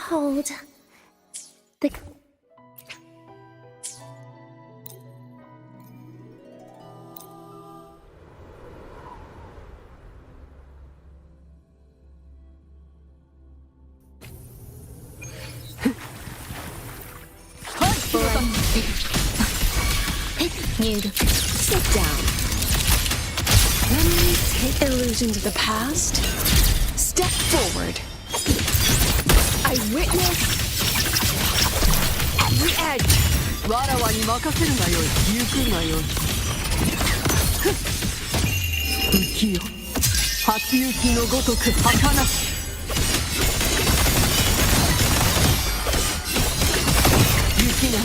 hold the Sit down. When we take illusions of the past, step forward. I witness every edge. わらわに任せるがよい。行くがよい。浮世初雪のごとく儚し。雪なり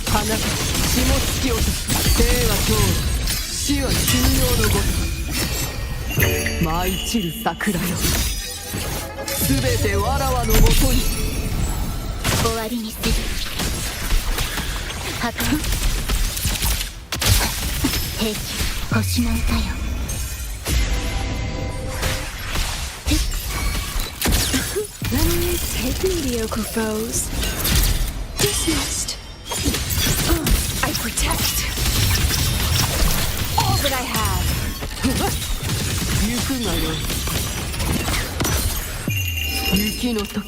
花が霜突き落とす。生は今日死は休養のごとく舞い散る桜よ。すべてわらわのもとに終わりにする。破壊平気星の歌よ。Let me take mediocre foes. Dismissed. I protect all that I have. 行くがよい。雪の時落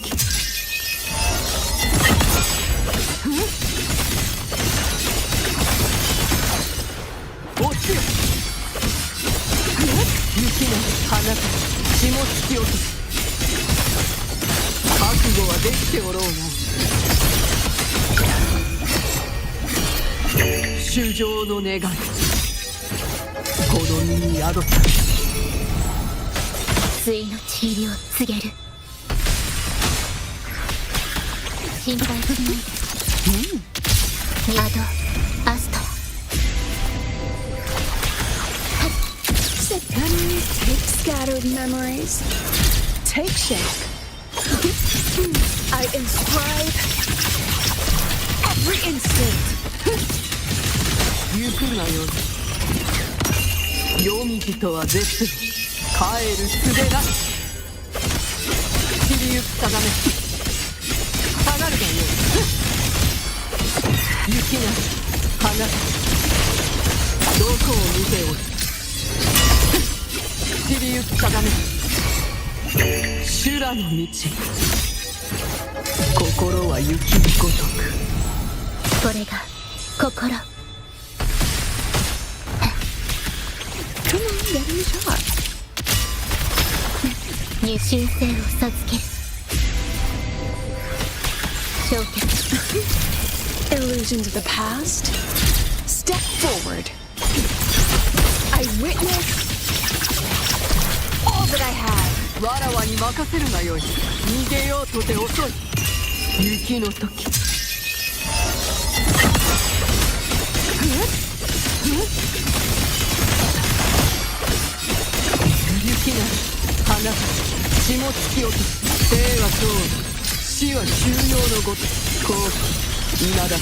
ちよ。雪の花が霜突き落とす。覚悟はできておろうな。衆生の願いこの身に宿さ対の地入りを告げる。心配しないで。アドアストラ。Let me take scattered memories. Take shape. I inscribe every instant. 行くがよい。夜道とは絶帰る術なし。散りゆく定め下がるがよい。雪なり花がどこを見ておる。散りゆく定め修羅の道心は雪ごとく。これが心。Come on, get in the shot. 入修正を授ける。焼却 Illusions of the past. Step forward. I witness all that I have. わらわに任せるがよい。逃げようとて遅い。雪の時雪なり花が霜突き落とす。生は今日死は休養のごとくこう稲田こ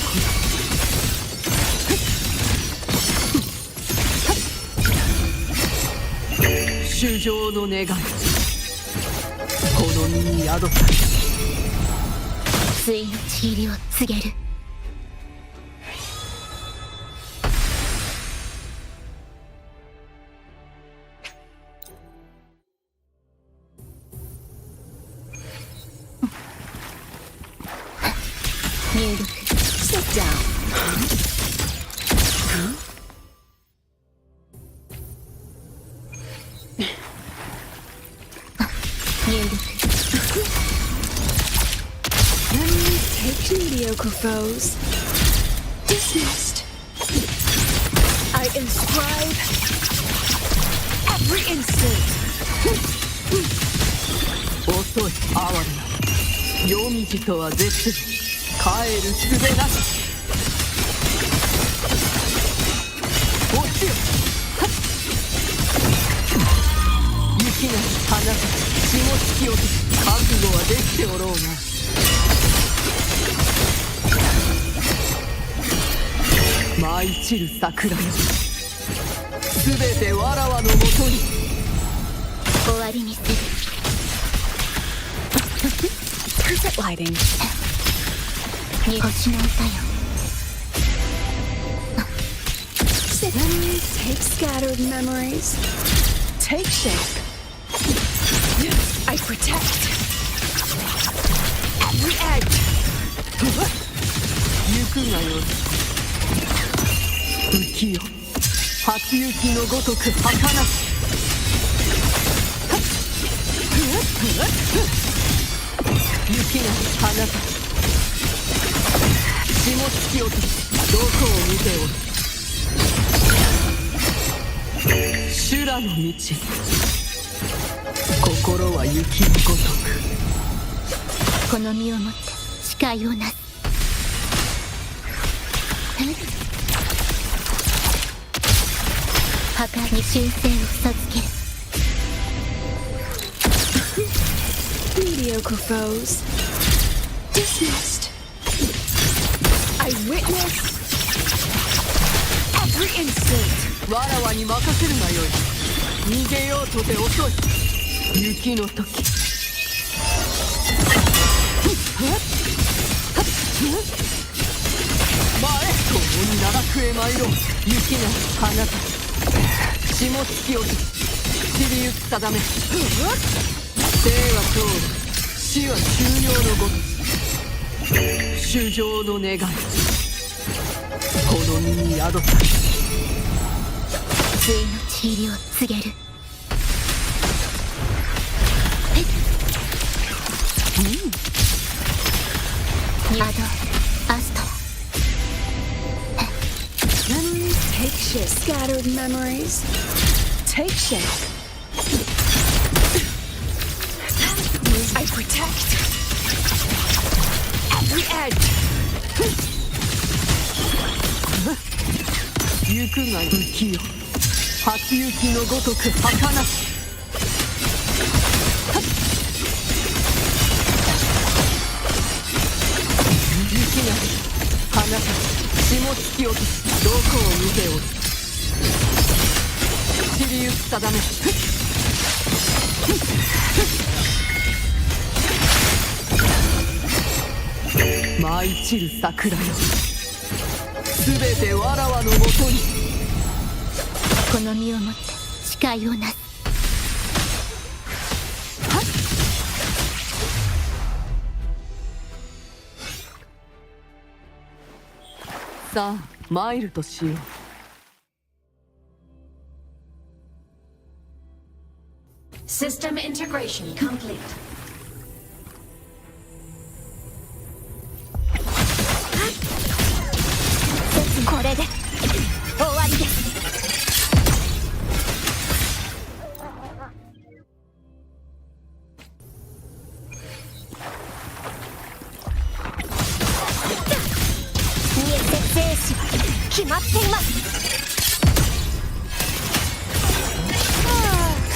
衆生の願いこの身に宿さ対の地入りを告げる。入力 Sit down.入力 Let me take mediocre foes. Dismissed. I inscribe every instant. 遅い哀れな。夜道とは絶帰帰る術なし。落ちよ。雪なり花が霜突き落とす。覚悟はできておろうな。舞い散る桜よ。すべてわらわのもとに終わりにする。Perfect spotlighting. 星の歌よ。 Take scattered memories. Take shape. I protect. Every edge. 行くがよ。浮きよ。初雪のごとく儚し。雪が花たち。霜突き落とし、どこを見ておる。修羅の道。心は雪のごとく。この身をもって誓いをなす。墓に忠誠を授ける。 Mediocre foes. Dismissed. I witness every instinct. わらわに任せるがよい。逃げようとて遅い。雪の時。前共に奈落へ参ろう。雪が花たち。霜突き落とし。散りゆく定め。生は通る。死は終了のごとし。衆生の願い。この身に宿され。ついのち入りを告げる。アドアストラ。 Take shape. Scattered memories. Take shape. I protect every edge. 行くが浮きよ。初雪のごとく儚し。雪が花たち。霜突き落とし。どこを見ておる。散りゆく定め。舞い散る桜よ。すべてわらわのもとに。この身をもって誓いをなす。さあ参るとしよう。System integration complete. これで終わりです。 見えて生死は決まっています。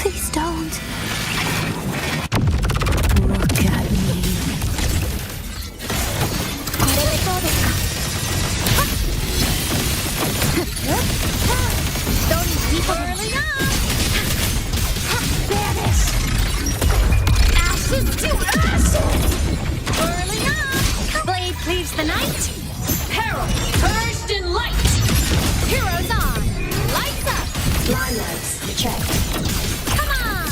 Please don't. Look at me. これでどうですか。 どんな意図でも Vanish. Ashes to ashes. Whirling up. Blade cleaves the night. Peril purged in light. Heroes on. Lights up. Line lights check. Come on.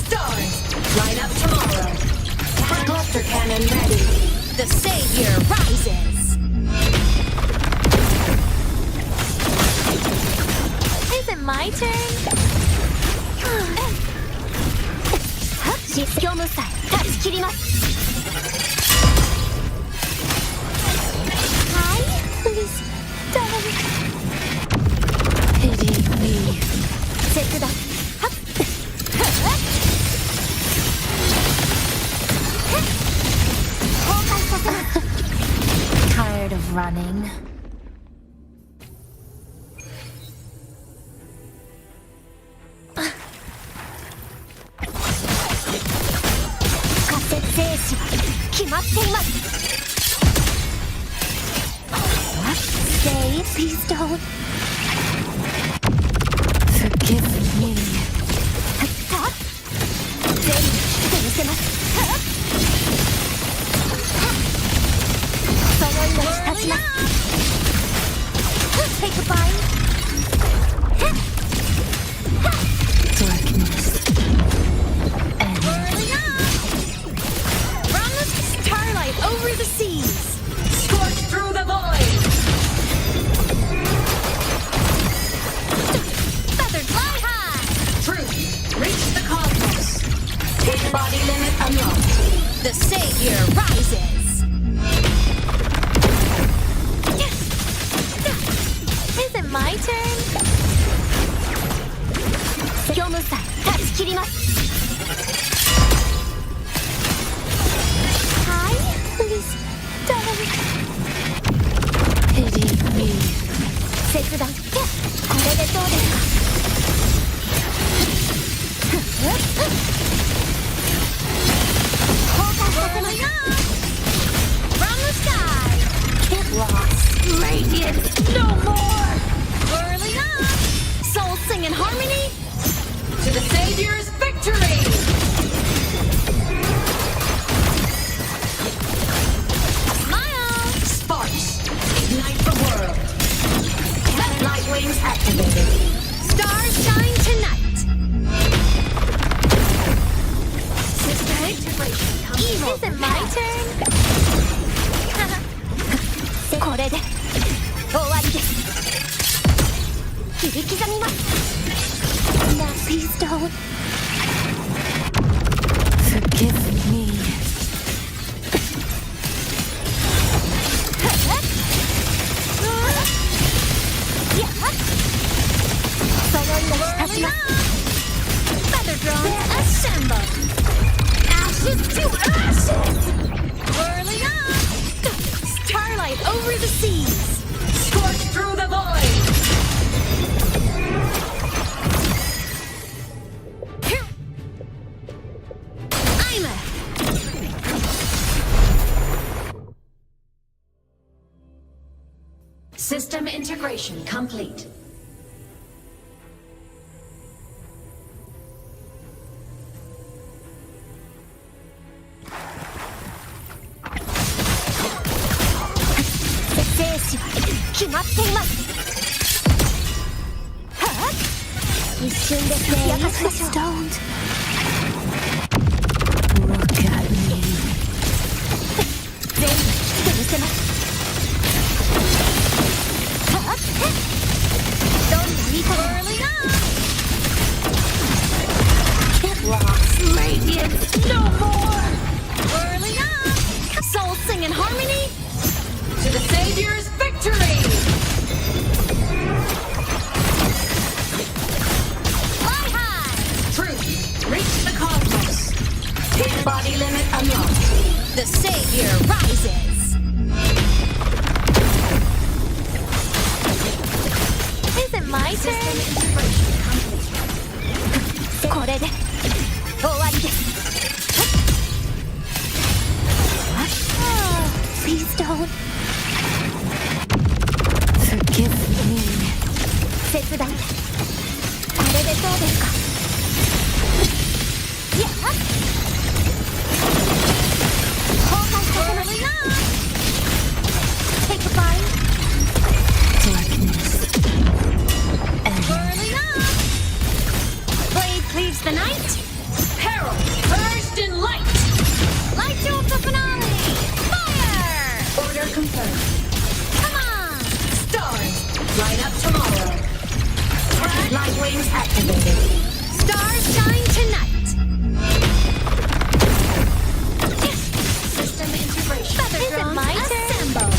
Stars light up tomorrow. Cluster cannon ready. The savior rises. Is it my turn? システムさえ断ち切ります。はい、please don't. Pity me. 切断。はっ。崩壊させます。Tired of running. 仮設兵士は決まっています。Say please don't. Forgive me. はっ。全部見せます。はっ。します。Take a bite. Darkness. Whirling up. From the starlight over the seas. Scorch through the void. Feathered fly high. Truth. Reach the cosmos. Hit body limit unlocked. The savior rises. Is it my turn? 虚無さ断ち切ります。はいplease darling pity me 切断。これでどうですか。崩壊させます。From the sky. Get lost. Radiant. No more. Whirling up. Souls sing in harmony. To the Savior's victory. Smile. Sparks. Ignite the world. Light wings activated. Stars shine tonight. System integration. Evil. Is it my turn? これで終わりです。切り刻みます。Now please don't. Forgive me. Feather drones assemble. Ashes to ashes. Whirling up. Starlight over the seas. Scorch through the void. I'm a System integration complete.生死は決まっています。はあ、一瞬で解き明かしましょう。Look at me. 全部引きで見せます。はあ、どんな見た目 Get lost, radiant, no more. Whirling up. Souls sing in harmony. To the Savior's victory! Fly high! Truth, reach the cosmos. Hit body limit unlocked. The savior rises! Is it my turn? System integration complete. これで終わりです。Please don't. Forgive me. 切断。これでどうですか。やっ。崩壊させます。Take a bite. Darkness. Whirling up. Blade cleaves the night. Peril, purged in light. Light show of the finale. Fire. Order confirmed. Come on. Stars, light up tomorrow. Light wings activated. Stars shine tonight. System integration. Is it my turn? Assemble.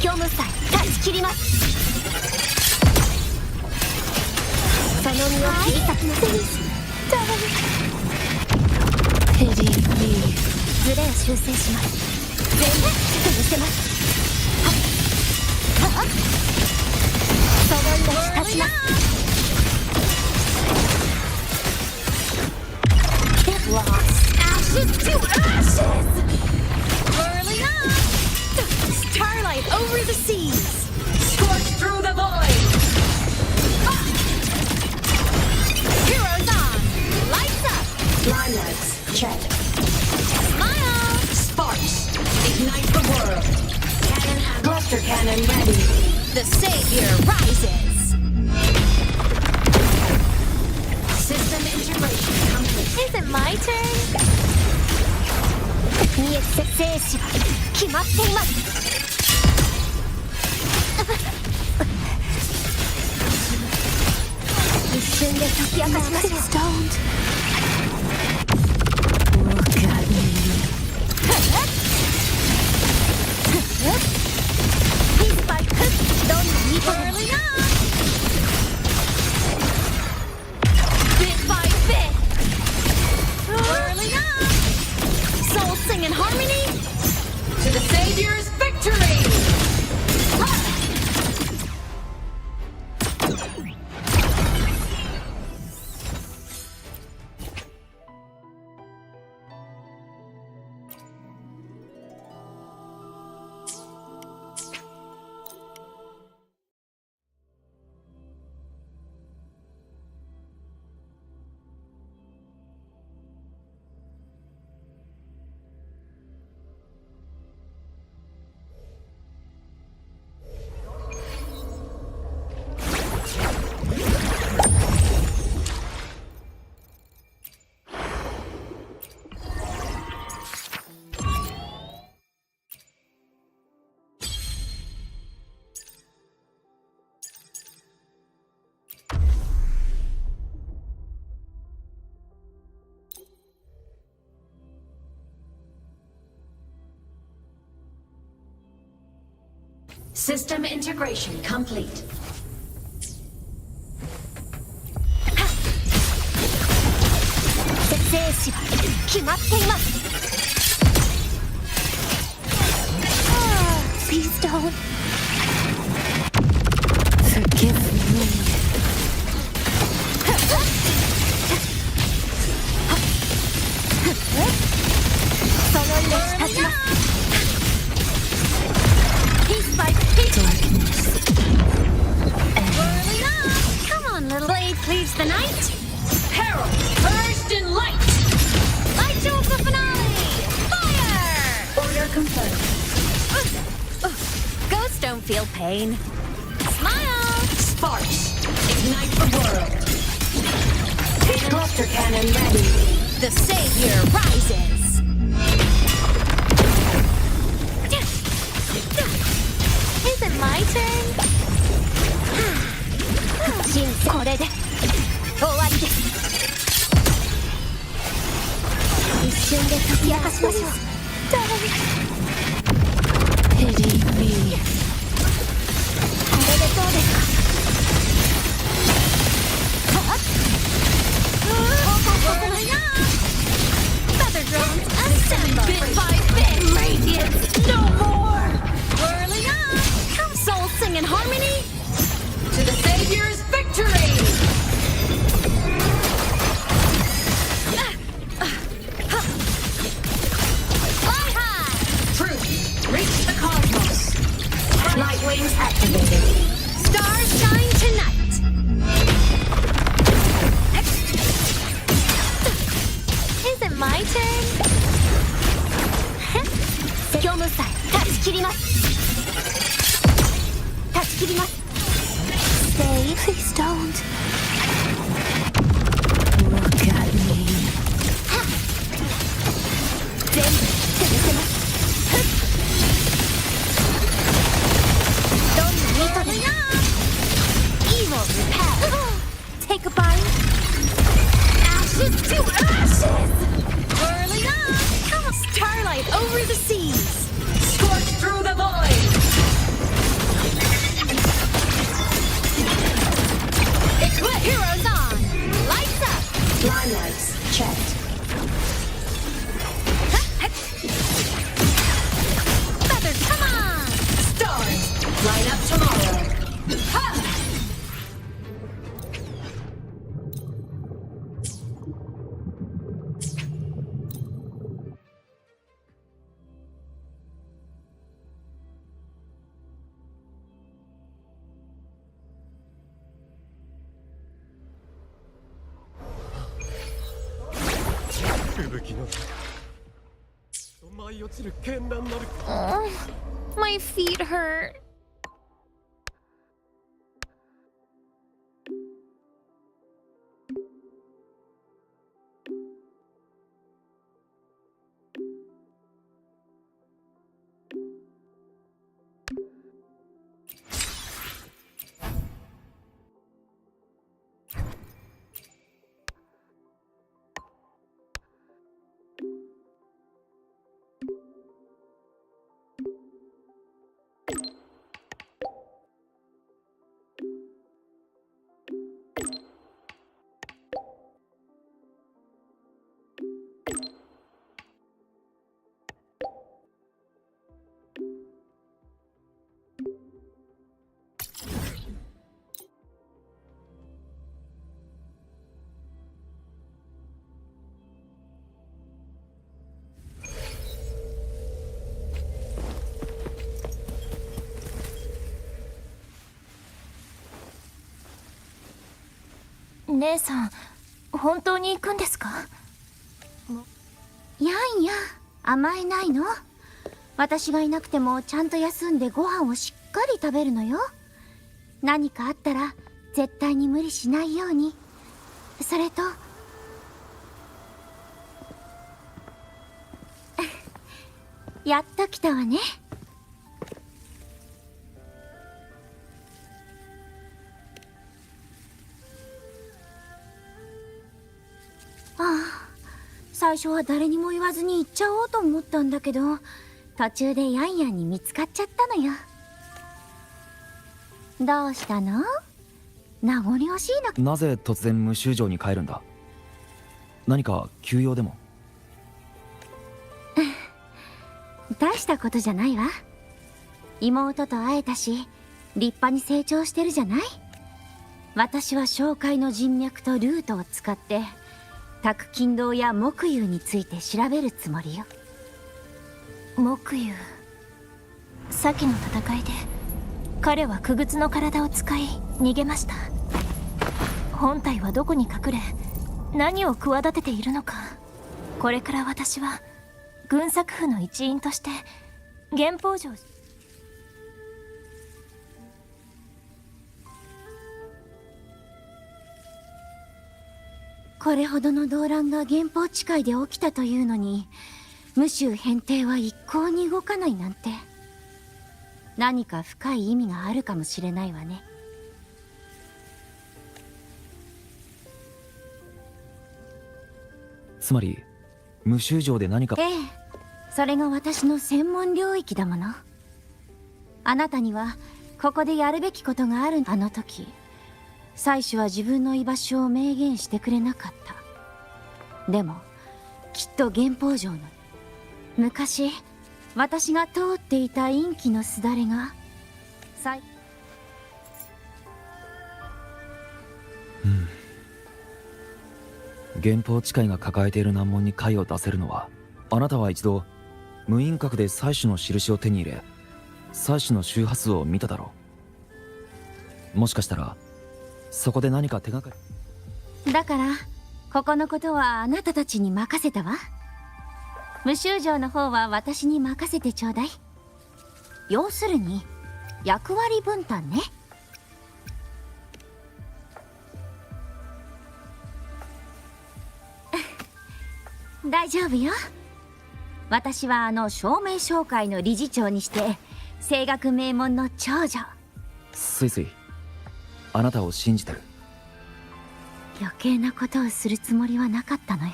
虚無さ断ち切ります。その身を切り裂きます。Pity me. ズレを修正します。全部引き見せます。はっ。その命立ちます。Get lost. Ashes to ashes. Whirling up. Starlight over the seas. Scorch through the void. Heroes on. Lights up. Limelights, check. Smile. Sparks, Ignite the world. Cluster cannon ready. The savior rises. System integration complete. Is it my turn? 見えて生死は決まっています。一瞬で解き明かしましょう。He's by hook. Don't need early on. Bit by bit. Early on. Soul sing in harmony. To the Savior's victory! System integration complete. Please don't. Forgive me. Peace by peace. Early on. Come on, little blade cleaves the night. Herald, first in light! Light jewels the finale. Fire! Order confirmed. Ghosts don't feel pain. Smile. Sparks, ignite the world. Cluster cannon ready. The savior rises. Is it my turn? 人生これで終わりです。一瞬で解き明かしましょう。Pity me. これでどうですか。Feather drones assemble. Bit by bit. Radiance no more. Whirling up. Come soul sing in harmony. To the Savior's victory! Fly high. Truth, reach the cosmos. Light wings activated. Stars shine tonight. Is it my turn? 虚無さえ断ち切ります。断ち切ります。Stay, please don't. Look at me. 全部手にせます。どんな意図でも Evil repel. Take a bite. Ashes to ashes. Whirling up. Come on, starlight over the seas. Scorch through the void! Eclipse. Heroes on. Lights up. Limelights checked. Feathers, come on. Stars, light up tomorrow. Ha! 舞い落ちる絢爛なる My feet hurt.姉さん、本当に行くんですか？やんや、甘えないの。私がいなくてもちゃんと休んでご飯をしっかり食べるのよ。何かあったら絶対に無理しないように。それとやっと来たわね。ああ、最初は誰にも言わずに行っちゃおうと思ったんだけど、途中でヤンヤンに見つかっちゃったのよ。どうしたの？名残惜しいの。なぜ突然無修城に帰るんだ？何か急用でも？大したことじゃないわ。妹と会えたし、立派に成長してるじゃない。私は紹介の人脈とルートを使って宅金堂や木遊について調べるつもりよ。木遊。先の戦いで彼は傀儡の体を使い逃げました。本体はどこに隠れ何を企てているのか。これから私は軍作府の一員として源宝城。これほどの動乱が源宝地界で起きたというのに、無臭変定は一向に動かないなんて、何か深い意味があるかもしれないわね。つまり無修城で何か。ええ、それが私の専門領域だもの。あなたにはここでやるべきことがある。あの時妻子は自分の居場所を明言してくれなかった。でもきっと源宝城の昔私が通っていた陰気のすだれが源宝地界が抱えている難問に解を出せるのは、あなたは一度無印閣で採取の印を手に入れ採取の周波数を見ただろう。もしかしたらそこで何か手がかり。だからここのことはあなたたちに任せたわ。無修城の方は私に任せてちょうだい。要するに役割分担ね。大丈夫よ。私は証明紹介の理事長にして声楽名門の長女。スイスイ、あなたを信じてる。余計なことをするつもりはなかったのよ。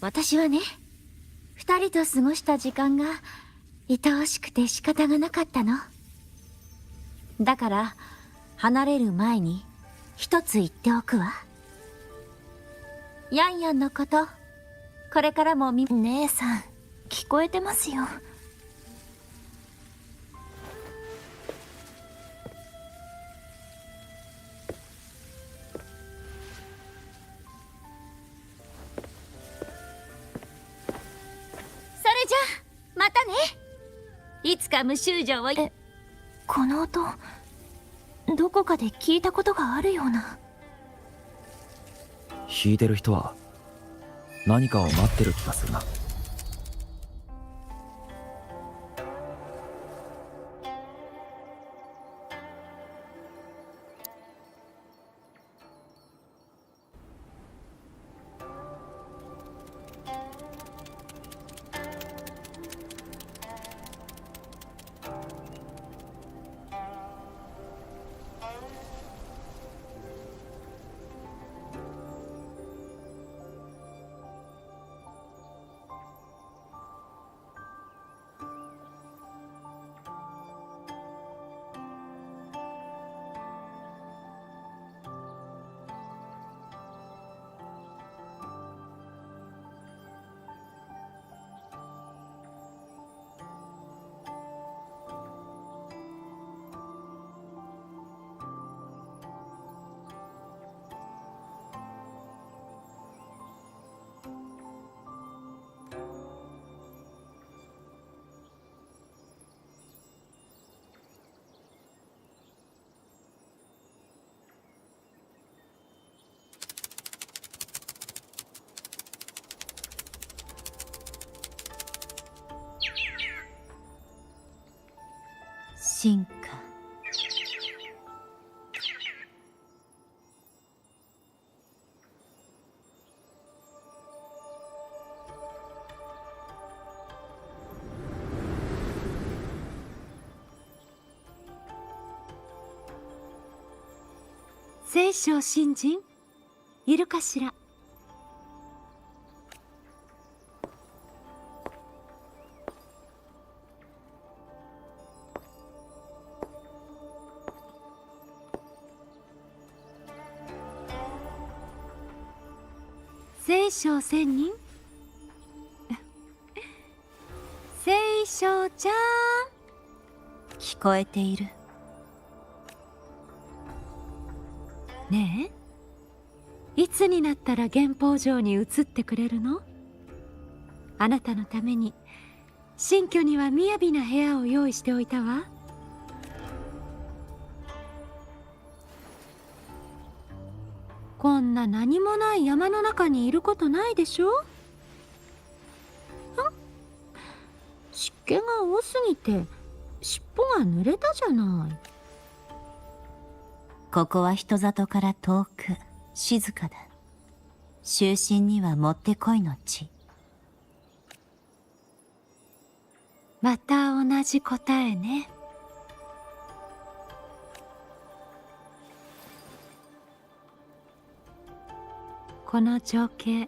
私はね、二人と過ごした時間が愛おしくて仕方がなかったの。だから離れる前に一つ言っておくわ。ヤンヤンのこと、これからも姉さん、聞こえてますよ。いつか無臭城を。この音どこかで聞いたことがあるような。弾いてる人は何かを待ってる気がするな。進化。聖書新人いるかしら。聖書仙人聖書ちゃん、聞こえている。ねえ、いつになったら源宝城に移ってくれるの？あなたのために新居には雅な部屋を用意しておいたわ。こんな何もない山の中にいることないでしょ？湿気が多すぎて尻尾が濡れたじゃない。ここは人里から遠く静かだ。就寝にはもってこいの地。また同じ答えね。この情景、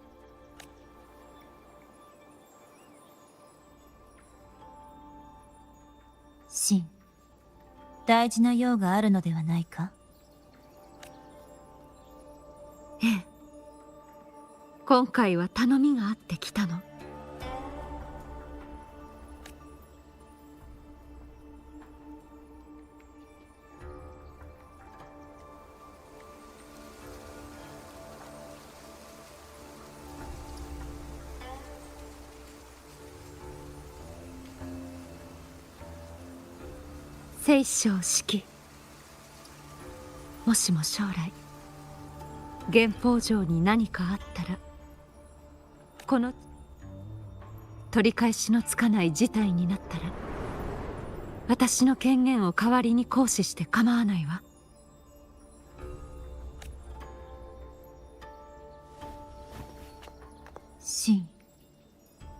シン、大事な用があるのではないか？ええ、今回は頼みがあって来たの。聖書式、もしも将来源宝城に何かあったら、この取り返しのつかない事態になったら、私の権限を代わりに行使して構わないわ。シン、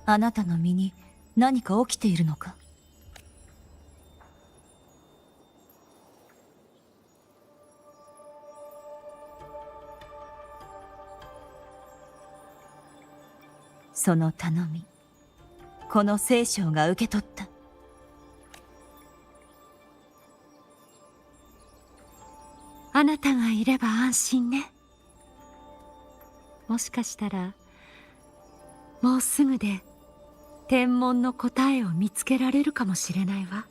あなたの身に何か起きているのか？その頼み、この聖書が受け取った。あなたがいれば安心ね。もしかしたらもうすぐで天文の答えを見つけられるかもしれないわ。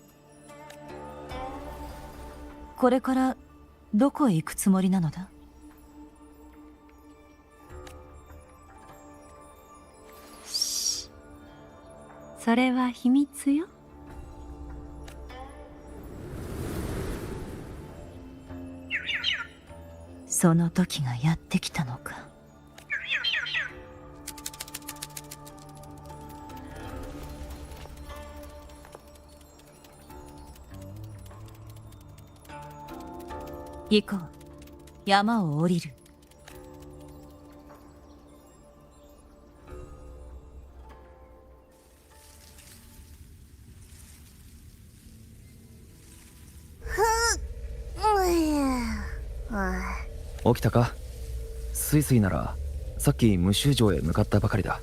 これからどこへ行くつもりなのだ？それは秘密よ。その時がやってきたのか。行こう。山を降りる。起きたか？スイスイならさっき無臭城へ向かったばかりだ。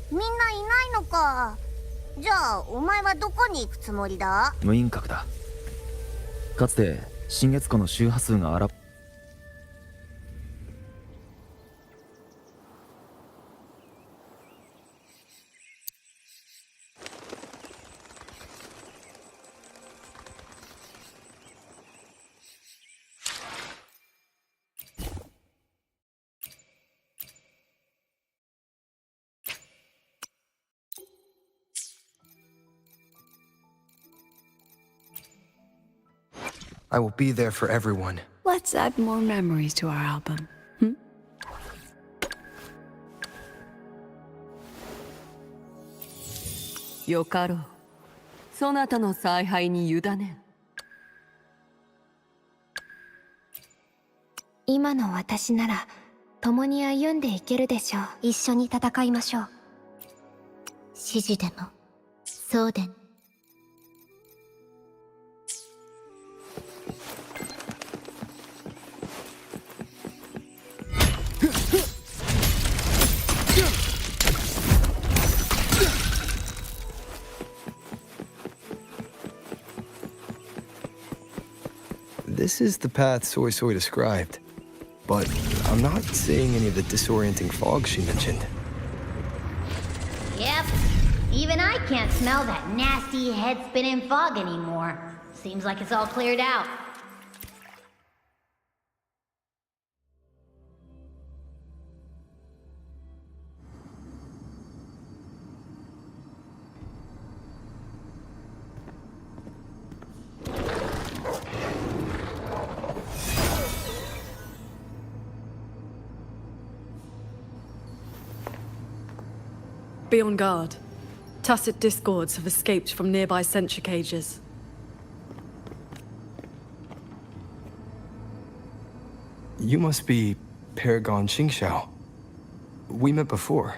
みんないないのか。じゃあお前はどこに行くつもりだ？無印閣だ。かつて新月湖の周波数がI will be there for everyone. Let's add more memories to our album. よかろう。そなたの采配に委ねん。今の私なら共に歩んでいけるでしょう。一緒に戦いましょう。指示でもそうでん。This is the path Soy Soy described, but I'm not seeing any of the disorienting fog she mentioned. Yep. Even I can't smell that nasty head-spinning fog anymore. Seems like it's all cleared out. Be on guard. Tacit discords have escaped from nearby sentry cages. You must be Paragon Xingxiao. We met before.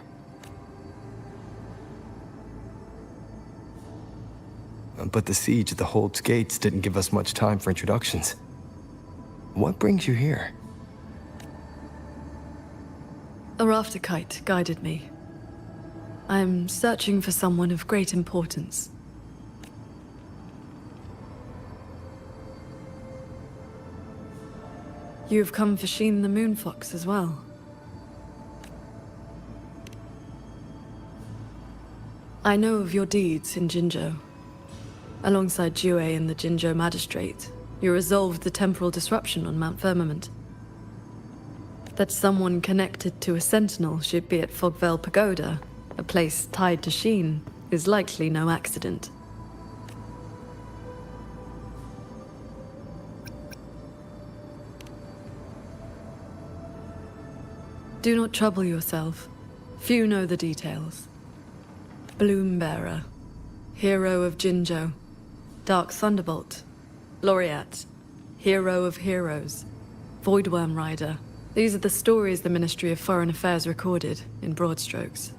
But the siege at the Hold's gates didn't give us much time for introductions. What brings you here? A rafter kite guided me. I am searching for someone of great importance. You have come for Sheen the Moonfox as well. I know of your deeds in Jinzhou. Alongside Jue and the Jinzhou Magistrate, you resolved the temporal disruption on Mount Firmament. That someone connected to a sentinel should be at Fogvale Pagoda, a place tied to Sheen, is likely no accident. Do not trouble yourself. Few know the details. Bloombearer, hero of Jinzhou, Dark Thunderbolt, Laureate, hero of heroes, Voidworm Rider. These are the stories the Ministry of Foreign Affairs recorded, in broad strokes.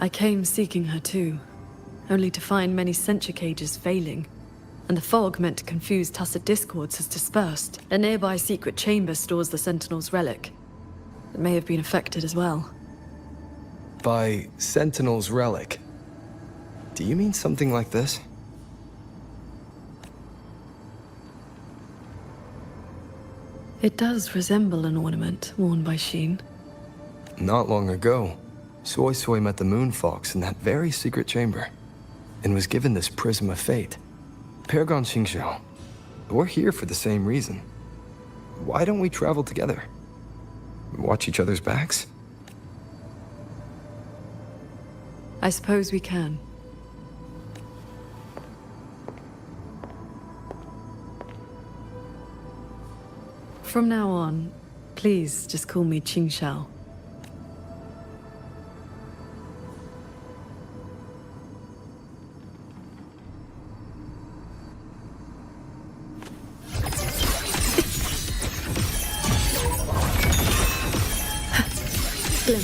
I came seeking her too, only to find many sentry cages failing, and the fog meant to confuse tacit discords has dispersed. A nearby secret chamber stores the Sentinel's relic. It may have been affected as well. By Sentinel's relic. Do you mean something like this? It does resemble an ornament worn by Sheen. Not long ago, Soy Soy met the Moonfox in that very secret chamber, and was given this Prism of Fate. Paragon Xingqiu, we're here for the same reason. Why don't we travel together? Watch each other's backs? I suppose we can. From now on, please just call me Qingxiao. Glimmer.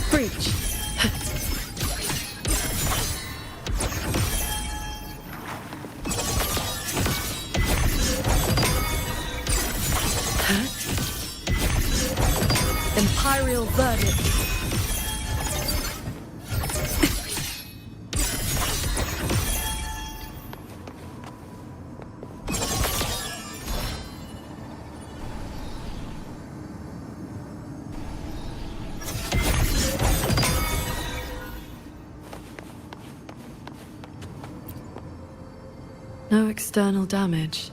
Breach. Imperial verdict. No external damage.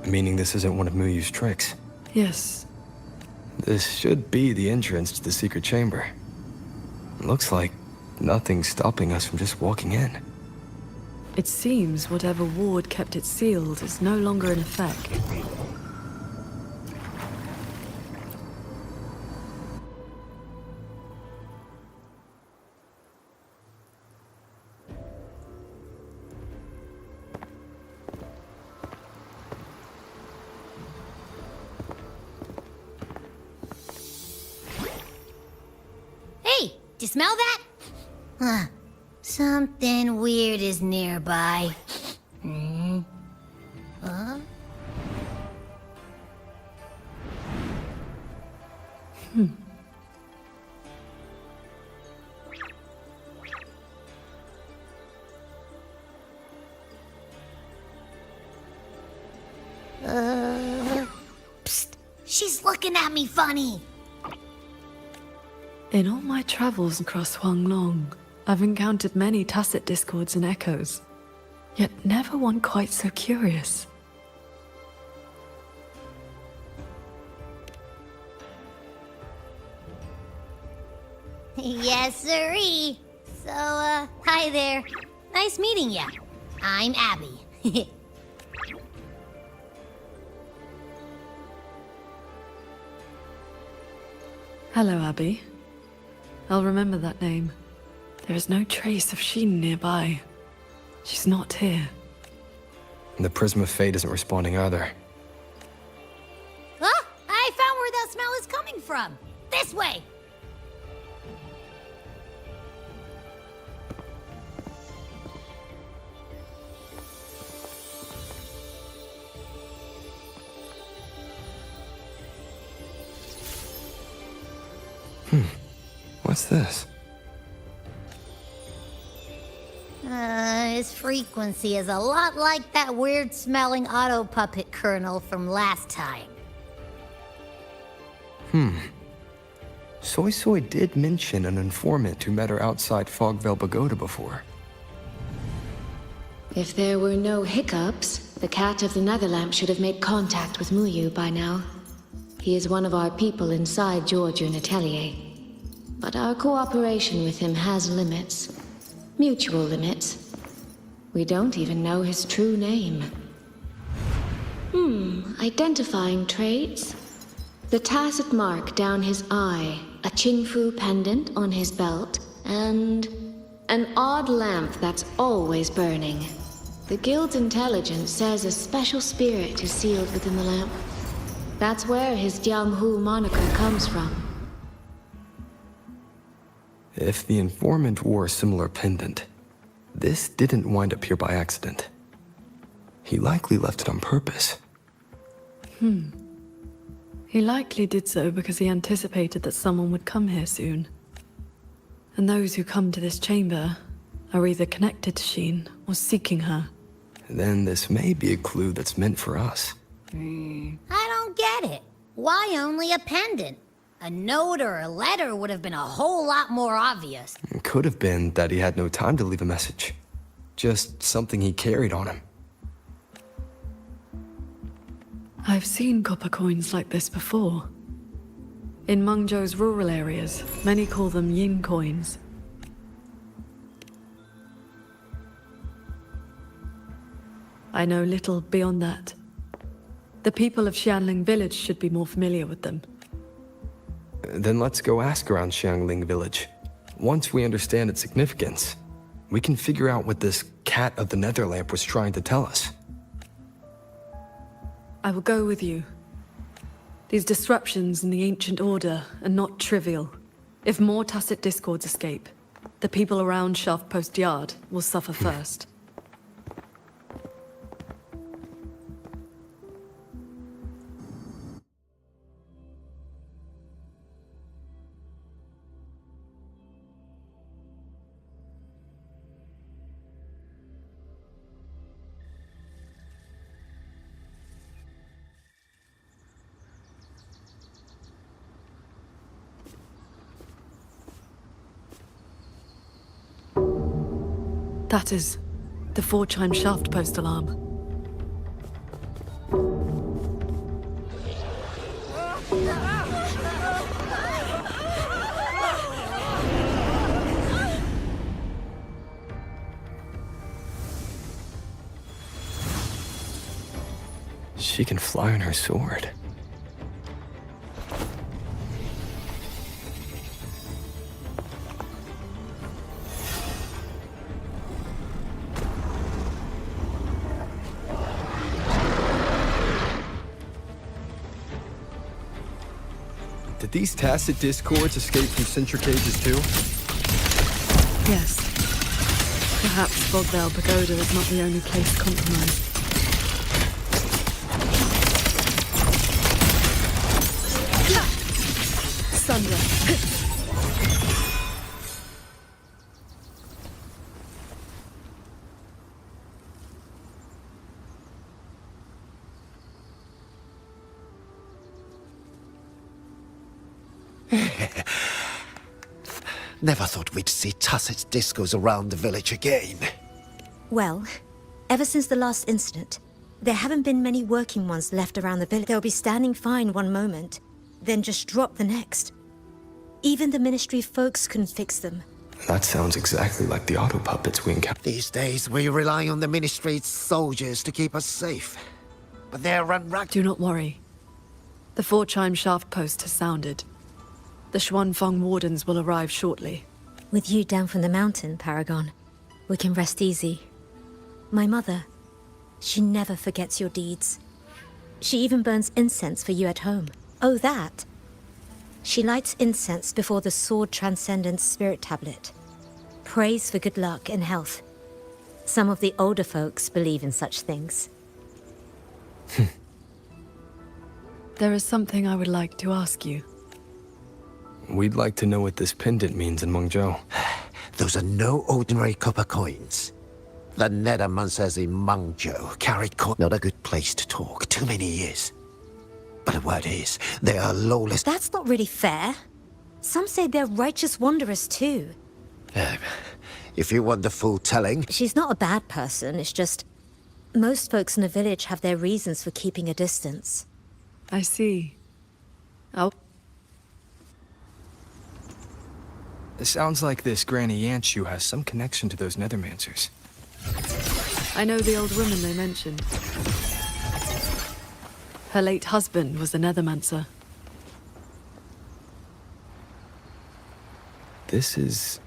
Meaning this isn't one of Muyu's tricks. Yes. This should be the entrance to the secret chamber. Looks like nothing's stopping us from just walking in. It seems whatever ward kept it sealed is no longer in effect. Hey, do you smell that? Huh. Something weird is nearby. Hmm? Huh? Psst. She's looking at me funny. In all my travels across Huanglong, I've encountered many tacit discords and echoes, yet never one quite so curious. Yes, sirree. So, hi there. Nice meeting ya. I'm Abby. Hello, Abby. I'll remember that name. There is no trace of Sheen nearby. She's not here. The Prism of Fate isn't responding either. Oh, I found where that smell is coming from. This way. What's this? His frequency is a lot like that weird-smelling auto-puppet kernel from last time. Soy Soy did mention an informant who met her outside Fogvale Pagoda before. If there were no hiccups, the Cat of the Netherlamp should have made contact with Muyu by now. He is one of our people inside Georgian Atelier. But our cooperation with him has limits. Mutual limits. We don't even know his true name. Identifying traits? The tacit mark down his eye, a Qingfu pendant on his belt, and an odd lamp that's always burning. The Guild's intelligence says a special spirit is sealed within the lamp. That's where his Jianghu moniker comes from. If the informant wore a similar pendant, this didn't wind up here by accident. He likely left it on purpose. He likely did so because he anticipated that someone would come here soon. And those who come to this chamber are either connected to Sheen or seeking her. Then this may be a clue that's meant for us. I don't get it. Why only a pendant? A note or a letter would have been a whole lot more obvious. It could have been that he had no time to leave a message. Just something he carried on him. I've seen copper coins like this before. In Mengzhou's rural areas, many call them yin coins. I know little beyond that. The people of Xianling village should be more familiar with them. Then let's go ask around Xiangling village. Once we understand its significance, we can figure out what this cat of the Netherlamp was trying to tell us. I will go with you. These disruptions in the ancient order are not trivial. If more tacit discords escape, the people around Shaft Post Yard will suffer first. That is the 4-chime shaft post alarm. She can fly on her sword. Did these tacit discords escape from Sintra cages too? Yes. Perhaps Bogdale Pagoda is not the only place compromised. Sandra. Never thought we'd see tacit discos around the village again. Well, ever since the last incident, there haven't been many working ones left around the village. They'll be standing fine one moment, then just drop the next. Even the Ministry folks couldn't fix them. That sounds exactly like the auto puppets we encountered. These days, we rely on the Ministry's soldiers to keep us safe. But they're run ragged. Do not worry. The 4-chime shaft post has sounded. The Xuanfeng wardens will arrive shortly. With you down from the mountain, Paragon, we can rest easy. My mother, she never forgets your deeds. She even burns incense for you at home. Oh, that. She lights incense before the Sword Transcendence Spirit Tablet. Prays for good luck and health. Some of the older folks believe in such things. There is something I would like to ask you. We'd like to know what this pendant means in Mengzhou. Those are no ordinary copper coins. The Nethermancers in Mengzhou carried coin. Not a good place to talk. Too many years. But the word is, they are lawless. That's not really fair. Some say they're righteous wanderers too. If you want the full telling... She's not a bad person, it's just... most folks in the village have their reasons for keeping a distance. I see. Oh. It sounds like this Granny Yanshu has some connection to those Nethermancers. I know the old woman they mentioned. Her late husband was a Nethermancer. This is...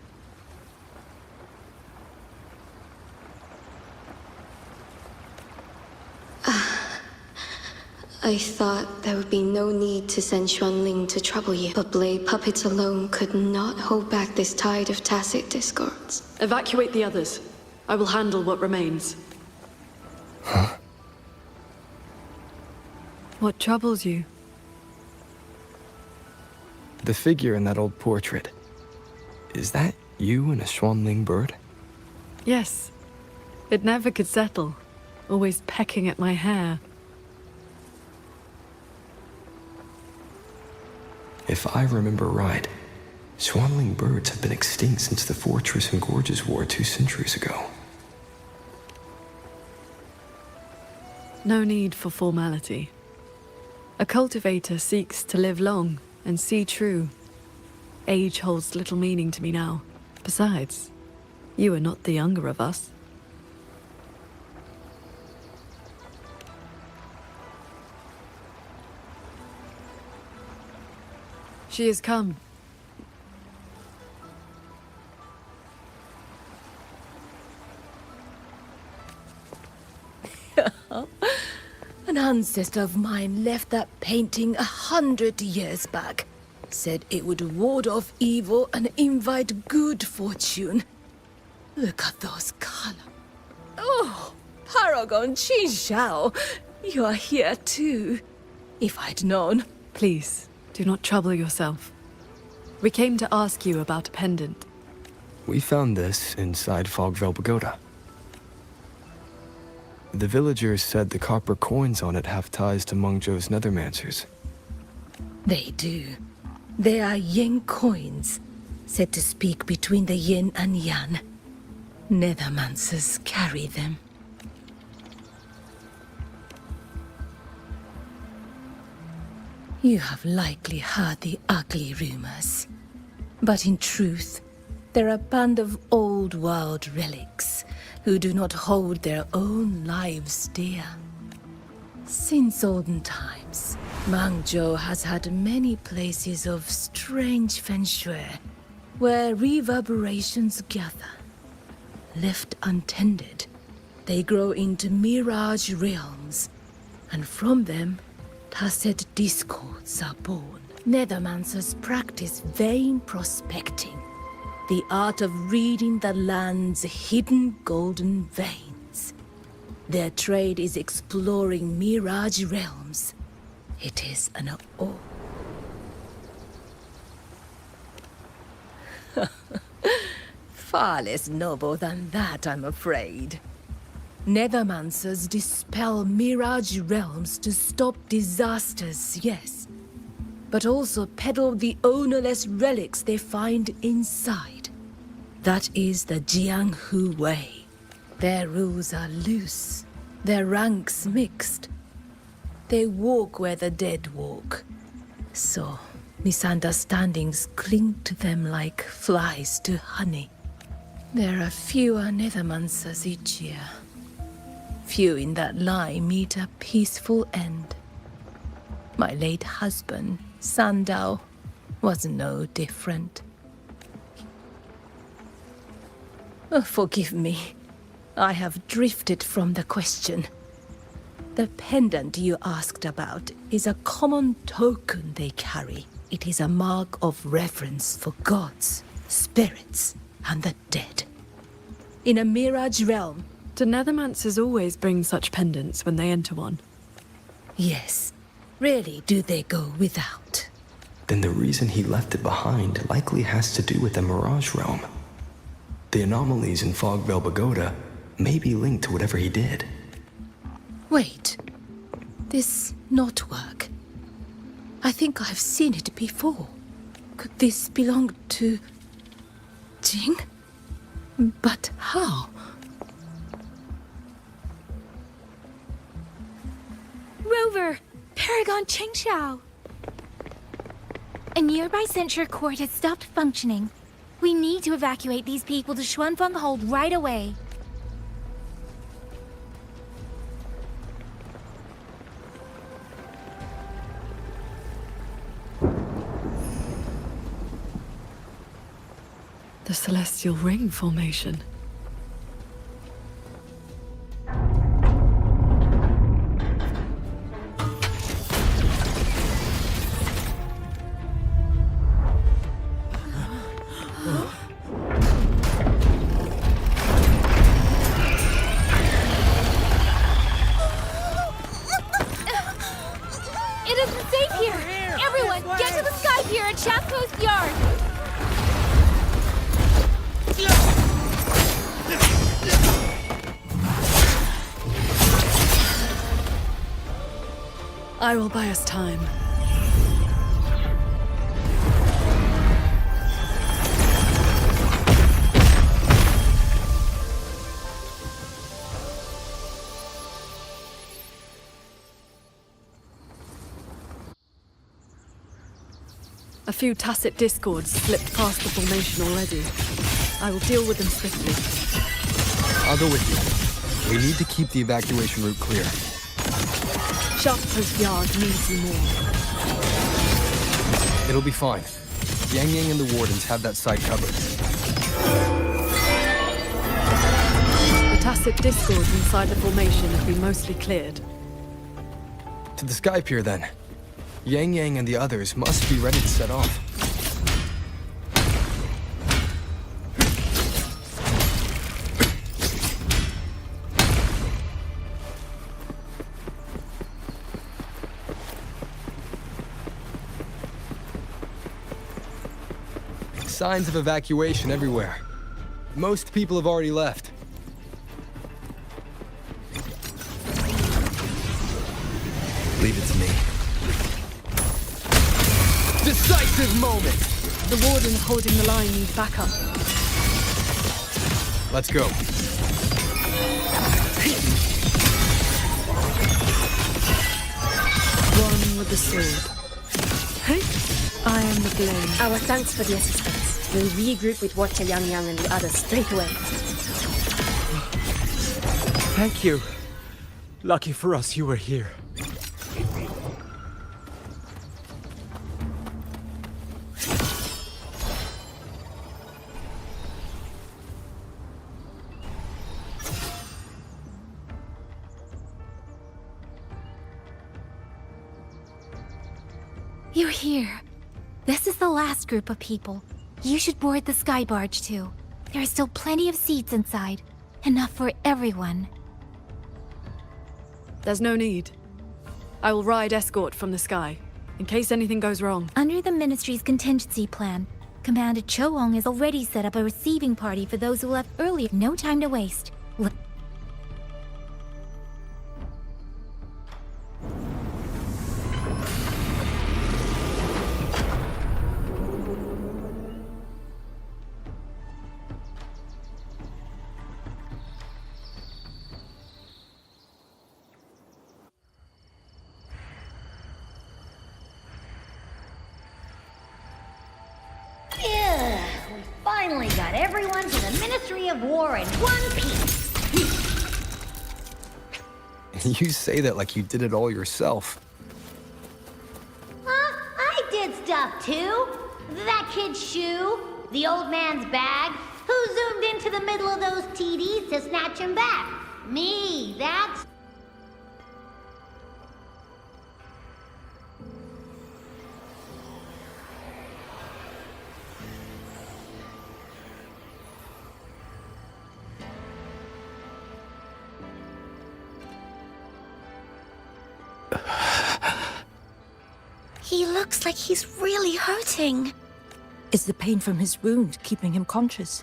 I thought there would be no need to send Xuanling to trouble you, but blade puppets alone could not hold back this tide of tacit discords. Evacuate the others. I will handle what remains. Huh? What troubles you? The figure in that old portrait. Is that you and a Xuanling bird? Yes. It never could settle. Always pecking at my hair. If I remember right, swanling birds have been extinct since the Fortress and Gorges War 2 centuries ago. No need for formality. A cultivator seeks to live long and see true. Age holds little meaning to me now. Besides, you are not the younger of us. She has come. An ancestor of mine left that painting 100 years back. Said it would ward off evil and invite good fortune. Look at those colors. Oh, Paragon Qin Shao, you are here too. If I'd known. Please, do not trouble yourself. We came to ask you about a pendant. We found this inside Fogvale Pagoda. The villagers said the copper coins on it have ties to Mengzhou's nethermancers. They do. They are yin coins, said to speak between the yin and yang. Nethermancers carry them. You have likely heard the ugly rumors. But in truth, they're a band of old world relics who do not hold their own lives dear. Since olden times, Mengzhou has had many places of strange feng shui, where reverberations gather. Left untended, they grow into mirage realms, and from them, tacit discords are born. Nethermancers practice vain prospecting, the art of reading the land's hidden golden veins. Their trade is exploring mirage realms. It is an awe. Far less noble than that, I'm afraid. Nethermancers dispel mirage realms to stop disasters, yes. But also peddle the ownerless relics they find inside. That is the Jianghu way. Their rules are loose, their ranks mixed. They walk where the dead walk. So, misunderstandings cling to them like flies to honey. There are fewer Nethermancers each year. Few in that line meet a peaceful end. My late husband, Sandao, was no different. Forgive me. I have drifted from the question. The pendant you asked about is a common token they carry. It is a mark of reverence for gods, spirits, and the dead. In a mirage realm, do Nethermancers always bring such pendants when they enter one? Yes. Rarely do they go without. Then the reason he left it behind likely has to do with the Mirage Realm. The anomalies in Fogvale Pagoda may be linked to whatever he did. Wait. This knotwork. I think I've seen it before. Could this belong to Jing? But how? Rover! Paragon Qingxiao! A nearby censure court has stopped functioning. We need to evacuate these people to Xuanfeng Hold right away. The Celestial Ring formation. It isn't safe here! Everyone, get to the Sky Pier at Chaff Coast Yard! I will buy us time. A few tacit discords slipped past the formation already. I will deal with them swiftly. I'll go with you. We need to keep the evacuation route clear. Sharp Post Yard needs you more. It'll be fine. Yang Yang and the Wardens have that side covered. The tacit discords inside the formation have been mostly cleared. To the Sky Pier, then. Yang Yang and the others must be ready to set off. Signs of evacuation everywhere. Most people have already left. Leave it to me. Decisive moment! The wardens holding the line need backup. Let's go. One with the sword. Hey, I am the blame. Our thanks for the assistance. We'll regroup with Watcher Yang Yang and the others straight away. Thank you. Lucky for us you were here. You're here. This is the last group of people. You should board the sky barge too. There are still plenty of seats inside. Enough for everyone. There's no need. I will ride escort from the sky, in case anything goes wrong. Under the Ministry's contingency plan, Commander Choong has already set up a receiving party for those who left earlier. No time to waste. We finally got everyone to the Ministry of War in one piece. You say that like you did it all yourself. I did stuff too. That kid's shoe, the old man's bag. Who zoomed into the middle of those TDs to snatch him back? Me, that's... He looks like he's really hurting. Is the pain from his wound keeping him conscious?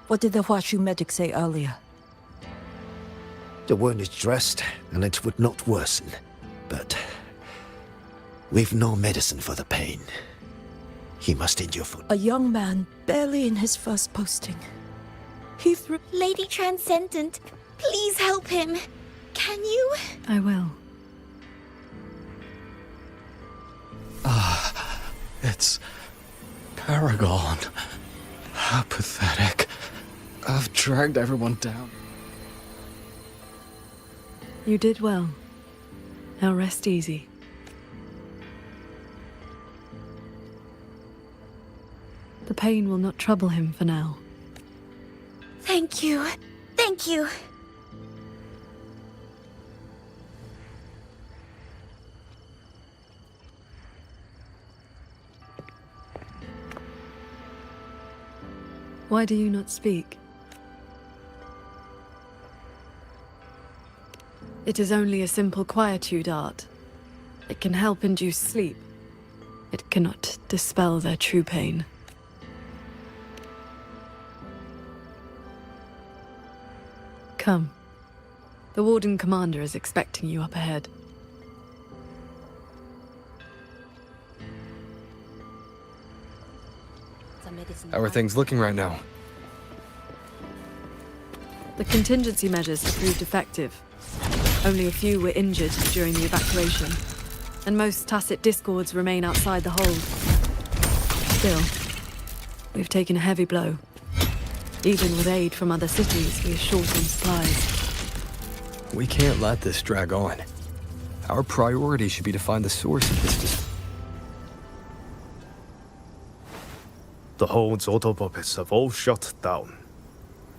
What did the Huashu medic say earlier? The wound is dressed, and it would not worsen. But we've no medicine for the pain. He must endure for... A young man, barely in his first posting. He threw... Lady Transcendent, please help him. Can you? I will. It's Paragon. How pathetic. I've dragged everyone down. You did well. Now rest easy. The pain will not trouble him for now. Thank you. Thank you. Why do you not speak? It is only a simple quietude art. It can help induce sleep. It cannot dispel their true pain. Come. The Warden Commander is expecting you up ahead. How are things looking right now? The contingency measures have proved effective. Only a few were injured during the evacuation, and most tacit discords remain outside the hold. Still, we've taken a heavy blow. Even with aid from other cities, we are short on supplies. We can't let this drag on. Our priority should be to find the source of this The Hold's autopuppets have all shut down.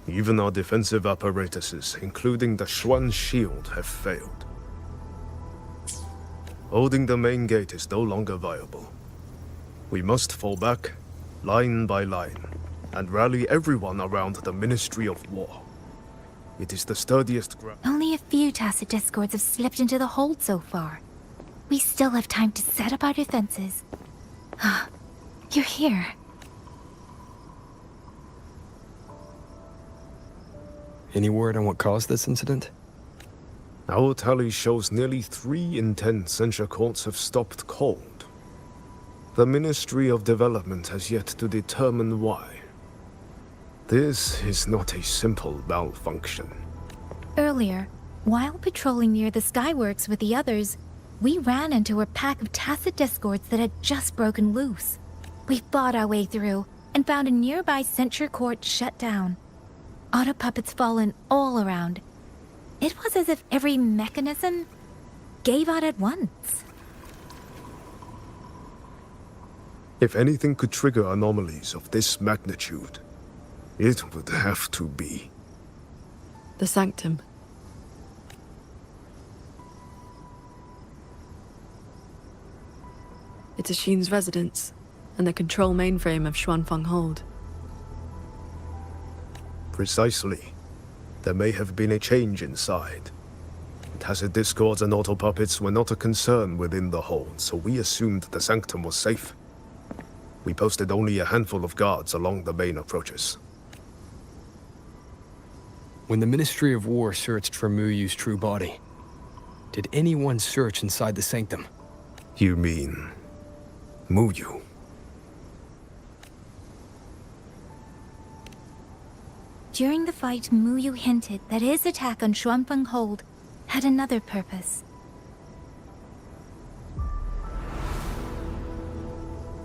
Even our defensive apparatuses, including the Xuan shield, have failed. Holding the main gate is no longer viable. We must fall back, line by line, and rally everyone around the Ministry of War. It is the sturdiest ground. Only a few Tacet Discords have slipped into the hold so far. We still have time to set up our defenses. You're here. Any word on what caused this incident? Our tally shows nearly 3 in 10 censure courts have stopped cold. The Ministry of Development has yet to determine why. This is not a simple malfunction. Earlier, while patrolling near the Skyworks with the others, we ran into a pack of Tacet Discords that had just broken loose. We fought our way through and found a nearby censure court shut down. Autopuppets fallen all around. It was as if every mechanism gave out at once. If anything could trigger anomalies of this magnitude, it would have to be The Sanctum. It's Ashin's residence, and the control mainframe of Xuanfeng Hold. Precisely. There may have been a change inside. Tacet Discords and autopuppets were not a concern within the hold, so we assumed the Sanctum was safe. We posted only a handful of guards along the main approaches. When the Ministry of War searched for Muyu's true body, did anyone search inside the Sanctum? You mean Muyu? During the fight, Muyu hinted that his attack on Xuanfeng Hold had another purpose.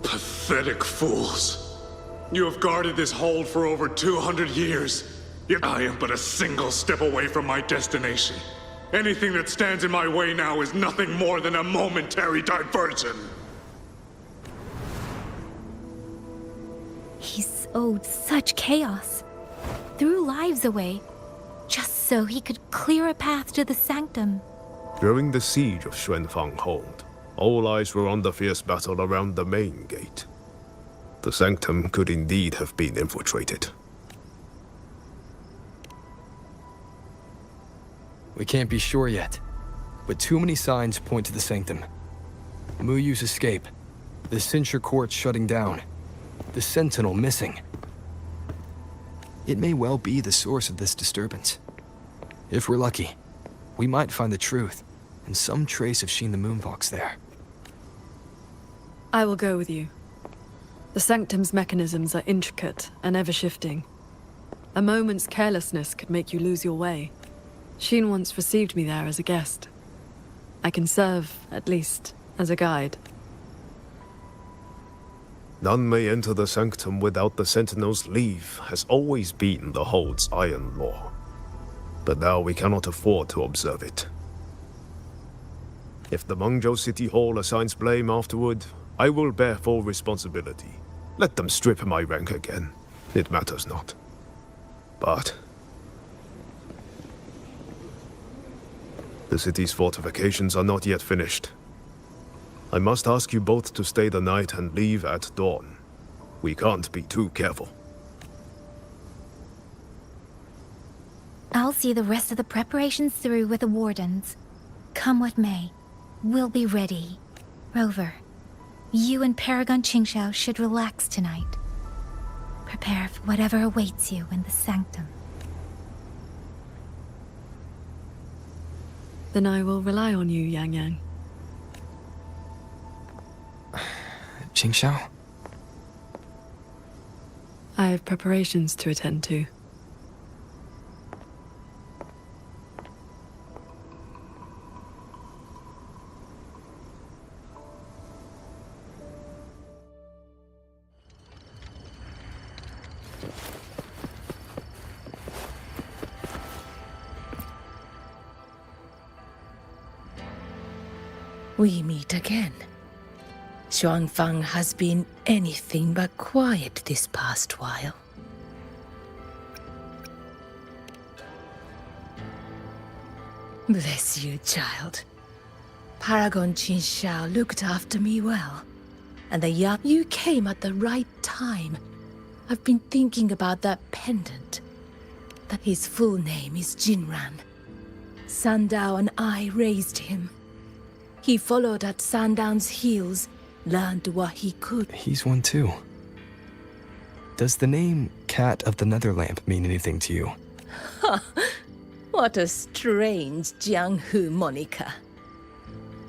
Pathetic fools. You have guarded this hold for over 200 years, yet I am but a single step away from my destination. Anything that stands in my way now is nothing more than a momentary diversion. He sowed such chaos, threw lives away, just so he could clear a path to the Sanctum. During the siege of Xuanfeng Hold, all eyes were on the fierce battle around the main gate. The Sanctum could indeed have been infiltrated. We can't be sure yet, but too many signs point to the Sanctum. Muyu's escape, the censure court shutting down, the Sentinel missing. It may well be the source of this disturbance. If we're lucky, we might find the truth and some trace of Sheen the Moonfox there. I will go with you. The Sanctum's mechanisms are intricate and ever-shifting. A moment's carelessness could make you lose your way. Sheen once received me there as a guest. I can serve, at least, as a guide. None may enter the Sanctum without the Sentinel's leave has always been the Hold's iron law. But now we cannot afford to observe it. If the Mengzhou City Hall assigns blame afterward, I will bear full responsibility. Let them strip my rank again. It matters not. But the city's fortifications are not yet finished. I must ask you both to stay the night and leave at dawn. We can't be too careful. I'll see the rest of the preparations through with the Wardens. Come what may, we'll be ready. Rover, you and Paragon Qingxiao should relax tonight. Prepare for whatever awaits you in the Sanctum. Then I will rely on you, Yang Yang. Qingxiao? I have preparations to attend to. We meet again. Xuanfang has been anything but quiet this past while. Bless you, child. Paragon Qinxiao looked after me well. And the young... You came at the right time. I've been thinking about that pendant. That his full name is Jinran. Sandao and I raised him. He followed at Sandown's heels, learned what he could. He's one too. Does the name Cat of the Netherlamp mean anything to you? Ha! What a strange Jianghu moniker.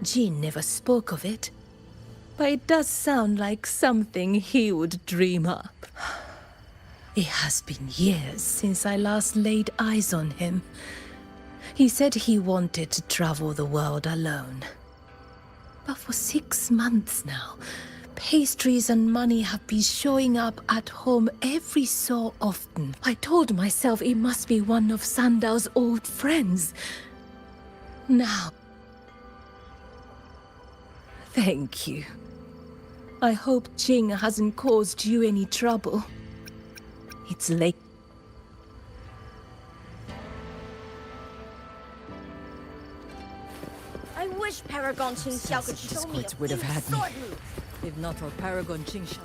Jin never spoke of it, but it does sound like something he would dream up. It has been years since I last laid eyes on him. He said he wanted to travel the world alone. But for 6 months now, pastries and money have been showing up at home every so often. I told myself it must be one of Sandao's old friends. Now... Thank you. I hope Jing hasn't caused you any trouble. It's late. I wish Paragon Qingxiao could show me would have had me. sword move. If not for Paragon Qingxiao.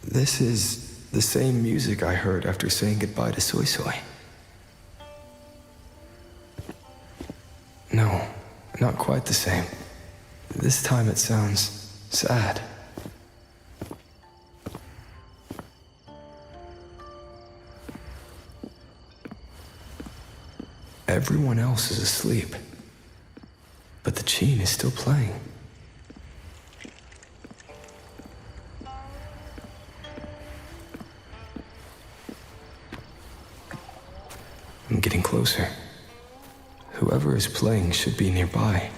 This is the same music I heard after saying goodbye to Soy Soy. No, not quite the same. This time it sounds sad. Everyone else is asleep, but the Qin is still playing. I'm getting closer. Whoever is playing should be nearby.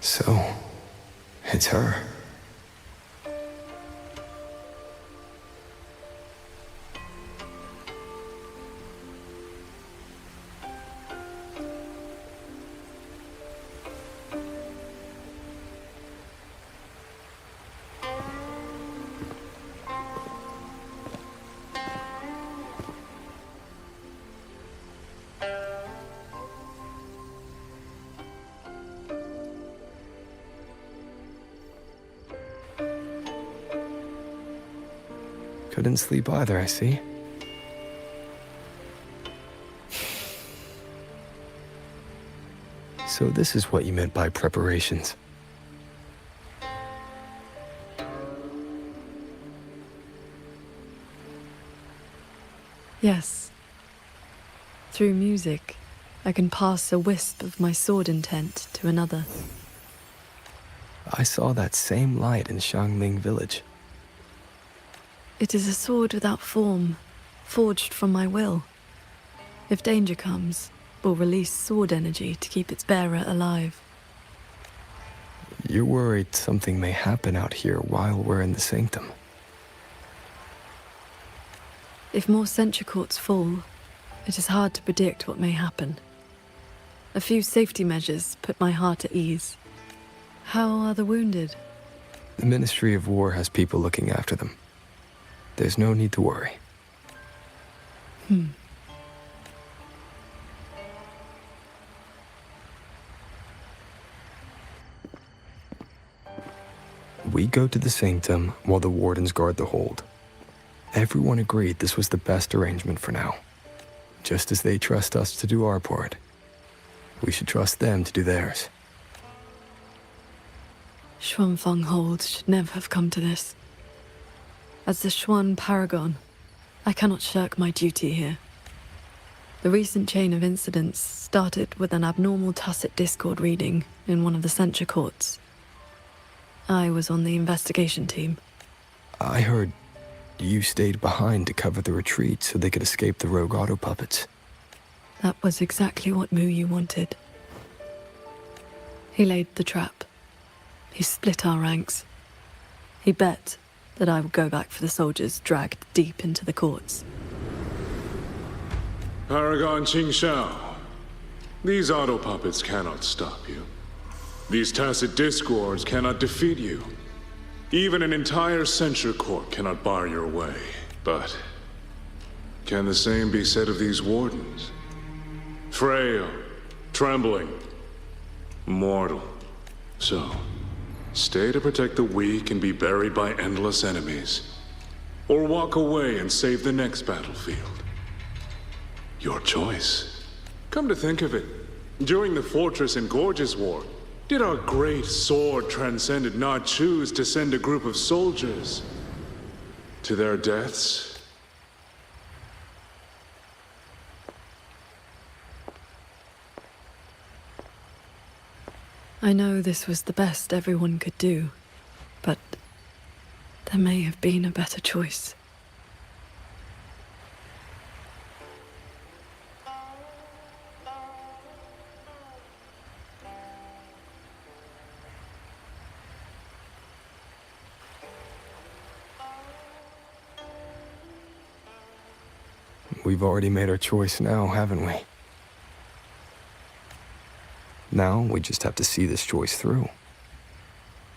So, it's her. Couldn't sleep either, I see. So this is what you meant by preparations. Yes. Through music, I can pass a wisp of my sword intent to another. I saw that same light in Shangling village. It is a sword without form, forged from my will. If danger comes, will release sword energy to keep its bearer alive. You're worried something may happen out here while we're in the sanctum. If more sentry courts fall, it is hard to predict what may happen. A few safety measures put my heart at ease. How are the wounded? The Ministry of War has people looking after them. There's no need to worry. We go to the sanctum while the wardens guard the hold. Everyone agreed this was the best arrangement for now. Just as they trust us to do our part, we should trust them to do theirs. Xuanfeng Hold should never have come to this. As the Xuan Paragon, I cannot shirk my duty here. The recent chain of incidents started with an abnormal tacit discord reading in one of the censure courts. I was on the investigation team. I heard you stayed behind to cover the retreat so they could escape the rogue auto puppets. That was exactly what Mu Yu wanted. He laid the trap. He split our ranks. He bet that I would go back for the soldiers dragged deep into the courts. Paragon Qingshao, these auto puppets cannot stop you. These tacit discords cannot defeat you. Even an entire censure court cannot bar your way. But can the same be said of these wardens? Frail, trembling, mortal. So, stay to protect the weak and be buried by endless enemies. Or walk away and save the next battlefield. Your choice. Come to think of it, during the Fortress and Gorges War, did our great sword transcendent not choose to send a group of soldiers to their deaths? I know this was the best everyone could do, but there may have been a better choice. We've already made our choice now, haven't we? Now we just have to see this choice through.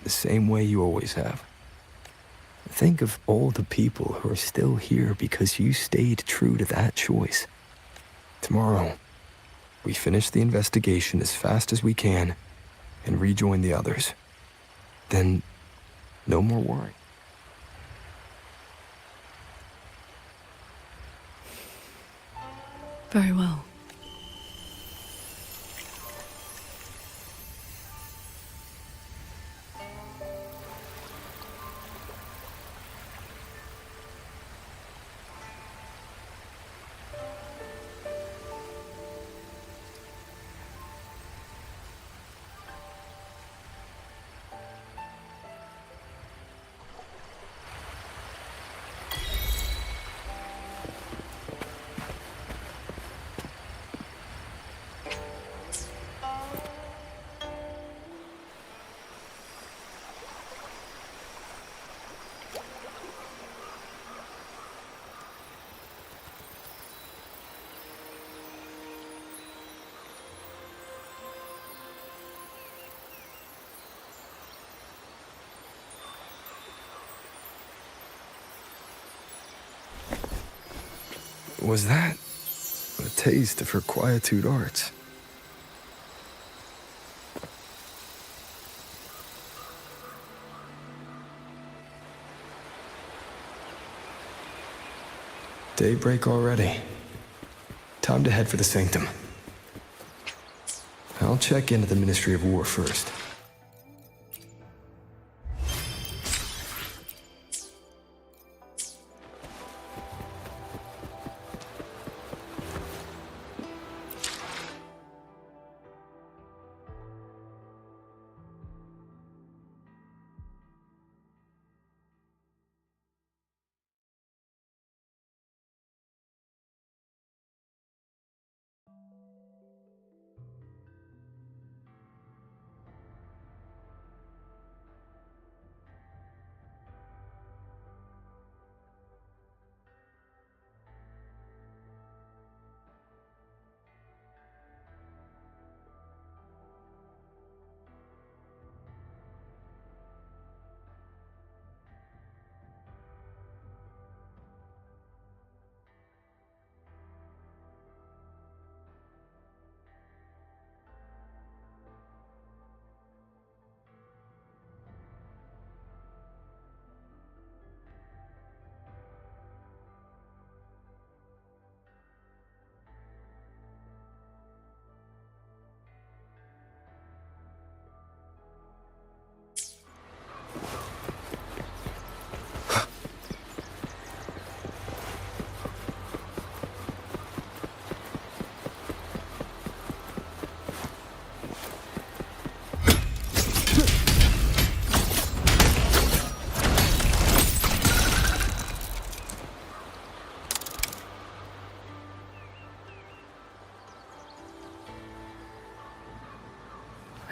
The same way you always have. Think of all the people who are still here because you stayed true to that choice. Tomorrow, we finish the investigation as fast as we can and rejoin the others. Then, no more worry. Very well. Was that a taste of her quietude arts? Daybreak already. Time to head for the sanctum. I'll check into the Ministry of War first.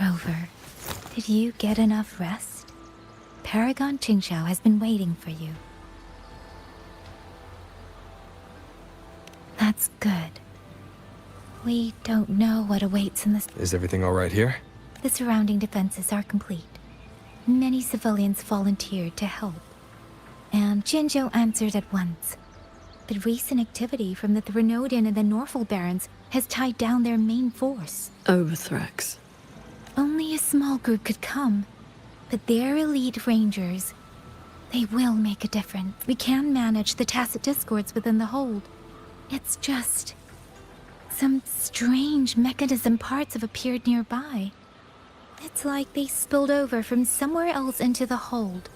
Rover, did you get enough rest? Paragon Qingxiao has been waiting for you. That's good. We don't know what awaits in this. Is everything all right here? The surrounding defenses are complete. Many civilians volunteered to help, and Jinzhou answered at once. The recent activity from the Threnodian and the Norful Barons has tied down their main force. Overthrex. Only a small group could come, but their elite rangers, they will make a difference. We can manage the tacit discords within the hold. It's just... some strange mechanism parts have appeared nearby. It's like they spilled over from somewhere else into the hold.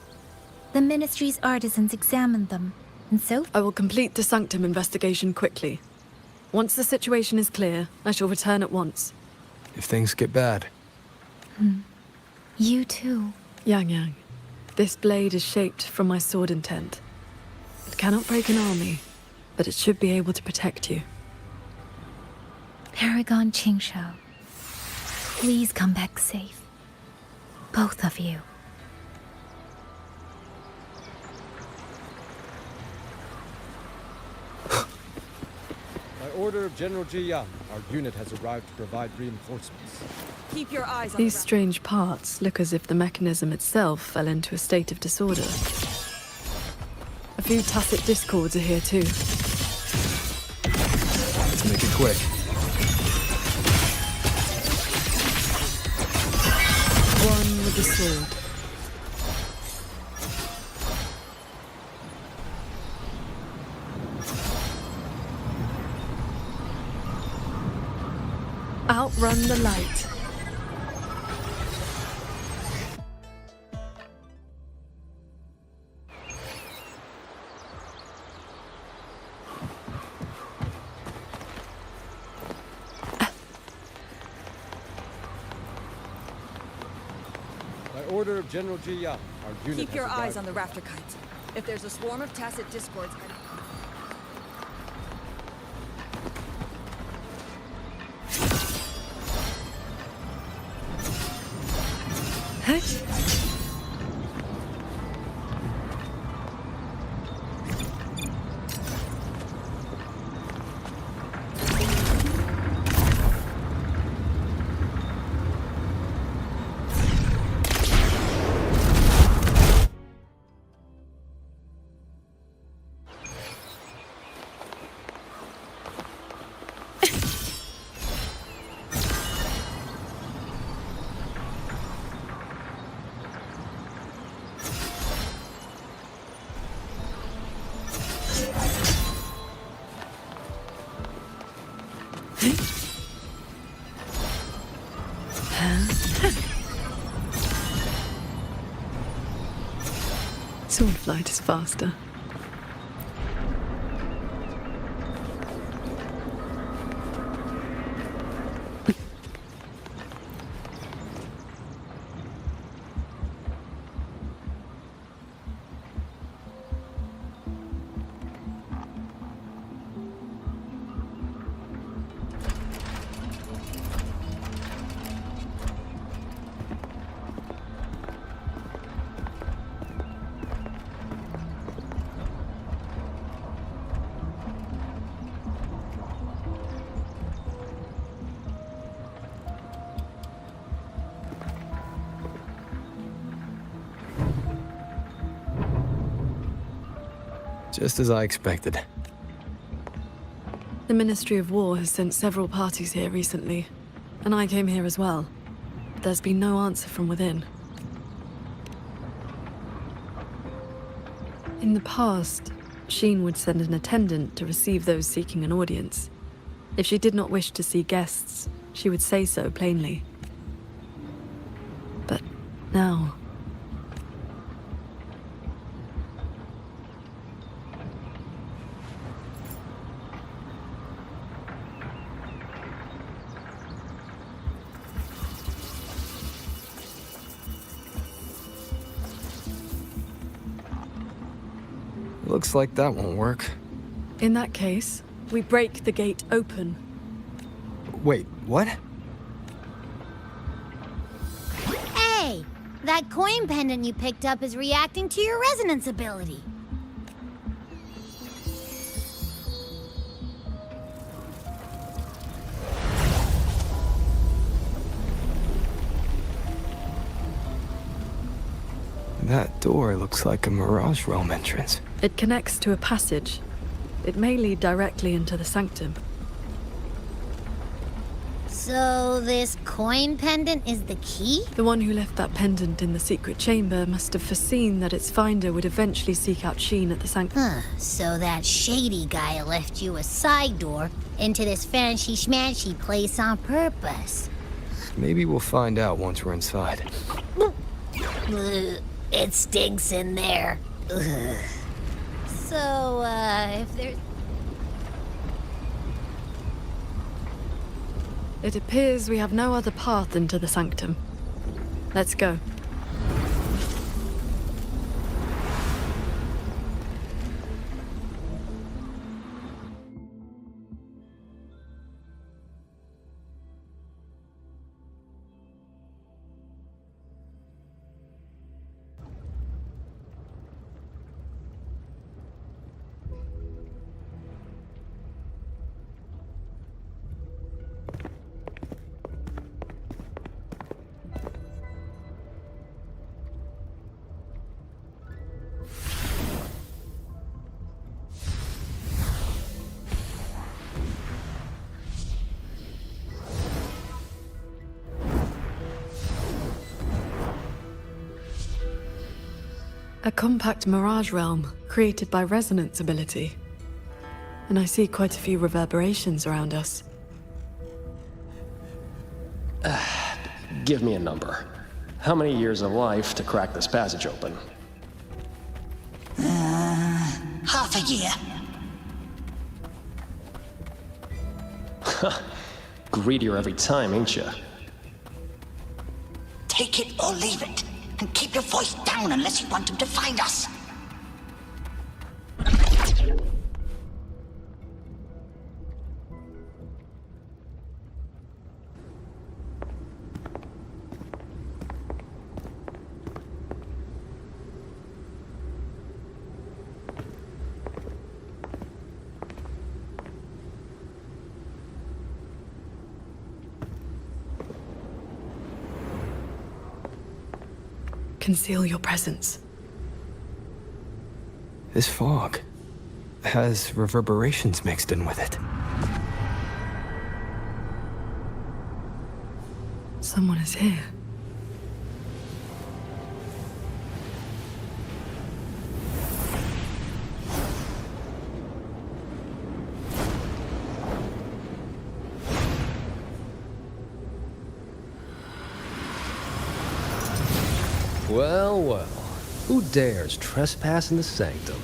The Ministry's artisans examined them, and so... I will complete the Sanctum investigation quickly. Once the situation is clear, I shall return at once. If things get bad. You too. Yang Yang, this blade is shaped from my sword intent. It cannot break an army, but it should be able to protect you. Paragon Qingxiao, please come back safe. Both of you. By order of General Ji Yang, our unit has arrived to provide reinforcements. Keep your eyes on These strange parts look as if the mechanism itself fell into a state of disorder. A few tacit discords are here too. Let's make it quick. One with the sword. Outrun the light. By order of General Ji Yang, our unit Keep has your arrived. eyes on the rafter kites. If there's a swarm of tacit discords... Sword flight is faster. Just as I expected. The Ministry of War has sent several parties here recently, and I came here as well. But there's been no answer from within. In the past, Sheen would send an attendant to receive those seeking an audience. If she did not wish to see guests, she would say so plainly. But now... Looks like that won't work. In that case, we break the gate open. Wait, what? That coin pendant you picked up is reacting to your resonance ability. That door looks like a Mirage Realm entrance. It connects to a passage. It may lead directly into the sanctum. So this coin pendant is the key? The one who left that pendant in the secret chamber must have foreseen that its finder would eventually seek out Sheen at the sanctum. Huh, so that shady guy left you a side door into this fancy-schmancy place on purpose. Maybe we'll find out once we're inside. Ugh, it stinks in there. Ugh. So, if there's... It appears we have no other path into the sanctum. Let's go. A compact mirage realm created by resonance ability. And I see quite a few reverberations around us. Give me a number. How many years of life to crack this passage open? Half a year. Greedier every time, ain't ya? Take it or leave it. And keep your voice down unless you want them to find us. Conceal your presence. This fog has reverberations mixed in with it. Someone is here. Well, well. Who dares trespass in the sanctum?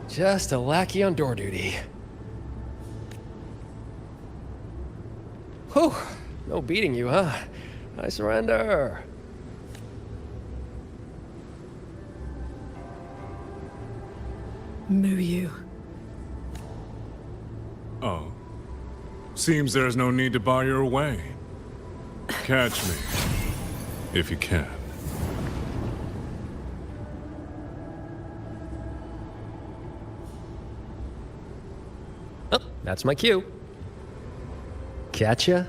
Just a lackey on door duty. Whew, no beating you, huh? I surrender. Muyu. Oh. Seems there's no need to bar your way. Catch me, if you can. Oh, that's my cue. Catch ya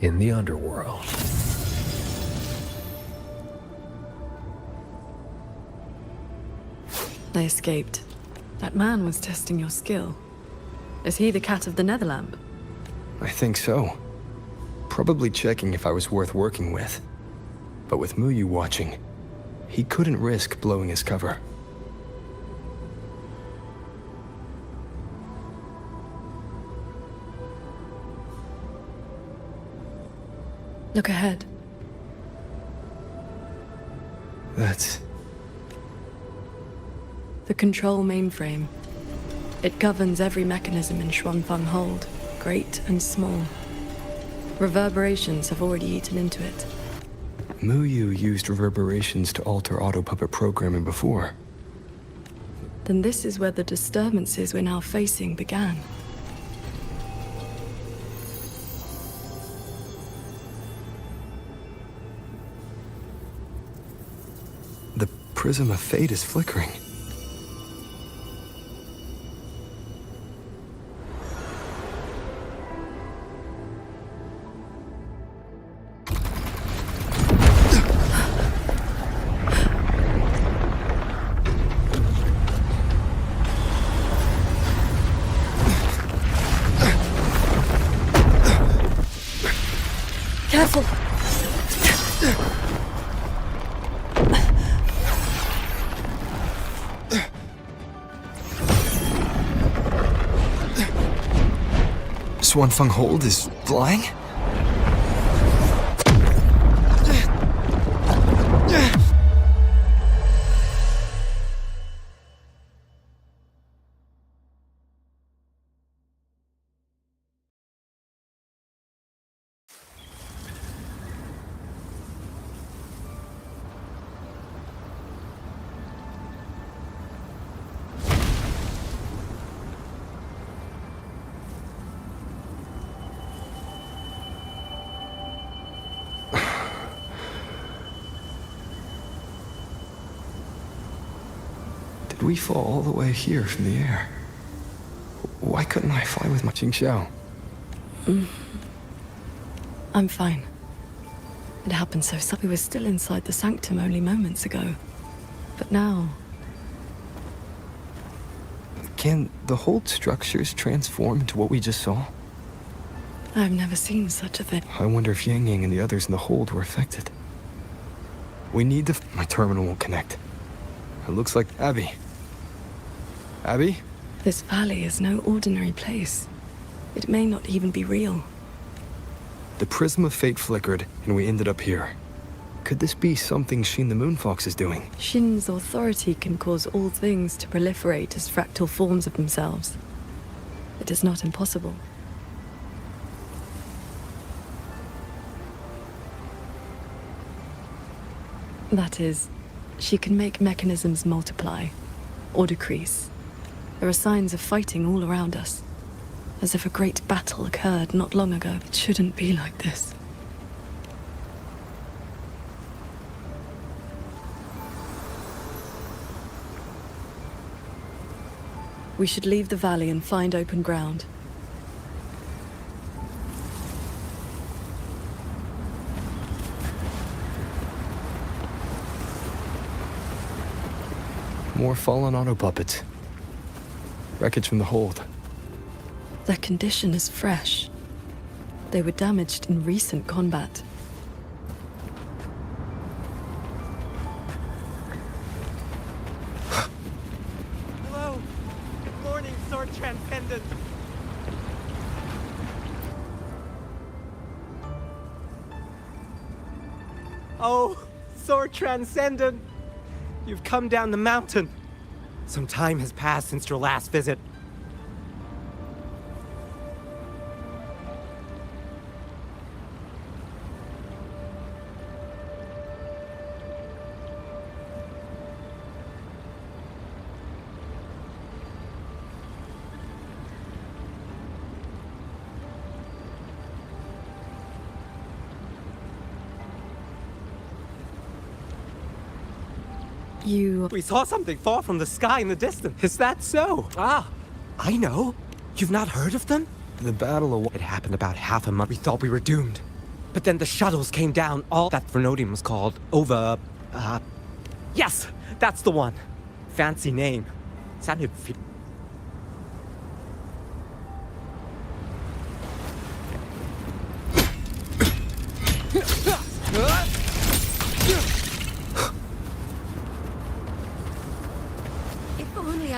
in the underworld. They escaped. That man was testing your skill. Is he the cat of the Netherlamp? I think so. Probably checking if I was worth working with. But with Muyu watching, he couldn't risk blowing his cover. Look ahead. That's... the control mainframe. It governs every mechanism in Xuanfang Hold, great and small. Reverberations have already eaten into it. Muyu used reverberations to alter auto-puppet programming before. Then this is where the disturbances we're now facing began. The prism of fate is flickering. Careful! Xuanfang Hold is flying? Did we fall all the way here from the air? Why couldn't I fly with my Qingxiao? I'm fine. It happened so suddenly. We were still inside the sanctum only moments ago. But now... Can the Hold structures transform into what we just saw? I've never seen such a thing. I wonder if Yang Yang and the others in the Hold were affected. We need to... My terminal won't connect. It looks like... Abby? Abby? This valley is no ordinary place. It may not even be real. The prism of fate flickered, and we ended up here. Could this be something Shin the Moonfox is doing? Shin's authority can cause all things to proliferate as fractal forms of themselves. It is not impossible. That is, she can make mechanisms multiply, or decrease. There are signs of fighting all around us, as if a great battle occurred not long ago. It shouldn't be like this. We should leave the valley and find open ground. More fallen auto puppets. Wreckage from the Hold. Their condition is fresh. They were damaged in recent combat. Hello. Good morning, Sword Transcendent. Oh, Sword Transcendent. You've come down the mountain. Some time has passed since your last visit. We saw something fall from the sky in the distance. Is that so? Ah, I know. You've not heard of them? The Battle of... It happened about half a month. We thought we were doomed. But then the shuttles came down. All that Vernodium was called over... Yes, that's the one. Fancy name. Sounded...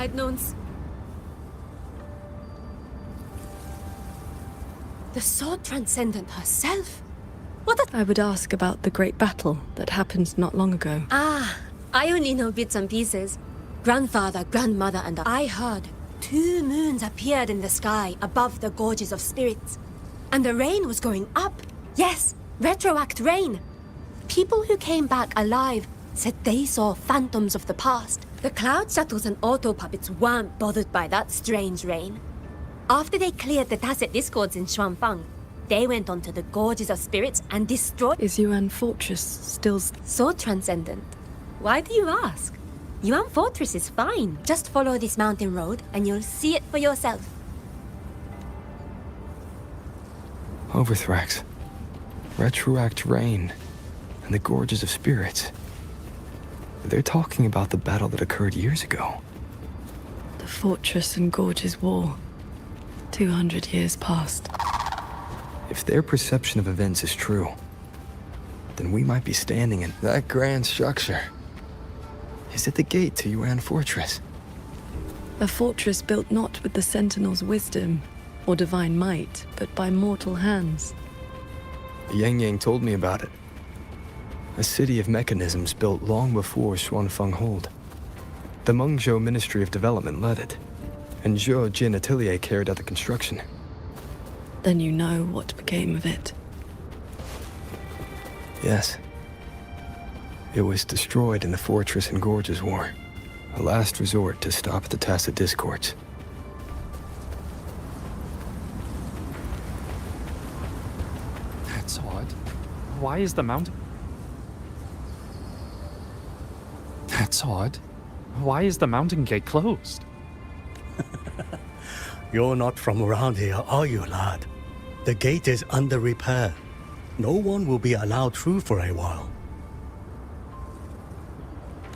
I'd known. The Sword Transcendent herself? I would ask about the great battle that happened not long ago. Ah, I only know bits and pieces. Grandfather, grandmother, and I heard 2 moons appeared in the sky above the gorges of spirits. And the rain was going up. Yes, retroact rain. People who came back alive said they saw phantoms of the past. The cloud shuttles and auto puppets weren't bothered by that strange rain. After they cleared the tacit discords in Xuanfang, they went onto the gorges of spirits and destroyed— Is Yuan Fortress still— Sword Transcendent? Why do you ask? Yuan Fortress is fine. Just follow this mountain road and you'll see it for yourself. Overthrax. Retroact Rain. And the Gorges of Spirits. They're talking about the battle that occurred years ago. The Fortress and Gorges War. 200 years past. If their perception of events is true, then we might be standing in that grand structure. Is it the gate to Yuan Fortress? A fortress built not with the Sentinel's wisdom or divine might, but by mortal hands. Yang Yang told me about it. A city of mechanisms built long before Xuanfang Hold. The Mengzhou Ministry of Development led it, and Zhou Jin Atelier carried out the construction. Then you know what became of it. Yes. It was destroyed in the Fortress and Gorges War, a last resort to stop the tacit discords. That's odd. Why is the mountain... That's odd. Why is the mountain gate closed? You're not from around here, are you, lad? The gate is under repair. No one will be allowed through for a while.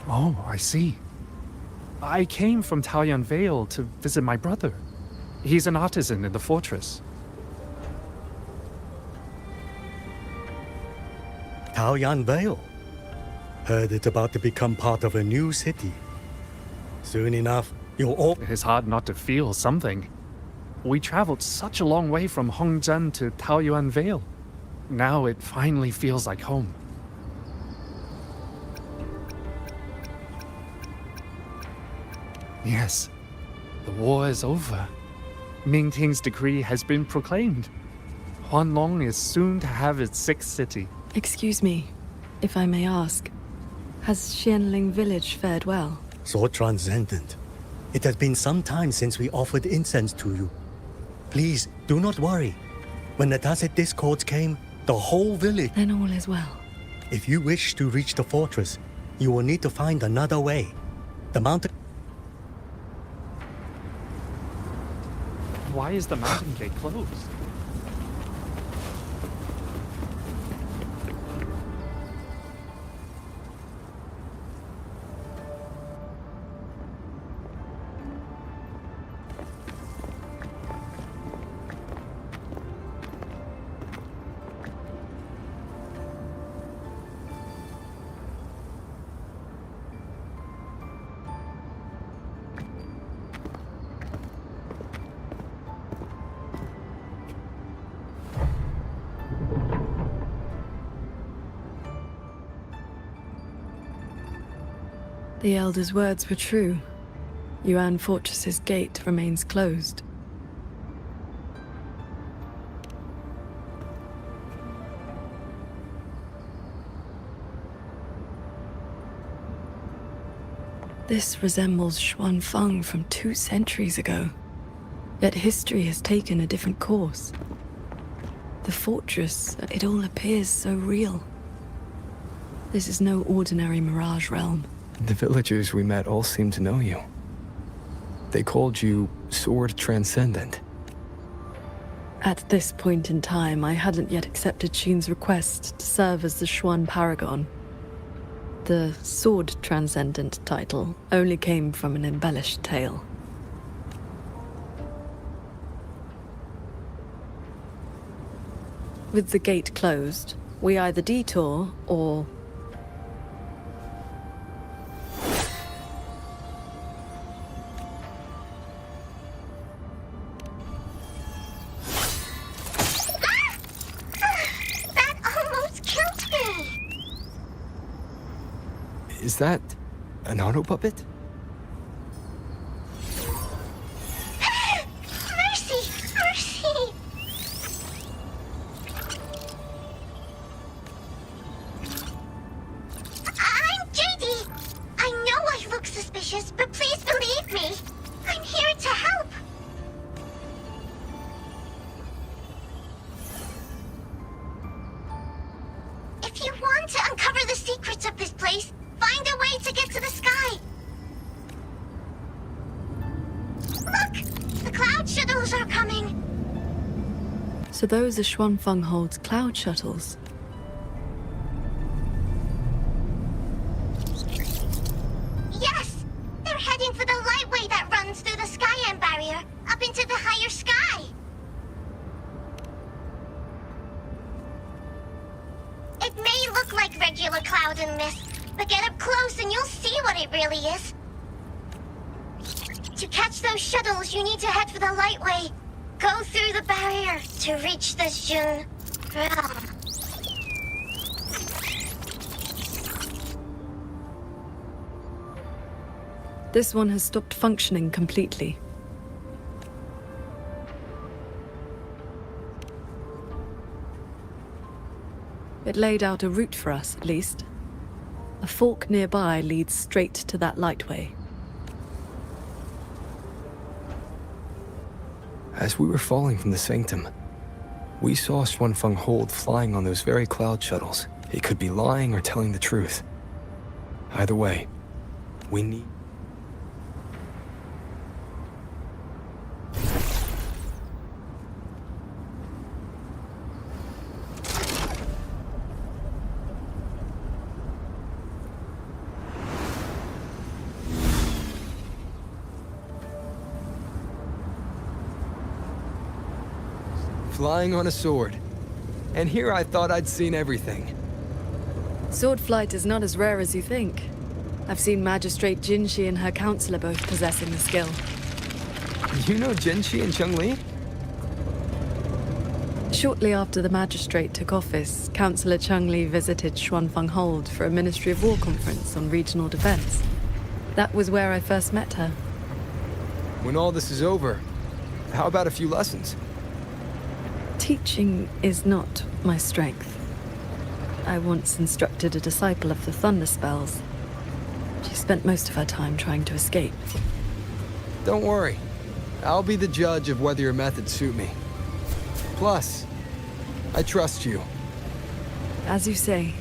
Oh, I see. I came from Taoyuan Vale to visit my brother. He's an artisan in the fortress. Taoyuan Vale? Heard it's about to become part of a new city. Soon enough, you'll all— It is hard not to feel something. We traveled such a long way from Hongzhen to Taoyuan Vale. Now it finally feels like home. Yes, the war is over. Ming Ting's decree has been proclaimed. Huanlong is soon to have its 6th city. Excuse me, if I may ask, has Xianling village fared well? So transcendent. It has been some time since we offered incense to you. Please, do not worry. When the tacit discords came, the whole village— Then all is well. If you wish to reach the fortress, you will need to find another way. The mountain— Why is the mountain gate closed? The Elder's words were true. Yuan Fortress's gate remains closed. This resembles Xuanfang from 2 centuries ago. Yet history has taken a different course. The fortress, it all appears so real. This is no ordinary mirage realm. The villagers we met all seemed to know you. They called you Sword Transcendent. At this point in time, I hadn't yet accepted Xin's request to serve as the Xuan Paragon. The Sword Transcendent title only came from an embellished tale. With the gate closed, we either detour or... Is that an auto puppet? Mercy! Mercy! I'm JD. I know I look suspicious, but please believe me. I'm here to help. If you want to uncover the secrets of this place, find a way to get to the sky. Look! The cloud shuttles are coming. So those are Xuanfeng Hold's cloud shuttles. Yes! They're heading for the lightway that runs through the Skyend barrier, up into the higher sky. It may look like regular cloud and mist, but get up close and you'll see what it really is. To catch those shuttles, you need to head for the lightway. Go through the barrier to reach the Jun realm. This one has stopped functioning completely. It laid out a route for us, at least. A fork nearby leads straight to that lightway. As we were falling from the sanctum, we saw Xuanfeng Hold flying on those very cloud shuttles. He could be lying or telling the truth. Either way, we need... Flying on a sword. And here I thought I'd seen everything. Sword flight is not as rare as you think. I've seen Magistrate Jinshi and her counselor both possessing the skill. You know Jinshi and Cheng-Li? Shortly after the Magistrate took office, Councillor Cheng-Li visited Xuanfeng Hold for a Ministry of War conference on regional defense. That was where I first met her. When all this is over, how about a few lessons? Teaching is not my strength. I once instructed a disciple of the Thunder Spells. She spent most of her time trying to escape. Don't worry. I'll be the judge of whether your methods suit me. Plus, I trust you. As you say.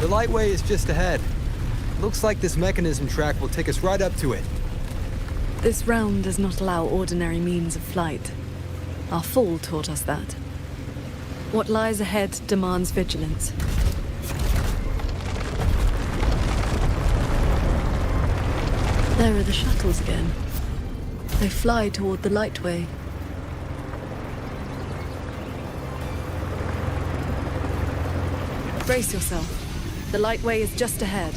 The lightway is just ahead. Looks like this mechanism track will take us right up to it. This realm does not allow ordinary means of flight. Our fall taught us that. What lies ahead demands vigilance. There are the shuttles again. They fly toward the lightway. Brace yourself. The lightway is just ahead.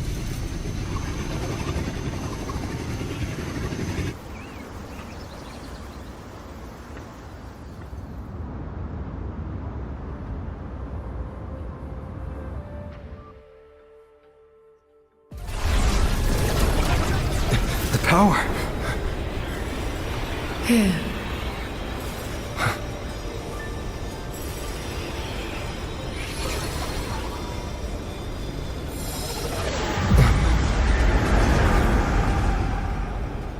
Power. Here.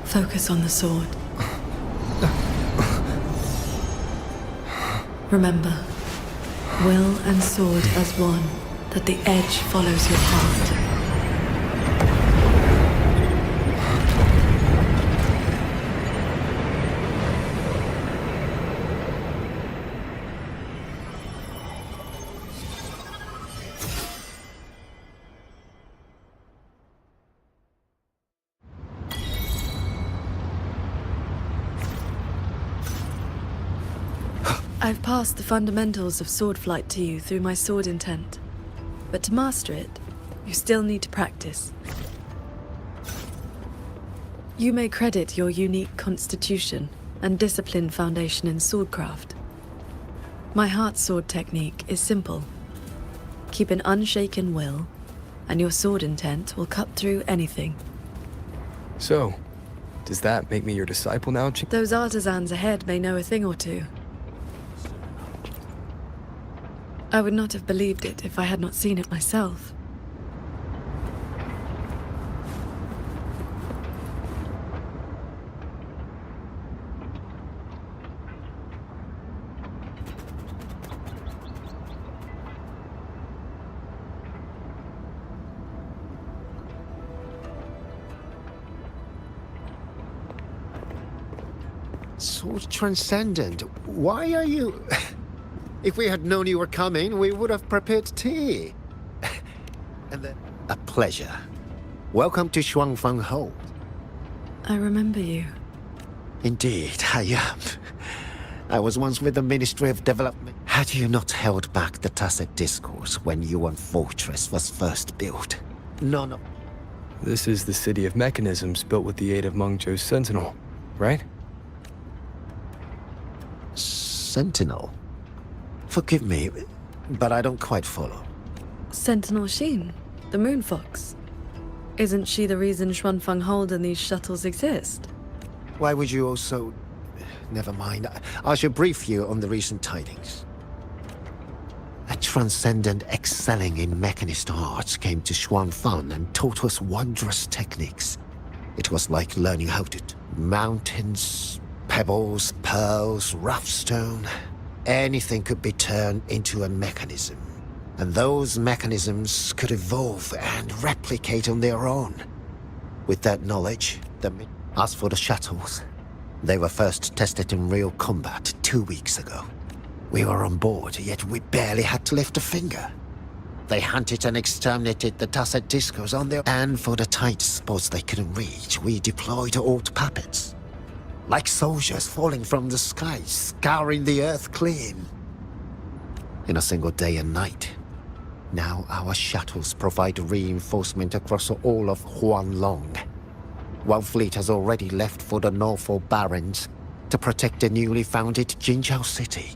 Focus on the sword. Remember, will and sword as one, that the edge follows your heart. I've passed the fundamentals of sword flight to you through my sword intent. But to master it, you still need to practice. You may credit your unique constitution and disciplined foundation in swordcraft. My heart sword technique is simple. Keep an unshaken will, and your sword intent will cut through anything. So, does that make me your disciple now, Those artisans ahead may know a thing or two. I would not have believed it if I had not seen it myself. So transcendent. Why are you... If we had known you were coming, we would have prepared tea. And then... A pleasure. Welcome to Shuangfeng Hold. I remember you. Indeed, I am. I was once with the Ministry of Development. Had you not held back the tacit discourse when Yuan Fortress was first built, none of... This is the city of mechanisms built with the aid of Mengzhou's Sentinel, right? Sentinel? Forgive me, but I don't quite follow. Sentinel Xin, the Moon Fox. Isn't she the reason Shuanfeng Hold and these shuttles exist? Why would you also... Never mind. I shall brief you on the recent tidings. A transcendent excelling in mechanist arts came to Shuanfeng and taught us wondrous techniques. It was like learning how to... Mountains, pebbles, pearls, rough stone. Anything could be turned into a mechanism. And those mechanisms could evolve and replicate on their own. With that knowledge, as for the shuttles, they were first tested in real combat 2 weeks ago. We were on board, yet we barely had to lift a finger. They hunted and exterminated the tacit discos on their... And for the tight spots they couldn't reach, we deployed old puppets. Like soldiers falling from the sky, scouring the earth clean. In a single day and night. Now our shuttles provide reinforcement across all of Huanglong. One fleet has already left for the Norfolk Barrens to protect the newly founded Jinzhou city.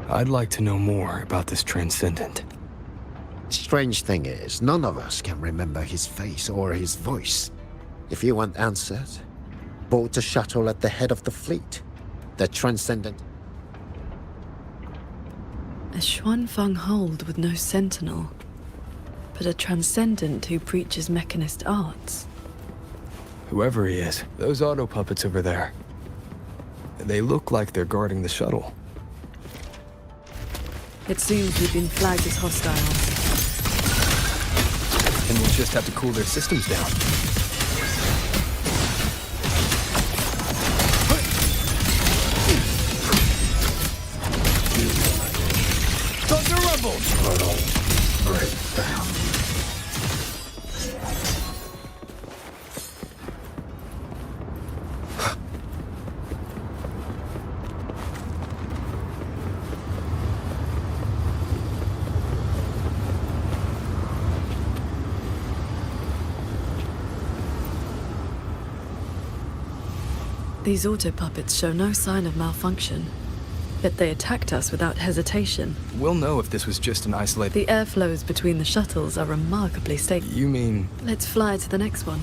I'd like to know more about this Transcendent. Strange thing is, none of us can remember his face or his voice. If you want answers, board a shuttle at the head of the fleet. The Transcendent... A Shuanfeng Hold with no sentinel, but a Transcendent who preaches mechanist arts. Whoever he is, those auto puppets over there. They look like they're guarding the shuttle. It seems we've been flagged as hostiles. And we'll just have to cool their systems down. Thunder Rumble! Breakdown. These auto puppets show no sign of malfunction, yet they attacked us without hesitation. We'll know if this was just an isolated... The airflows between the shuttles are remarkably stable. You mean... Let's fly to the next one.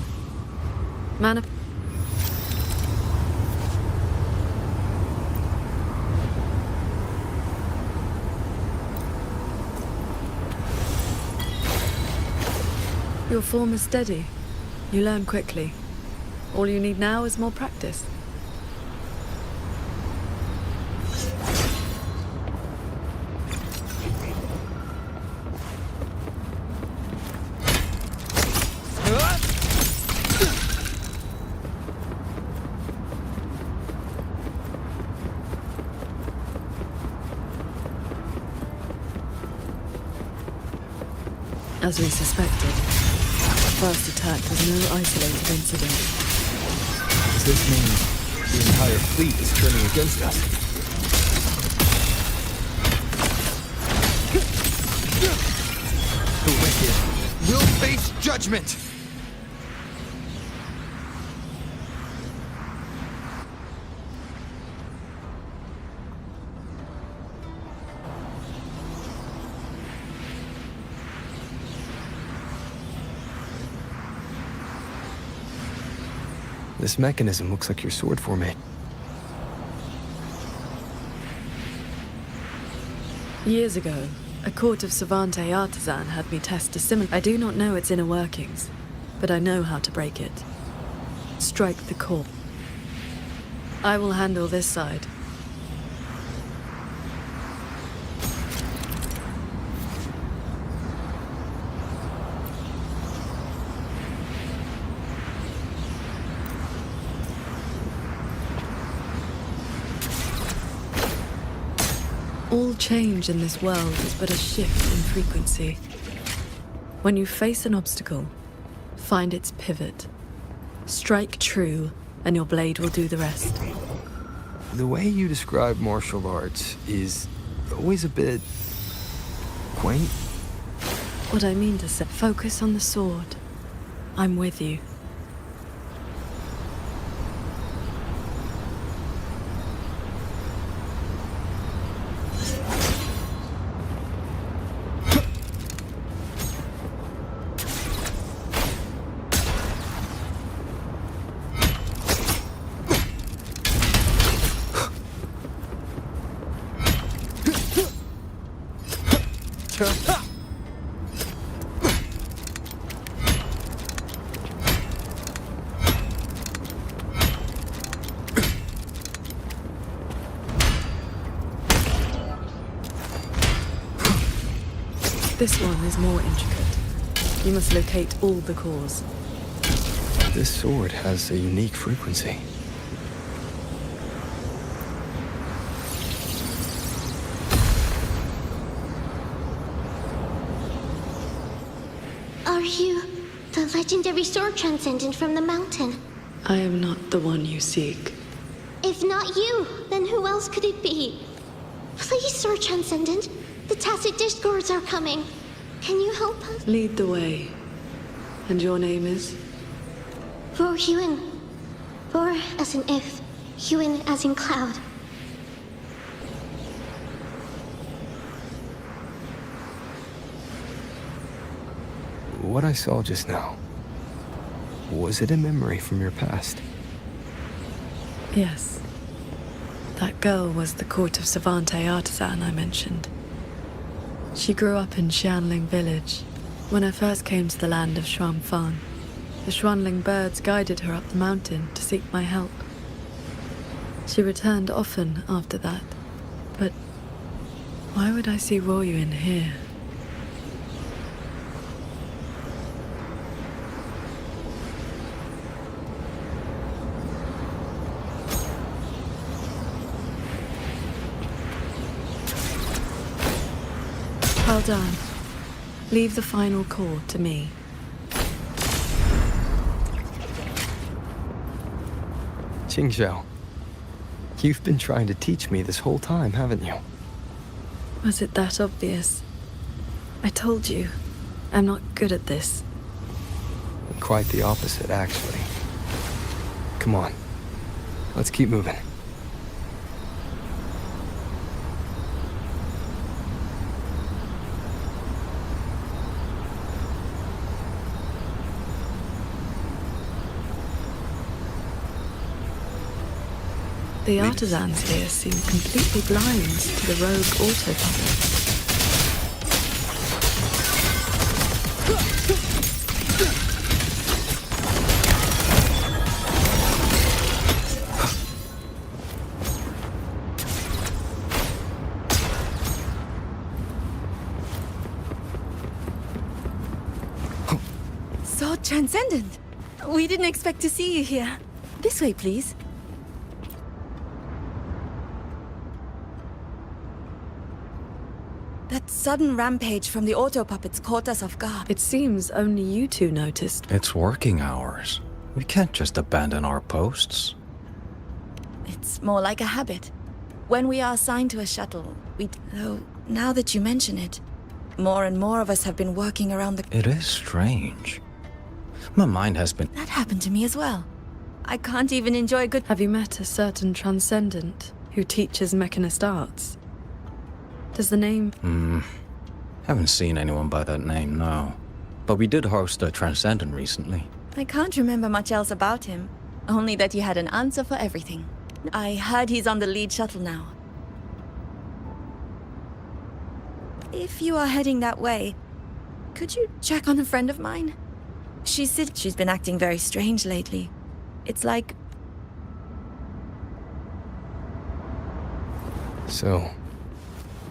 Your form is steady. You learn quickly. All you need now is more practice. As we suspected, the first attack was no isolated incident. Does this mean the entire fleet is turning against us? The wicked will face judgment! This mechanism looks like your sword formation. Years ago, a court of Savante artisan had me test a similar. I do not know its inner workings, but I know how to break it. Strike the core. I will handle this side. All change in this world is but a shift in frequency. When you face an obstacle, find its pivot. Strike true, and your blade will do the rest. The way you describe martial arts is always a bit quaint. What I mean to say, focus on the sword. I'm with you. This one is more intricate. You must locate all the cores. This sword has a unique frequency. Are you the legendary sword transcendent from the mountain? I am not the one you seek. If not you, then who else could it be? Please, Sword Transcendent. The Tacit Discords are coming. Can you help us? Lead the way. And your name is? Vor Huin. Vor as in if, Huin as in cloud. What I saw just now, was it a memory from your past? Yes. That girl was the court of Savante artisan I mentioned. She grew up in Xianling village. When I first came to the land of Xuanfang, the Xuanling birds guided her up the mountain to seek my help. She returned often after that, but why would I see Ruoyuan here? Well done. Leave the final core to me. Qingzhou, you've been trying to teach me this whole time, haven't you? Was it that obvious? I told you, I'm not good at this. Quite the opposite, actually. Come on, let's keep moving. The artisans here seem completely blind to the rogue autopilot. So transcendent. We didn't expect to see you here. This way, please. That sudden rampage from the auto puppets caught us off guard. It seems only you two noticed. It's working hours. We can't just abandon our posts. It's more like a habit. When we are assigned to a shuttle, though, now that you mention it, more and more of us have been working around the... It is strange. My mind has been... That happened to me as well. I can't even enjoy good... Have you met a certain transcendent who teaches mechanist arts? Does the name... Haven't seen anyone by that name, no. But we did host a Transcendent recently. I can't remember much else about him. Only that he had an answer for everything. I heard he's on the lead shuttle now. If you are heading that way, could you check on a friend of mine? She's been acting very strange lately. It's like... So,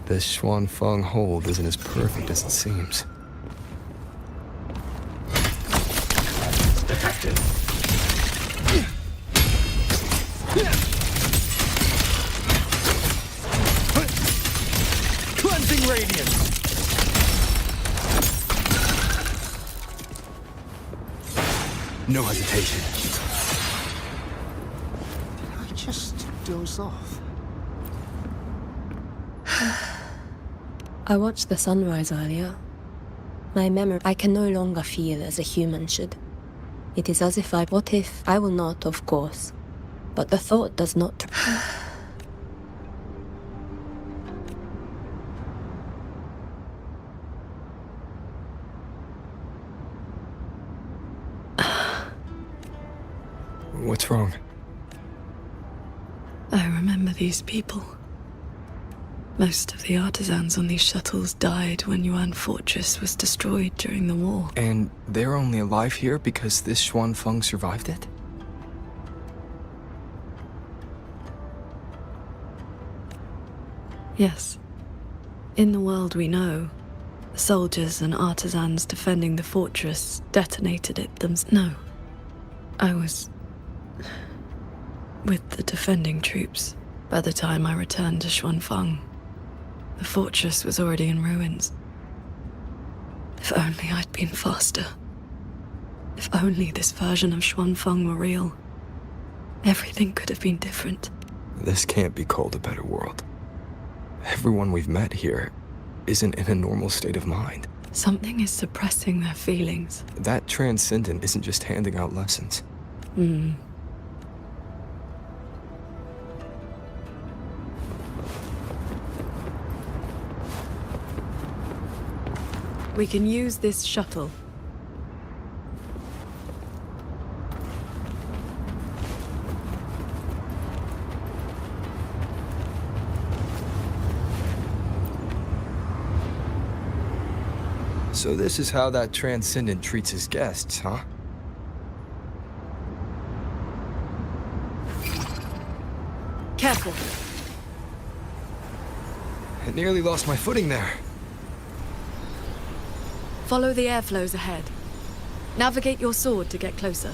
this Xuanfeng hold isn't as perfect as it seems. Detected. Cleansing radiance! No hesitation. I just doze off. I watched the sunrise earlier. My memory I can no longer feel as a human should. It is as if what if I will not, of course. But the thought does not... What's wrong? I remember these people. Most of the artisans on these shuttles died when Yuan Fortress was destroyed during the war. And they're only alive here because this Xuanfeng survived it? Yes. In the world we know, the soldiers and artisans defending the fortress detonated it themselves. No. I was... with the defending troops by the time I returned to Xuanfeng. The fortress was already in ruins. If only I'd been faster. If only this version of Xuanfeng were real. Everything could have been different. This can't be called a better world. Everyone we've met here isn't in a normal state of mind. Something is suppressing their feelings. That transcendent isn't just handing out lessons. We can use this shuttle. So this is how that transcendent treats his guests, huh? Careful. I nearly lost my footing there. Follow the airflows ahead. Navigate your sword to get closer.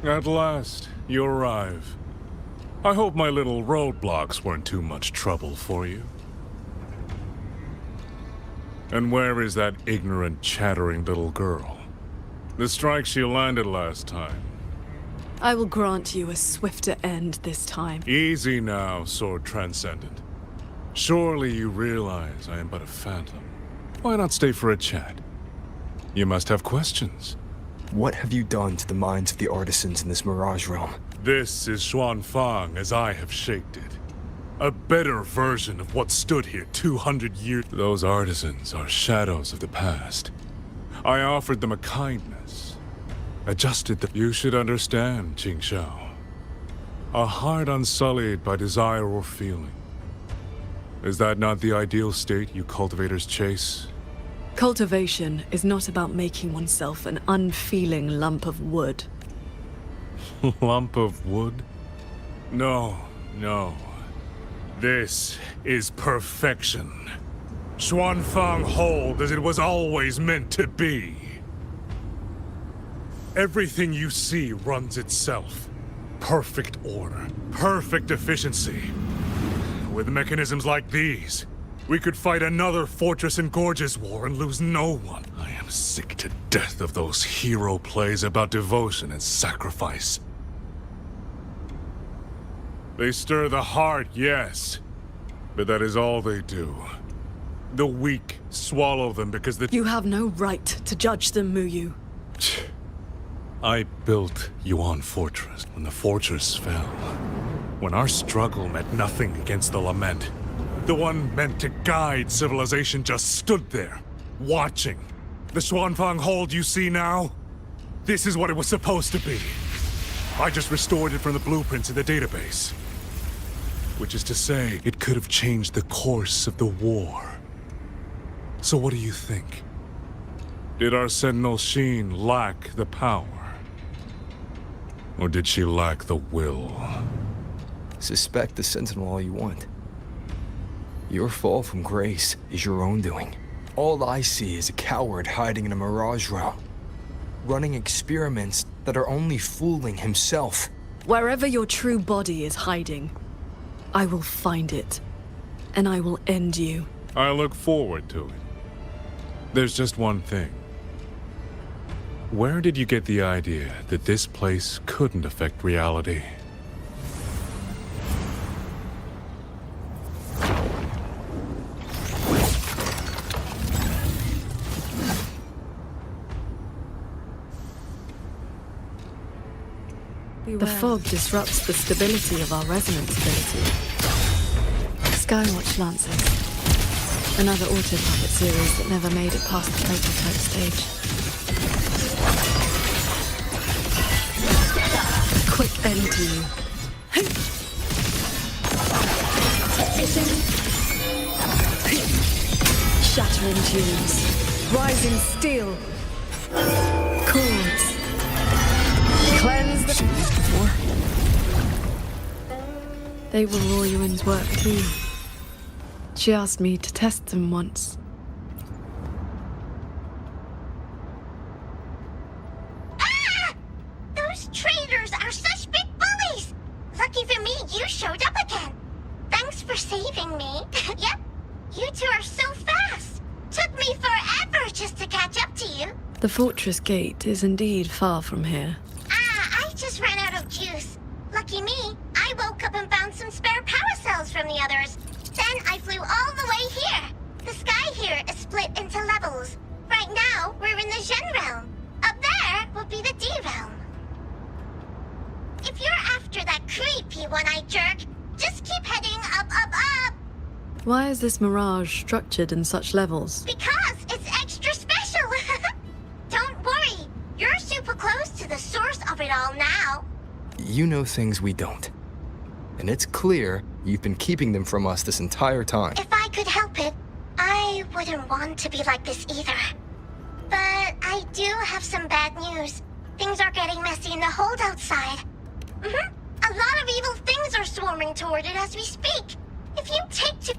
At last, you arrive. I hope my little roadblocks weren't too much trouble for you. And where is that ignorant, chattering little girl? The strike she landed last time. I will grant you a swifter end this time. Easy now, Sword Transcendent. Surely you realize I am but a phantom. Why not stay for a chat? You must have questions. What have you done to the minds of the artisans in this Mirage realm? This is Xuanfeng as I have shaped it. A better version of what stood here 200 years. Those artisans are shadows of the past. I offered them a kindness. Adjusted the... You should understand, Qingxiao. A heart unsullied by desire or feeling. Is that not the ideal state you cultivators chase? Cultivation is not about making oneself an unfeeling lump of wood. Lump of wood? No, no. This is perfection. Xuanfeng hold as it was always meant to be. Everything you see runs itself. Perfect order, perfect efficiency. With mechanisms like these, we could fight another Fortress and Gorges war and lose no one. I am sick to death of those hero plays about devotion and sacrifice. They stir the heart, yes, but that is all they do. The weak swallow them because the... You have no right to judge them, Muyu. I built Yuan Fortress when the fortress fell. When our struggle meant nothing against the lament. The one meant to guide civilization just stood there, watching. The Xuanfang Hold you see now? This is what it was supposed to be. I just restored it from the blueprints in the database. Which is to say, it could have changed the course of the war. So what do you think? Did our Sentinel Sheen lack the power? Or did she lack the will? Suspect the Sentinel all you want. Your fall from grace is your own doing. All I see is a coward hiding in a mirage realm, running experiments that are only fooling himself. Wherever your true body is hiding, I will find it, and I will end you. I look forward to it. There's just one thing. Where did you get the idea that this place couldn't affect reality? The fog disrupts the stability of our resonance ability. Skywatch Lancers. Another autopilot series that never made it past the prototype stage. A quick end to you. Shattering tunes. Rising steel. Chords. Cleanse the... They were Royuin's work too. She asked me to test them once. Ah! Those traitors are such big bullies! Lucky for me, you showed up again. Thanks for saving me. Yep, you two are so fast. Took me forever just to catch up to you. The fortress gate is indeed far from here. I just ran out of juice. Lucky me, I woke up and found some spare power cells from the others. Then I flew all the way here. The sky here is split into levels. Right now, we're in the Zhen realm. Up there will be the D realm. If you're after that creepy one-eyed jerk, just keep heading up, up, up. Why is this mirage structured in such levels? Because it's extra special. Don't worry, you're super close to the source of it all now. You know things we don't. And it's clear you've been keeping them from us this entire time. If I could help it, I wouldn't want to be like this either. But I do have some bad news. Things are getting messy in the hold outside. A lot of evil things are swarming toward it as we speak. If you take to...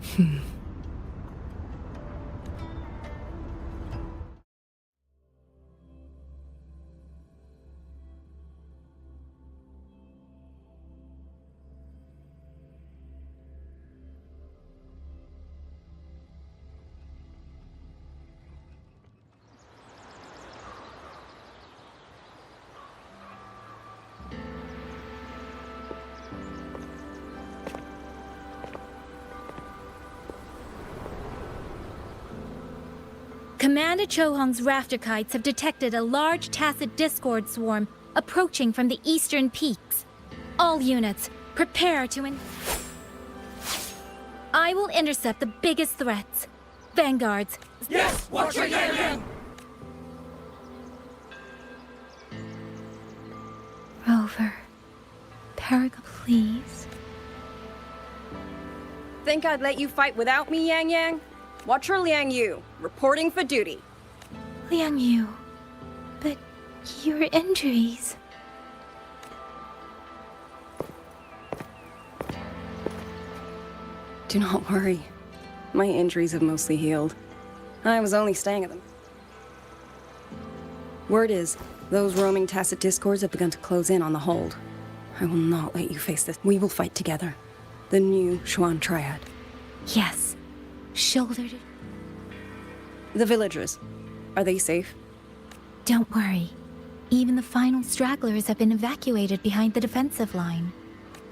Commander Chohong's rafter kites have detected a large tacit discord swarm approaching from the eastern peaks. All units, prepare to I will intercept the biggest threats. Vanguards. Yes, watch your Yang! Rover. Paragon, please. Think I'd let you fight without me, Yang Yang? Watcher Liang Yu, reporting for duty. Liang Yu. But your injuries... Do not worry. My injuries have mostly healed. I was only staying at them. Word is, those roaming tacit discords have begun to close in on the hold. I will not let you face this. We will fight together. The new Xuan Triad. Yes. Shouldered. The villagers. Are they safe? Don't worry. Even the final stragglers have been evacuated behind the defensive line.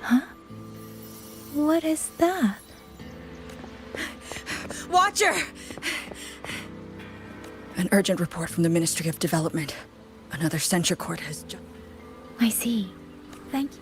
Huh? What is that? Watcher! An urgent report from the Ministry of Development. Another censure court has I see. Thank you.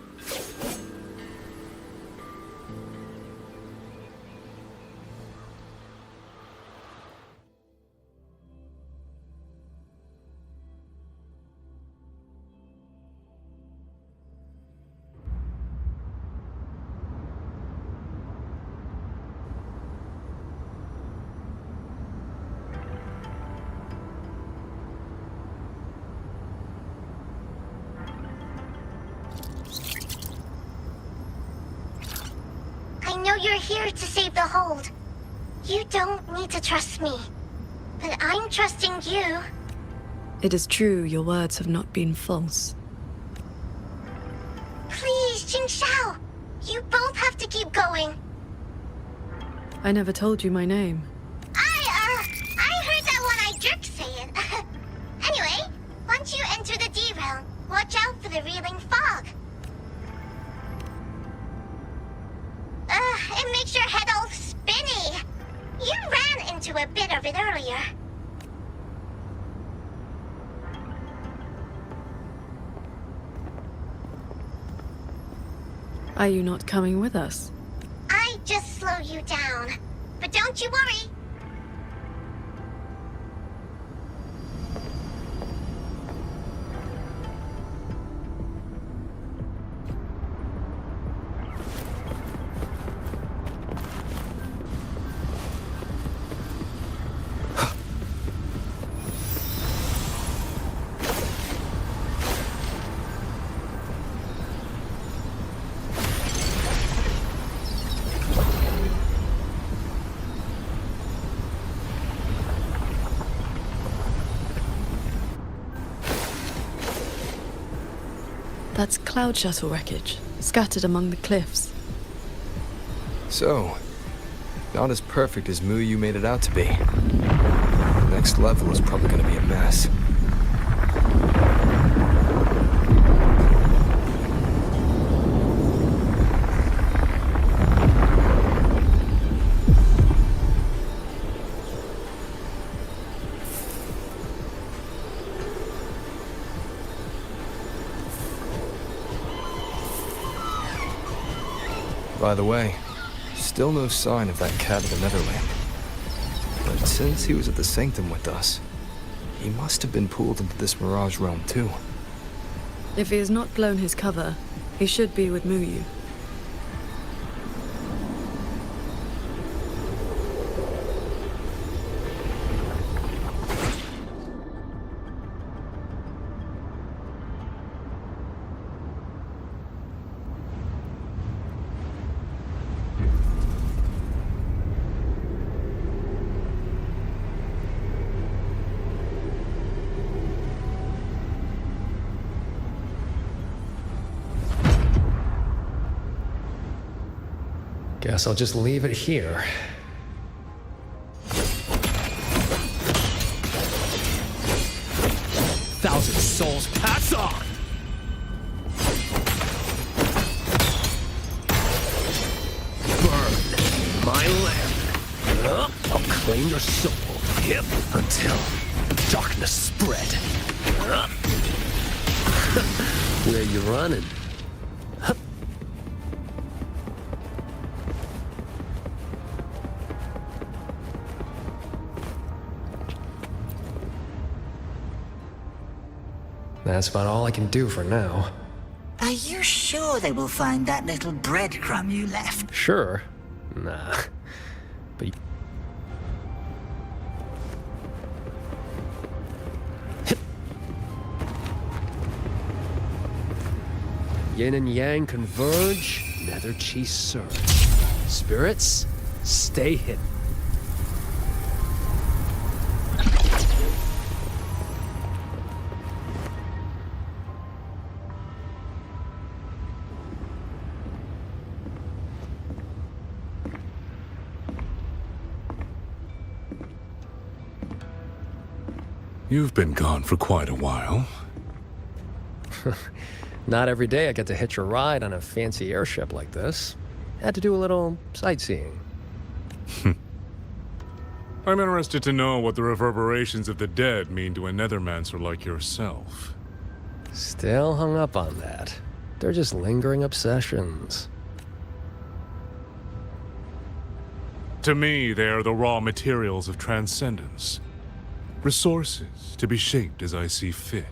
I know you're here to save the hold. You don't need to trust me. But I'm trusting you. It is true your words have not been false. Please, Jingshao. You both have to keep going. I never told you my name. I heard that one-eyed jerk say it. Anyway, once you enter the D-realm, watch out for the reeling fog. It makes your head all spinny. You ran into a bit of it earlier. Are you not coming with us? I just slow you down. But don't you worry. That's cloud shuttle wreckage, scattered among the cliffs. So, not as perfect as Muyu made it out to be. Next level is probably gonna be a mess. By the way, still no sign of that cat of the Netherland. But since he was at the Sanctum with us, he must have been pulled into this Mirage realm too. If he has not blown his cover, he should be with Muyu. Guess I'll just leave it here. Thousand souls pass on! Burn my land. I'll claim your soul. Yep. Until darkness spread. Where you running? That's about all I can do for now. Are you sure they will find that little breadcrumb you left? Sure. Nah. But... Yin and yang converge, nether chi surge. Spirits, stay hidden. You've been gone for quite a while. Not every day I get to hitch a ride on a fancy airship like this. Had to do a little sightseeing. I'm interested to know what the reverberations of the dead mean to a nethermancer like yourself. Still hung up on that. They're just lingering obsessions. To me, they are the raw materials of transcendence. Resources to be shaped as I see fit.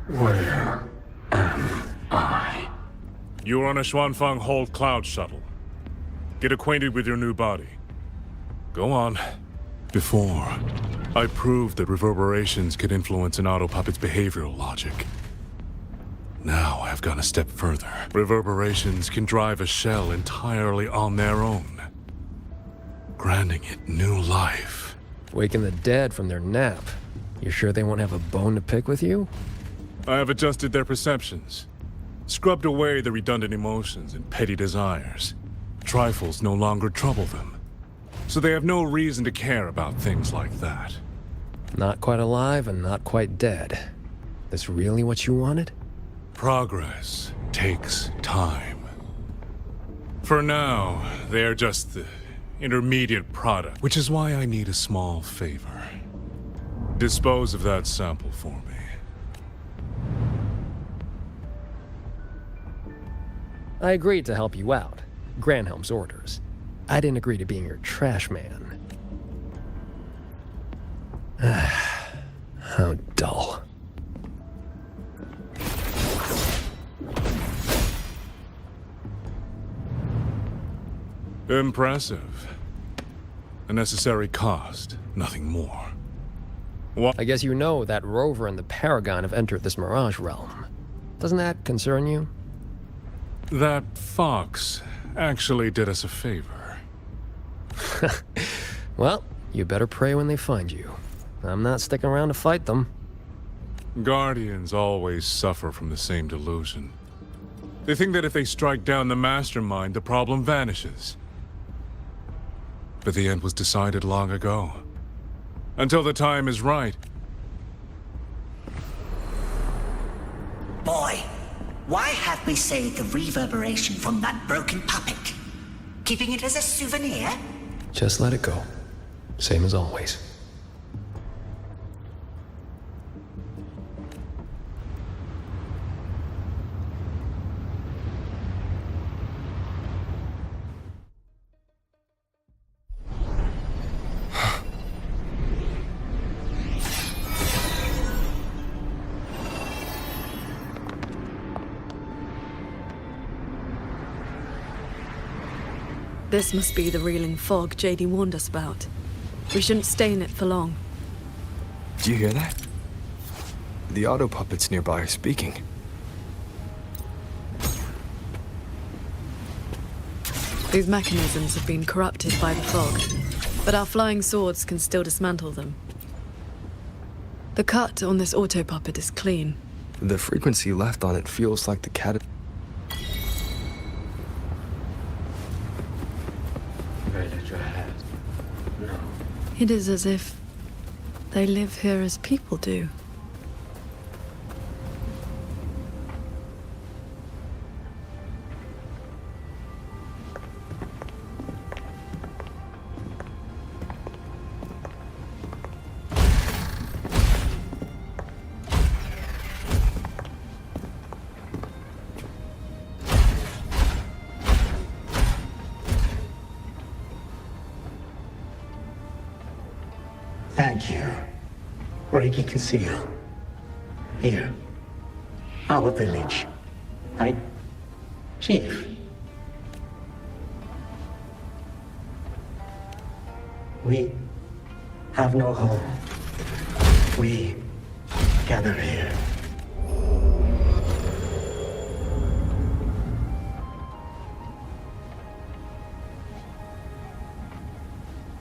Where am I? You're on a Xuanfang Hold Cloud shuttle. Get acquainted with your new body. Go on. Before, I proved that reverberations could influence an autopuppet's behavioral logic. Now I've gone a step further. Reverberations can drive a shell entirely on their own, granting it new life. Waking the dead from their nap. You sure they won't have a bone to pick with you? I have adjusted their perceptions, scrubbed away the redundant emotions and petty desires. Trifles no longer trouble them, so they have no reason to care about things like that. Not quite alive and not quite dead. That's really what you wanted? Progress takes time. For now, they are just the intermediate product, which is why I need a small favor. Dispose of that sample for me. I agreed to help you out. Granhelm's orders. I didn't agree to being your trash man. How dull. Impressive. A necessary cost, nothing more. What? I guess you know that Rover and the Paragon have entered this Mirage realm. Doesn't that concern you? That fox actually did us a favor. Well, you better pray when they find you. I'm not sticking around to fight them. Guardians always suffer from the same delusion. They think that if they strike down the mastermind, the problem vanishes. But the end was decided long ago. Until the time is right. Boy, why have we saved the reverberation from that broken puppet? Keeping it as a souvenir? Just let it go. Same as always. This must be the reeling fog JD warned us about. We shouldn't stay in it for long. Do you hear that? The auto puppets nearby are speaking. These mechanisms have been corrupted by the fog, but our flying swords can still dismantle them. The cut on this auto puppet is clean. The frequency left on it feels like the cat. It is as if they live here as people do. Thank you. Breaking conceal. Here. Our village. Right? Chief. We have no home. We gather here.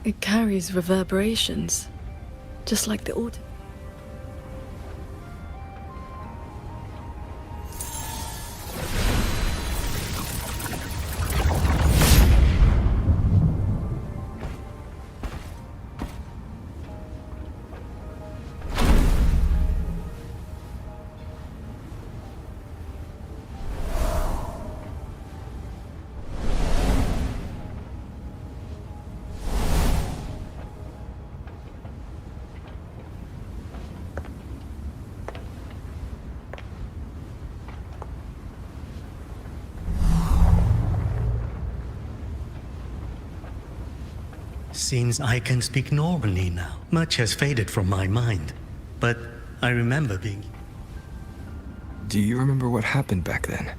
It carries reverberations, just like the auto. Seems I can speak normally now. Much has faded from my mind. But I remember being... Do you remember what happened back then?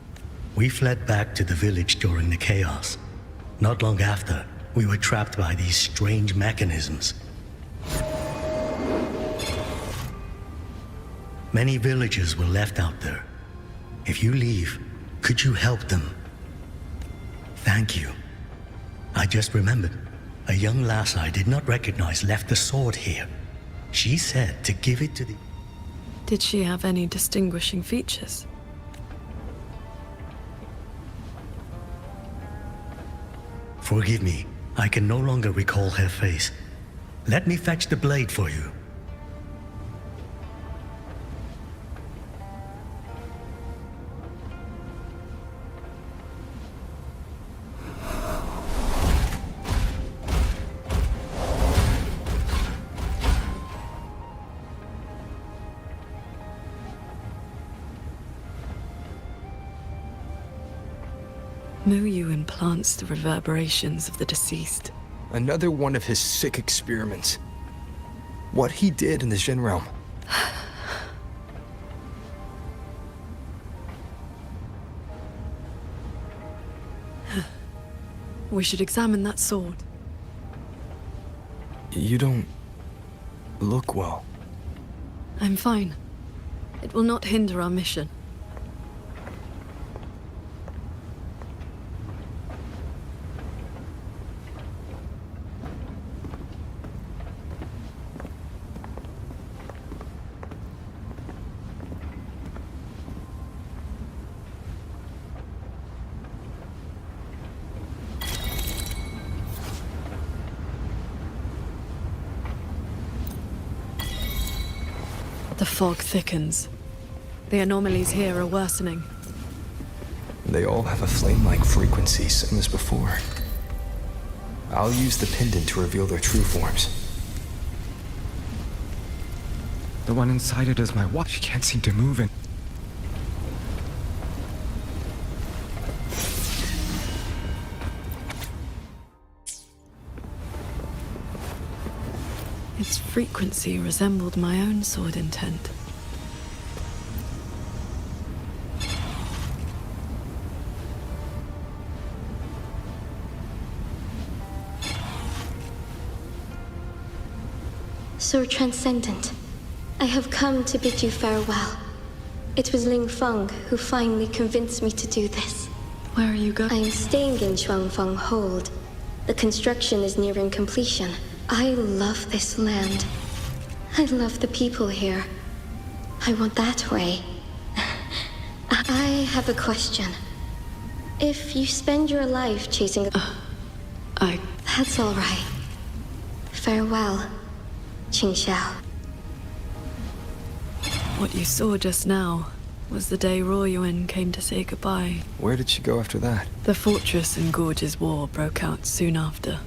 We fled back to the village during the chaos. Not long after, we were trapped by these strange mechanisms. Many villagers were left out there. If you leave, could you help them? Thank you. I just remembered. A young lass I did not recognize left the sword here. She said to give it to the... Did she have any distinguishing features? Forgive me, I can no longer recall her face. Let me fetch the blade for you. Muyu implants the reverberations of the deceased. Another one of his sick experiments. What he did in the Jin realm. We should examine that sword. You don't look well. I'm fine. It will not hinder our mission. The fog thickens. The anomalies here are worsening. They all have a flame-like frequency, same as before. I'll use the pendant to reveal their true forms. The one inside it is my watch. She can't seem to move it. Its frequency resembled my own sword intent. Sir Transcendent, I have come to bid you farewell. It was Ling Feng who finally convinced me to do this. Where are you going? I am staying in Shuangfeng Hold. The construction is nearing completion. I love this land. I love the people here. I want that way. I have a question. If you spend your life chasing That's all right. Farewell, Qingxiao. What you saw just now was the day Ruoyuan came to say goodbye. Where did she go after that? The Fortress and Gorges War broke out soon after.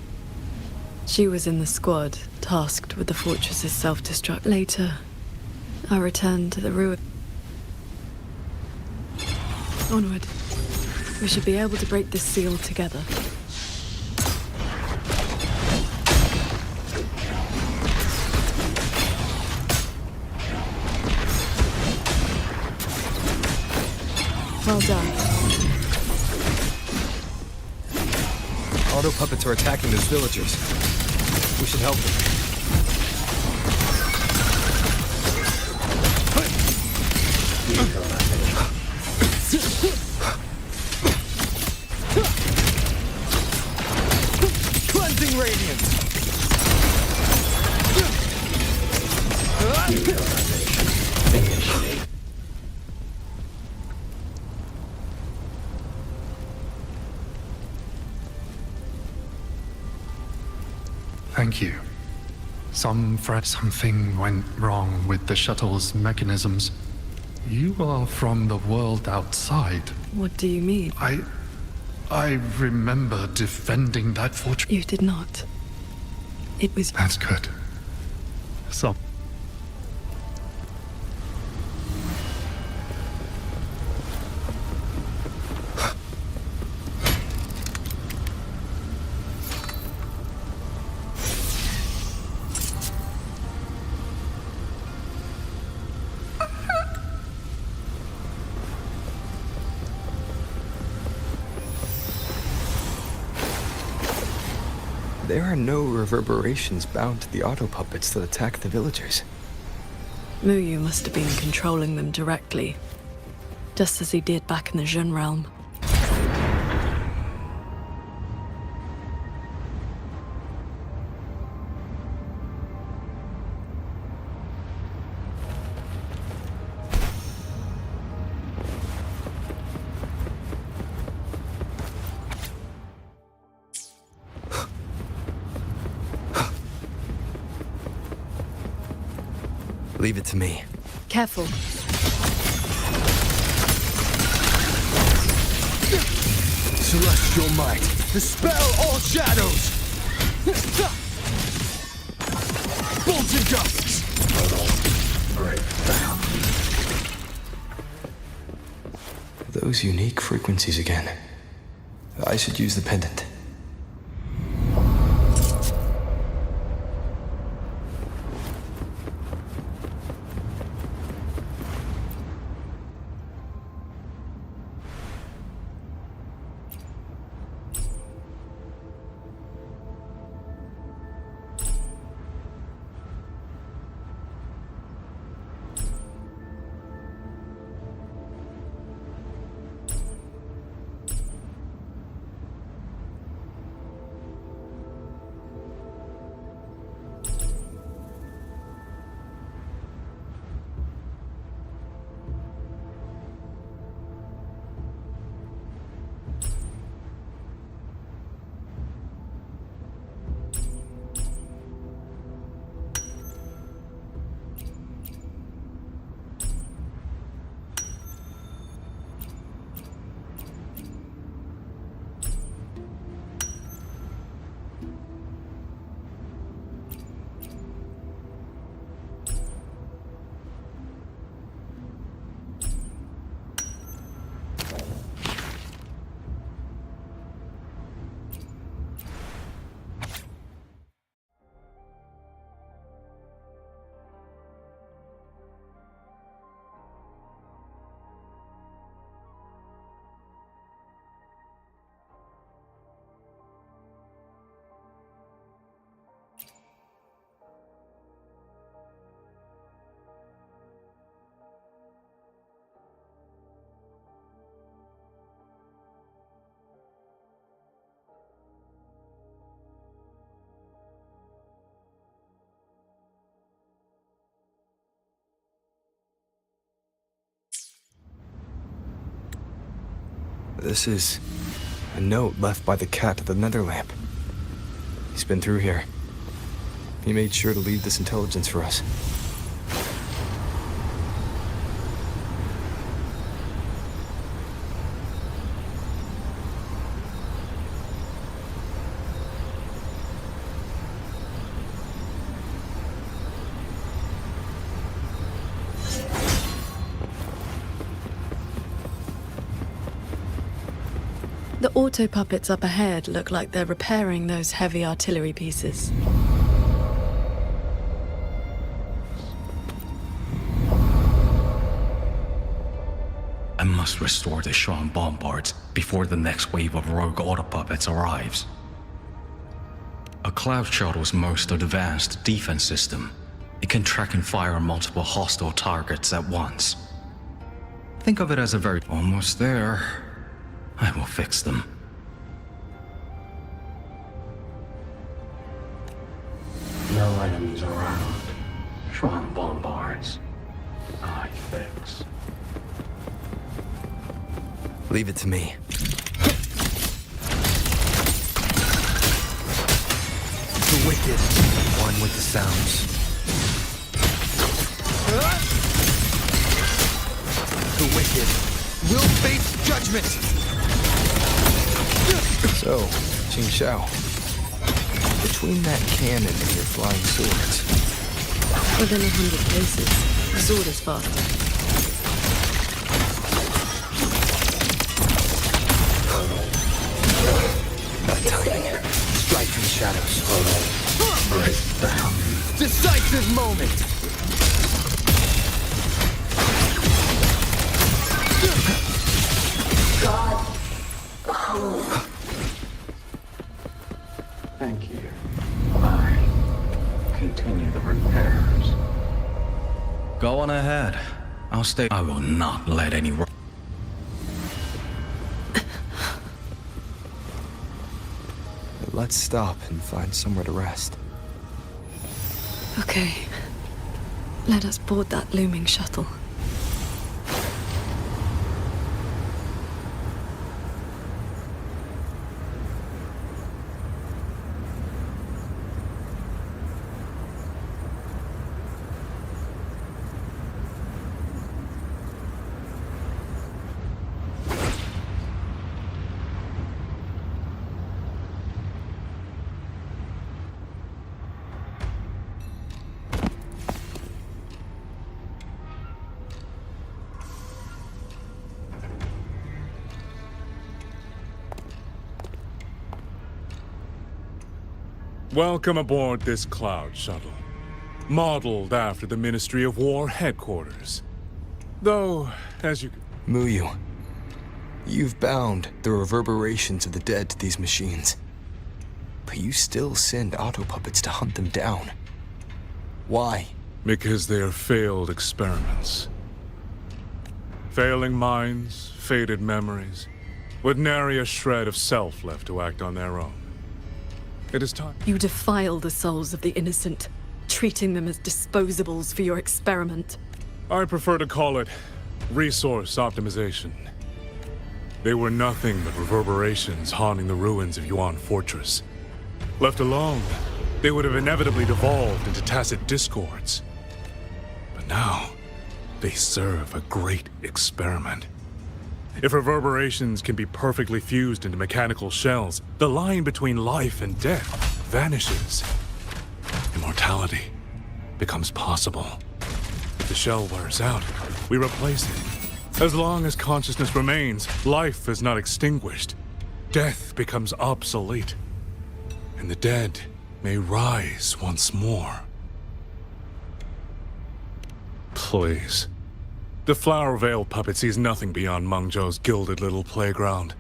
She was in the squad, tasked with the fortress's self-destruct. Later, I returned to the ruin. Onward. We should be able to break this seal together. Well done. Auto puppets are attacking those villagers. We should help them. Cleansing radiance! Thank you. Something went wrong with the shuttle's mechanisms. You are from the world outside. What do you mean? I remember defending that fortress. You did not. It was... That's good. There are no reverberations bound to the auto-puppets that attack the villagers. Muyu must have been controlling them directly, just as he did back in the Jun realm. Leave it to me. Careful. Celestial might, dispel all shadows! Bolts and gusts! Those unique frequencies again. I should use the pendant. This is a note left by the cat at the nether lamp. He's been through here. He made sure to leave this intelligence for us. The auto puppets up ahead look like they're repairing those heavy artillery pieces. I must restore the Shan bombards before the next wave of rogue auto puppets arrives. A cloud shuttle's most advanced defense system. It can track and fire multiple hostile targets at once. Think of it as a very... Almost there. I will fix them. No enemies around. Shan bombards. I fix. Leave it to me. The wicked, one with the sounds. The wicked will face judgment! So, Jing Xiao, between that cannon and your flying swords... Within 100 paces, the sword is faster. That timing. Strike from the shadows. Break down. Decisive moment! God. Thank you. Go on ahead. I'll stay. I will not let any. Let's stop and find somewhere to rest. Okay. Let us board that looming shuttle. Welcome aboard this cloud shuttle, modeled after the Ministry of War headquarters. Though, as you... Muyu, you've bound the reverberations of the dead to these machines. But you still send autopuppets to hunt them down. Why? Because they are failed experiments. Failing minds, faded memories, with nary a shred of self left to act on their own. It is time. You defile the souls of the innocent, treating them as disposables for your experiment. I prefer to call it resource optimization. They were nothing but reverberations haunting the ruins of Yuan Fortress. Left alone, they would have inevitably devolved into tacit discords. But now, they serve a great experiment. If reverberations can be perfectly fused into mechanical shells, the line between life and death vanishes. Immortality becomes possible. If the shell wears out, we replace it. As long as consciousness remains, life is not extinguished. Death becomes obsolete. And the dead may rise once more. Please. The Flower Veil puppet sees nothing beyond Mengzhou's gilded little playground.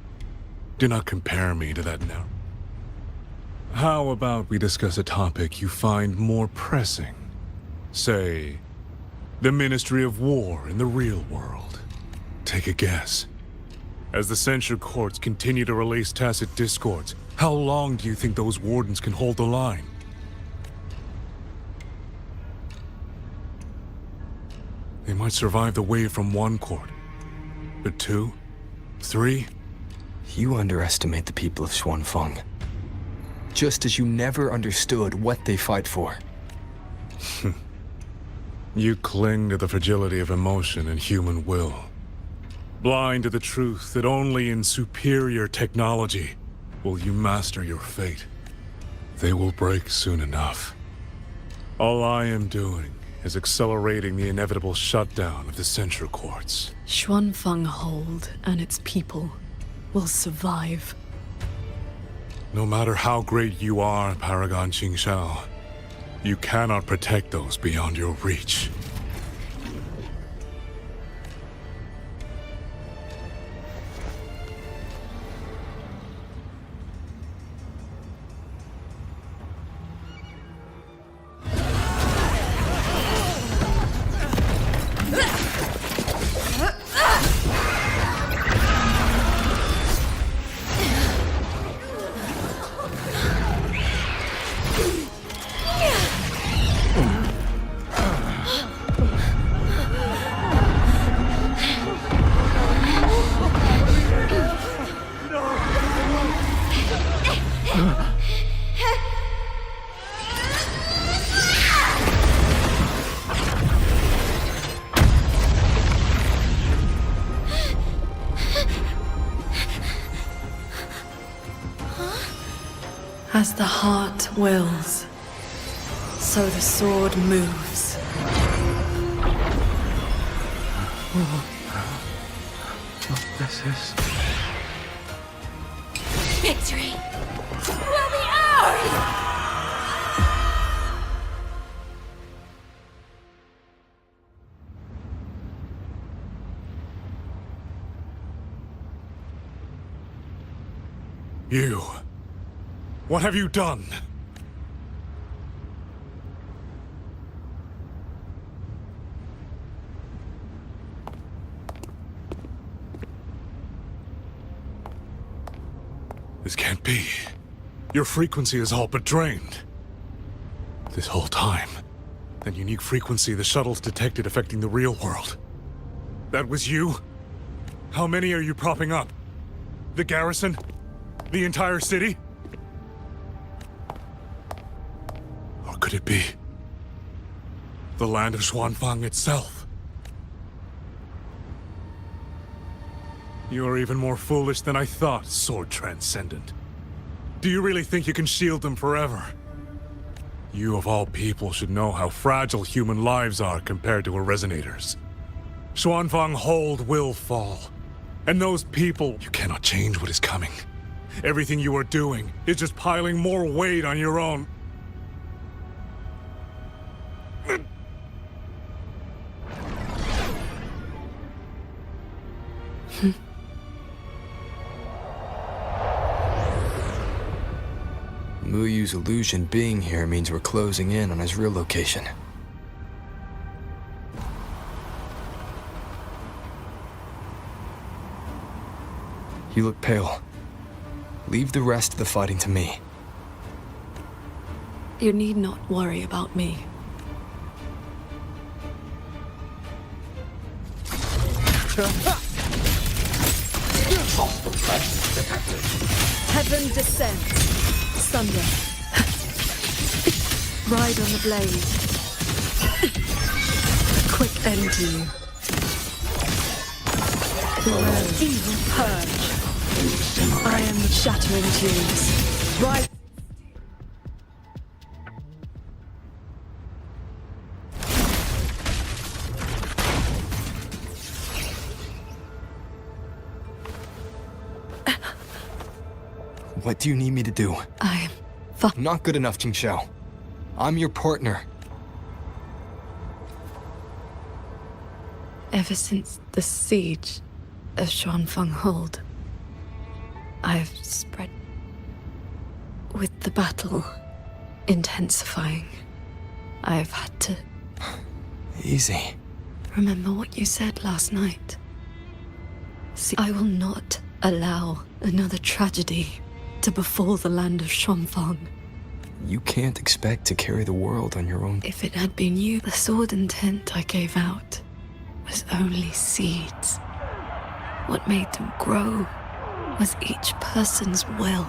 Do not compare me to that now. How about we discuss a topic you find more pressing? Say, the Ministry of War in the real world. Take a guess. As the censure courts continue to release tacit discords, how long do you think those wardens can hold the line? They might survive the wave from one court. But 2? 3? You underestimate the people of Xuanfeng. Just as you never understood what they fight for. You cling to the fragility of emotion and human will. Blind to the truth that only in superior technology will you master your fate. They will break soon enough. All I am doing is accelerating the inevitable shutdown of the censure courts. Xuanfeng Hold and its people will survive. No matter how great you are, Paragon Qingshao, you cannot protect those beyond your reach. As the heart wills, so the sword moves. This is... Victory will be ours! You... What have you done? This can't be. Your frequency is all but drained. This whole time, that unique frequency the shuttles detected affecting the real world. That was you? How many are you propping up? The garrison? The entire city? Or could it be the land of Xuanfang itself? You're even more foolish than I thought, Sword Transcendent. Do you really think you can shield them forever? You of all people should know how fragile human lives are compared to a resonator's. Xuanfang Hold will fall. And those people, you cannot change what is coming. Everything you are doing is just piling more weight on your own. Muyu's illusion being here means we're closing in on his real location. You look pale. Leave the rest of the fighting to me. You need not worry about me. Heaven descends. Thunder. Ride on the blade. A quick end to you. Evil purge. I am the shattering tunes. Right. What do you need me to do? I am not good enough, Qingxiao. I'm your partner. Ever since the siege of Xuanfang Hold, I've spread with the battle intensifying. I've had to... Easy. Remember what you said last night. See, I will not allow another tragedy to befall the land of Xuanfang. You can't expect to carry the world on your own. If it had been you, the sword and tent I gave out was only seeds. What made them grow was each person's will.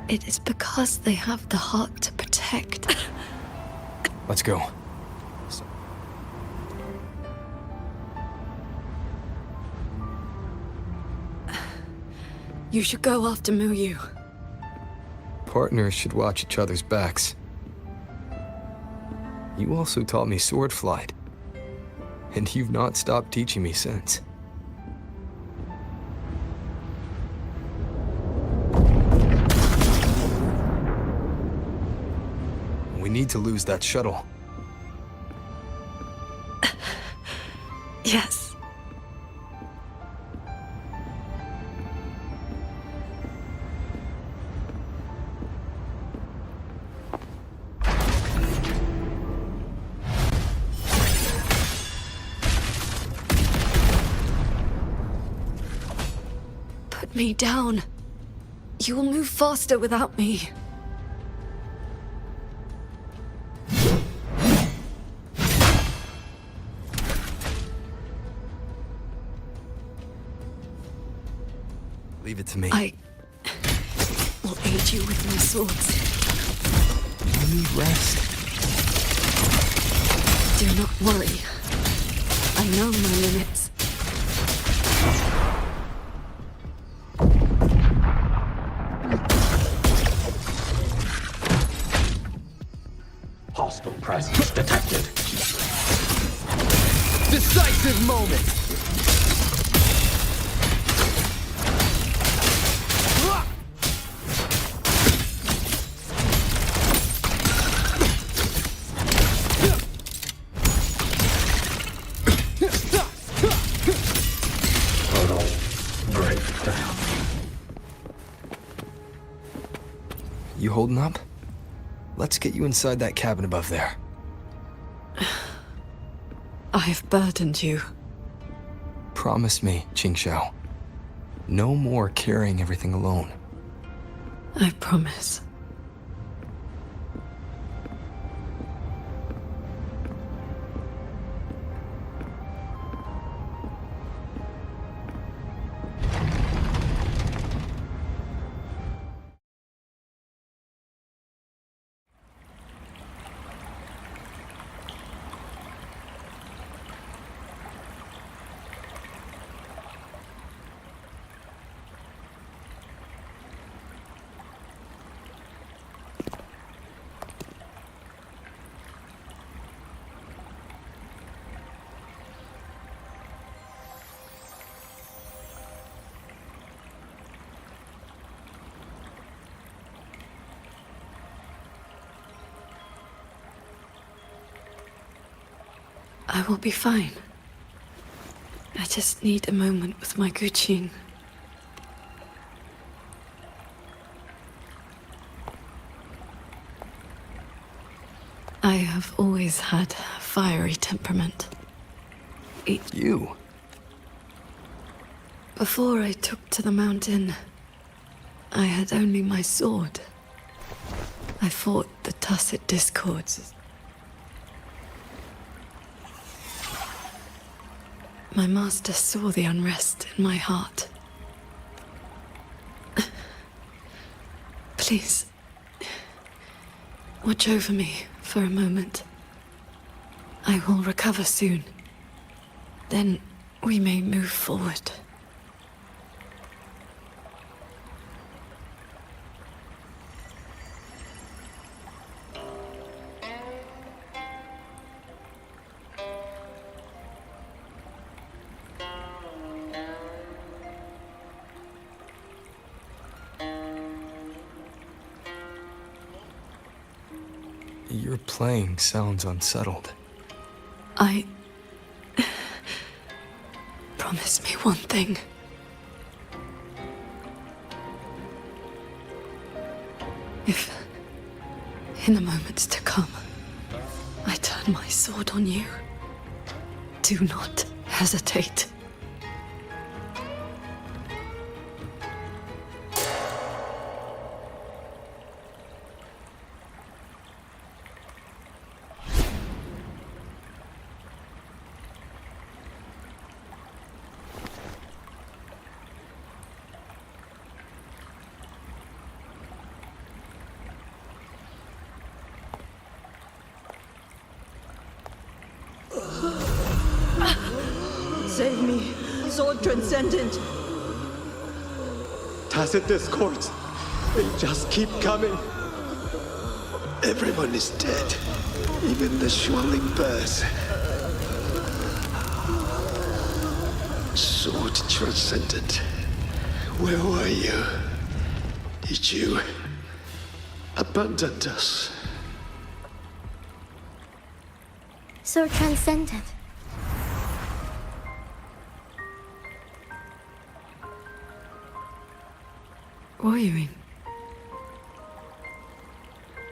It is because they have the heart to protect. Let's go. You should go after Muyu. Partners should watch each other's backs. You also taught me sword flight. And you've not stopped teaching me since. We need to lose that shuttle. Yes. Put me down. You will move faster without me. Leave it to me. I will aid you with my swords. You need rest. Do not worry. I know my limits. Hostile presence detected. Decisive moment! You holding up? Let's get you inside that cabin above there. I have burdened you. Promise me, Qingxiao. No more carrying everything alone. I promise. I will be fine. I just need a moment with my Guqin. I have always had a fiery temperament. You? Before I took to the mountain, I had only my sword. I fought the Tacit Discords. My master saw the unrest in my heart. Please, watch over me for a moment. I will recover soon. Then we may move forward. Your playing sounds unsettled. Promise me one thing. If, in the moments to come, I turn my sword on you, do not hesitate. Save me, Sword Transcendent! Tacit Discords, they just keep coming. Everyone is dead, even the swirling bears. Sword Transcendent, where were you? Did you abandon us? Sword Transcendent. What do you mean?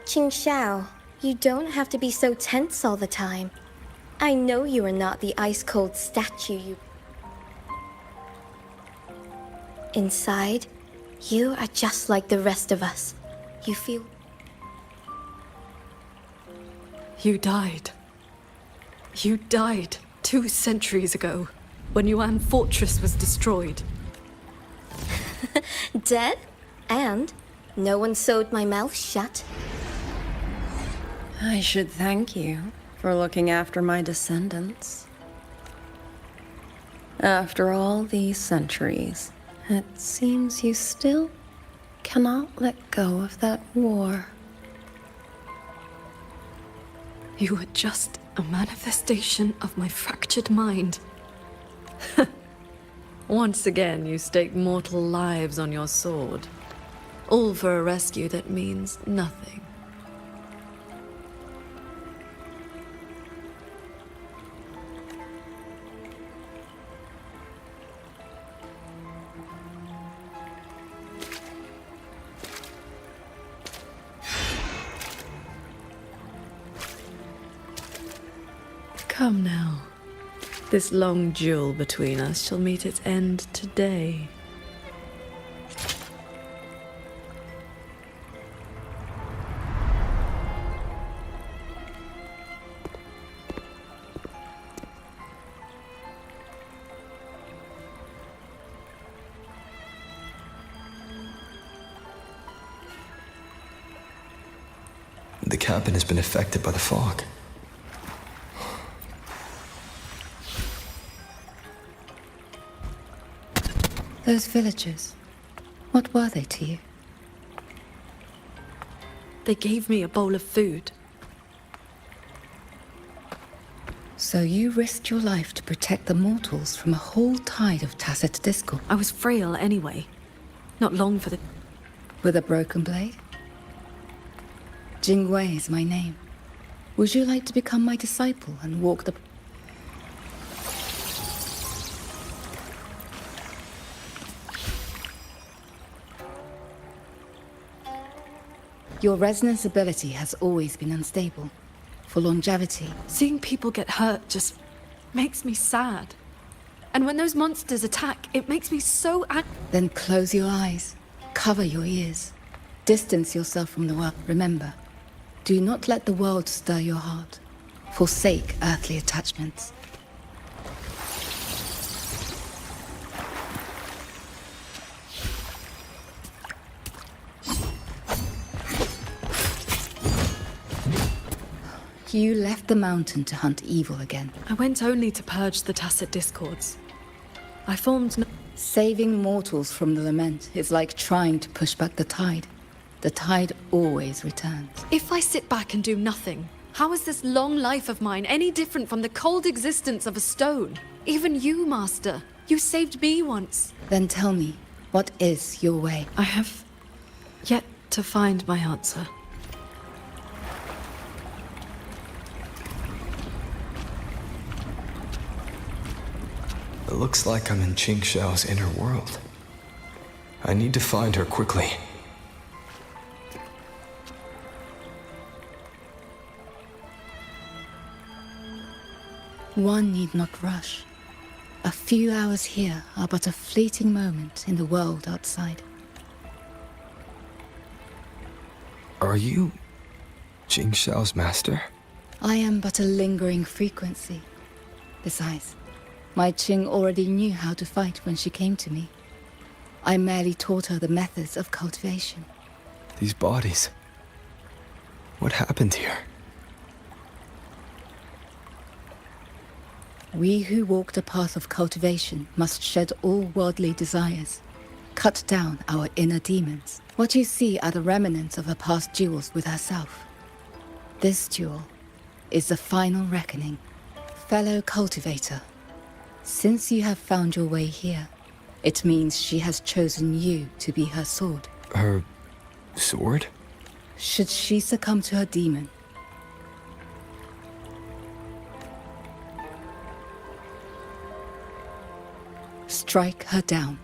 Qing Xiao, you don't have to be so tense all the time. I know you are not the ice-cold statue you... Inside, you are just like the rest of us. You feel... You died. You died 2 centuries ago, when Yuan Fortress was destroyed. Dead? And no one sewed my mouth shut. I should thank you for looking after my descendants. After all these centuries, it seems you still cannot let go of that war. You were just a manifestation of my fractured mind. Once again, you stake mortal lives on your sword. All for a rescue that means nothing. Come now. This long duel between us shall meet its end today. The cabin has been affected by the fog. Those villagers, what were they to you? They gave me a bowl of food. So you risked your life to protect the mortals from a whole tide of tacit discord. I was frail anyway. Not long for the... With a broken blade? Jingwei is my name. Would you like to become my disciple and walk the... Your resonance ability has always been unstable. For longevity. Seeing people get hurt just makes me sad. And when those monsters attack, it makes me so angry. Then close your eyes. Cover your ears. Distance yourself from the world. Remember, do not let the world stir your heart. Forsake earthly attachments. You left the mountain to hunt evil again. I went only to purge the tacit discords. I formed no... Saving mortals from the lament is like trying to push back the tide. The tide always returns. If I sit back and do nothing, how is this long life of mine any different from the cold existence of a stone? Even you, Master. You saved me once. Then tell me, what is your way? I have yet to find my answer. It looks like I'm in Qing Xiao's inner world. I need to find her quickly. One need not rush. A few hours here are but a fleeting moment in the world outside. Are you Qing Xiao's master? I am but a lingering frequency. Besides, my Qing already knew how to fight when she came to me. I merely taught her the methods of cultivation. These bodies. What happened here? We who walk the path of cultivation must shed all worldly desires, cut down our inner demons. What you see are the remnants of her past duels with herself. This duel is the final reckoning. Fellow cultivator, since you have found your way here, it means she has chosen you to be her sword. Her sword? Should she succumb to her demon, strike her down.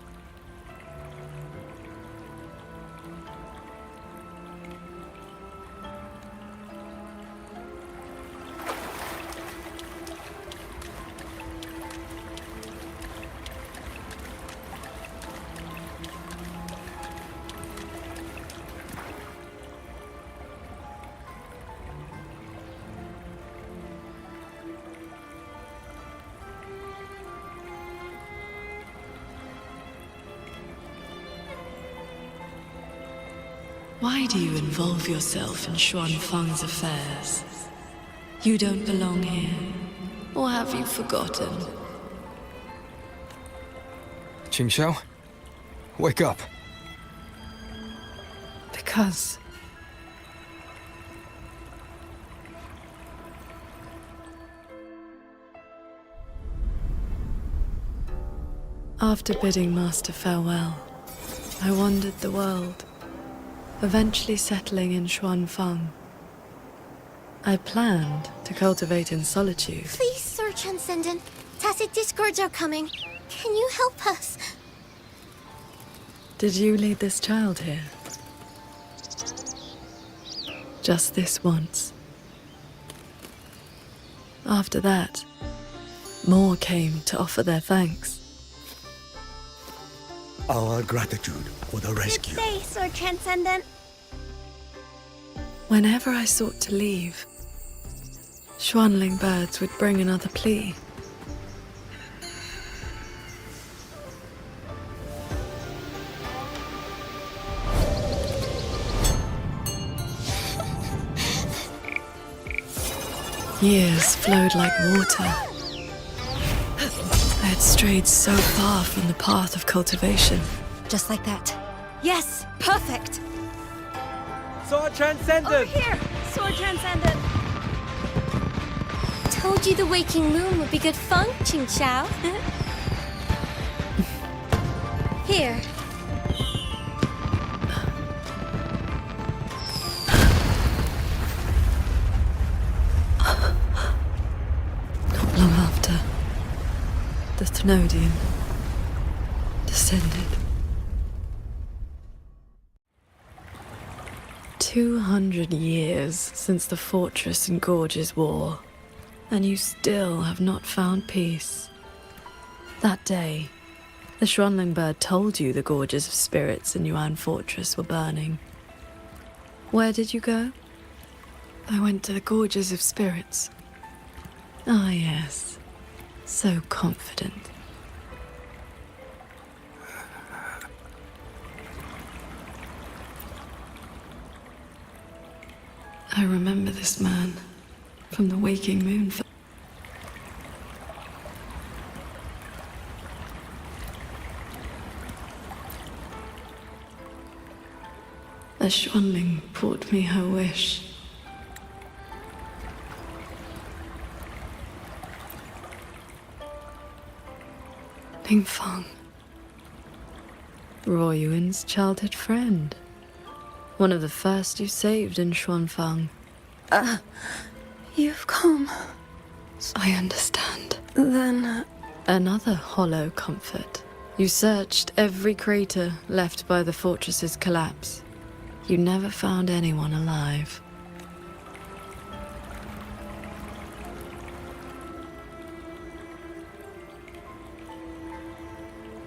Why do you involve yourself in Xuan Feng's affairs? You don't belong here. Or have you forgotten? Qing Xiao? Wake up! Because... After bidding Master farewell, I wandered the world, eventually settling in Xuan Feng. I planned to cultivate in solitude. Please, Sir Transcendent. Tacit discords are coming. Can you help us? Did you lead this child here? Just this once. After that, more came to offer their thanks. Our gratitude for the rescue. Good day, Sir Transcendent. Whenever I sought to leave, Xuanling birds would bring another plea. Years flowed like water. I had strayed so far from the path of cultivation. Just like that. Yes, perfect! Sword Transcendent! Over here! Sword Transcendent! Told you the waking moon would be good fun, Ching Chao. Here. Not long after, the Thenodian descended. 200 years since the Fortress and Gorges War, and you still have not found peace. That day, the Schwanling bird told you the Gorges of Spirits in Yuan Fortress were burning. Where did you go? I went to the Gorges of Spirits. Ah, yes. So confident. I remember this man from the waking moon. A Schwanling brought me her wish. Ning Feng. Roy Yuan's childhood friend. One of the first you saved in Xuanfang. You've come. I understand. Then... Another hollow comfort. You searched every crater left by the fortress's collapse. You never found anyone alive.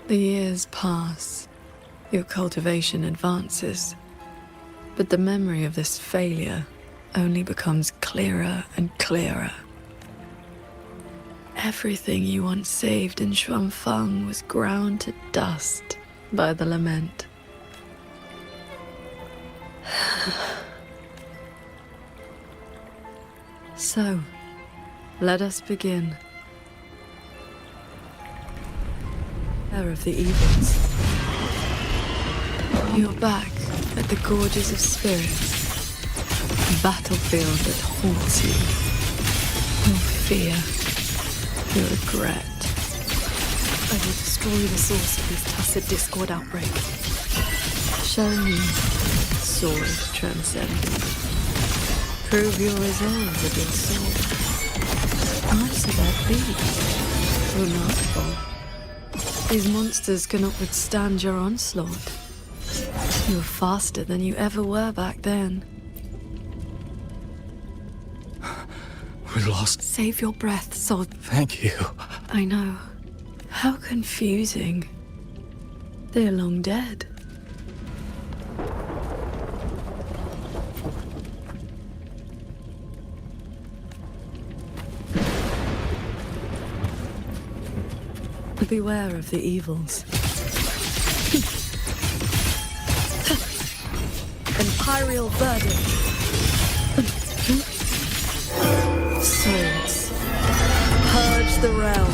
The years pass. Your cultivation advances. But the memory of this failure only becomes clearer and clearer. Everything you once saved in Xuanfang was ground to dust by the lament. So, let us begin. Bearer of the evils. You're back at the Gorges of Spirits. A battlefield that haunts you. Your fear. Your regret. I will destroy the source of this tacit discord outbreak. Show me Sword Transcendent. Prove your resolve with your sword. Answer that beat. Remarkable. These monsters cannot withstand your onslaught. You're faster than you ever were back then. We lost. Save your breath, Sword. Thank you. I know. How confusing. They're long dead. Beware of the evils. Imperial verdict. Swords. Purge the realm.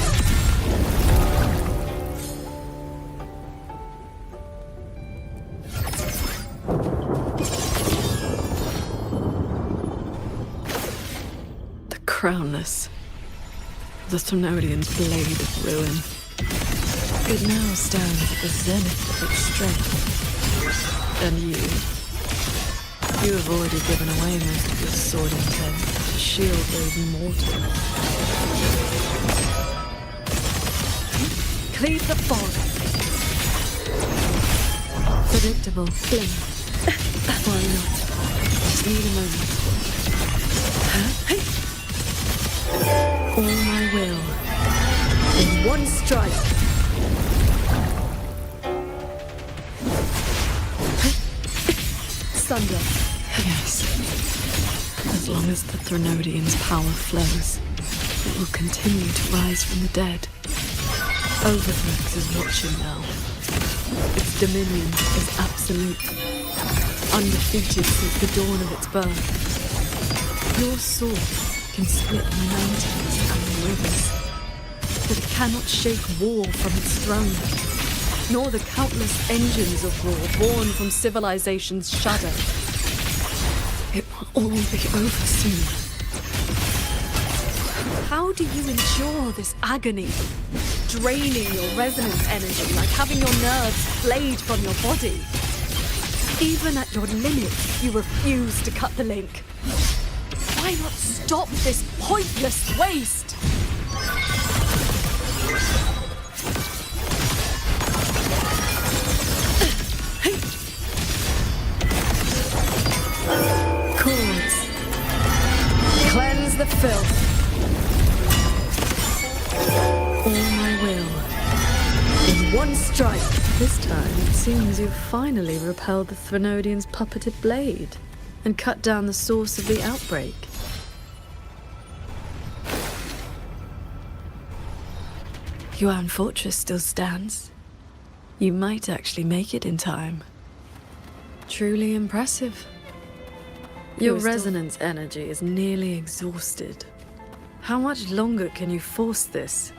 The crownless. The Thenodian's blade of ruin. It now stands at the zenith of its strength. And you have already given away most of your sword intent to shield those mortals. Cleave the fog. Predictable. Fling. Why not? Just need a moment. All my will. In one strike. Thunder. Yes. As long as the Thenodian's power flows, it will continue to rise from the dead. Overthrex is watching now. Its dominion is absolute, undefeated since the dawn of its birth. Your sword can split mountains and rivers, but it cannot shake war from its throne, nor the countless engines of war born from civilization's shadow. It will all be over soon. How do you endure this agony? Draining your resonance energy like having your nerves flayed from your body. Even at your limit, you refuse to cut the link. Why not stop this pointless waste? Cords. Cleanse the filth. All my will. In one strike. This time, it seems you've finally repelled the Threnodian's puppeted blade and cut down the source of the outbreak. Yuan Fortress still stands. You might actually make it in time. Truly impressive. Your resonance energy is nearly exhausted. How much longer can you force this?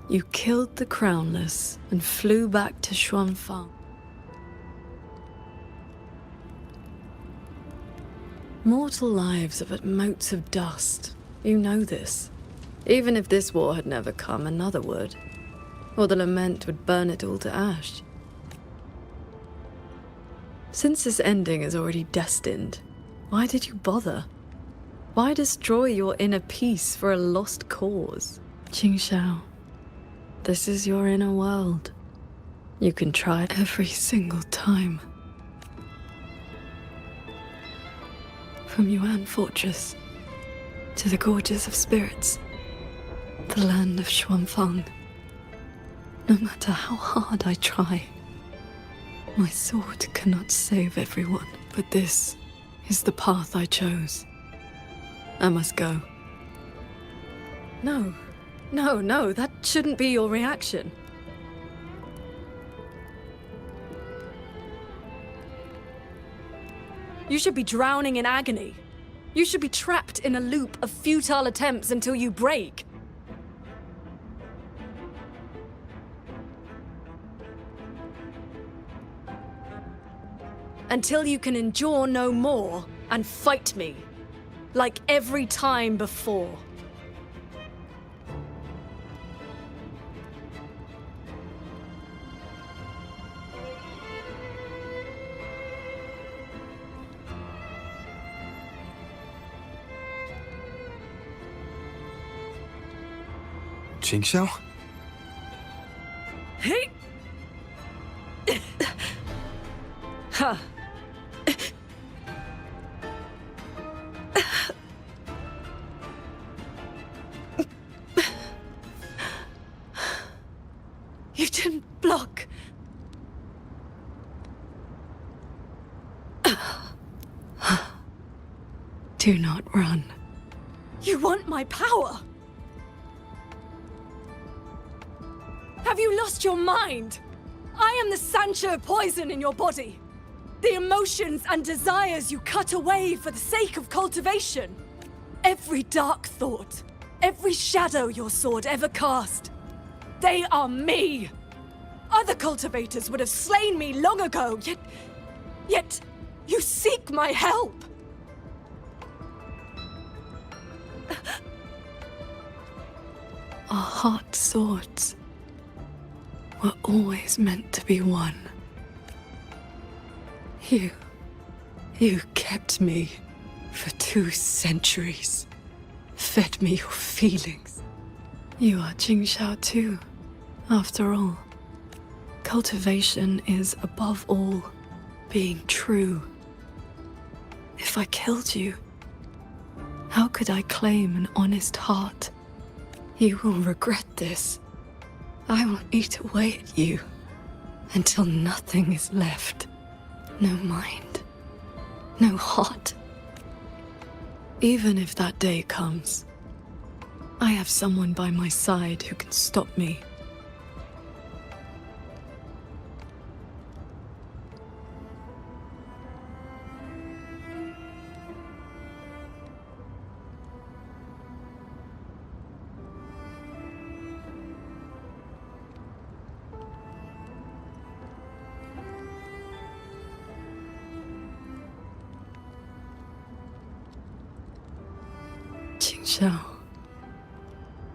You killed the Crownless and flew back to Xuanfang. Mortal lives are but motes of dust. You know this. Even if this war had never come, another would. Or the lament would burn it all to ash. Since this ending is already destined, why did you bother? Why destroy your inner peace for a lost cause? Qingxiao, this is your inner world. You can try it every single time. From Yuan Fortress to the Gorges of Spirits, the land of Xuanfang. No matter how hard I try, my sword cannot save everyone. But this is the path I chose. I must go. No, that shouldn't be your reaction. You should be drowning in agony. You should be trapped in a loop of futile attempts until you break. Until you can endure no more and fight me, like every time before. Qingxiao? Hey! Ha! You didn't block. Do not run. You want my power? Have you lost your mind? I am the Sancho poison in your body. The emotions and desires you cut away for the sake of cultivation. Every dark thought, every shadow your sword ever cast. They are me! Other cultivators would have slain me long ago, yet you seek my help! Our heart swords were always meant to be one. You kept me for 2 centuries. Fed me your feelings. You are Qingxiao too, after all. Cultivation is, above all, being true. If I killed you, how could I claim an honest heart? You will regret this. I will eat away at you, until nothing is left. No mind, no heart. Even if that day comes, I have someone by my side who can stop me. Jingzhou,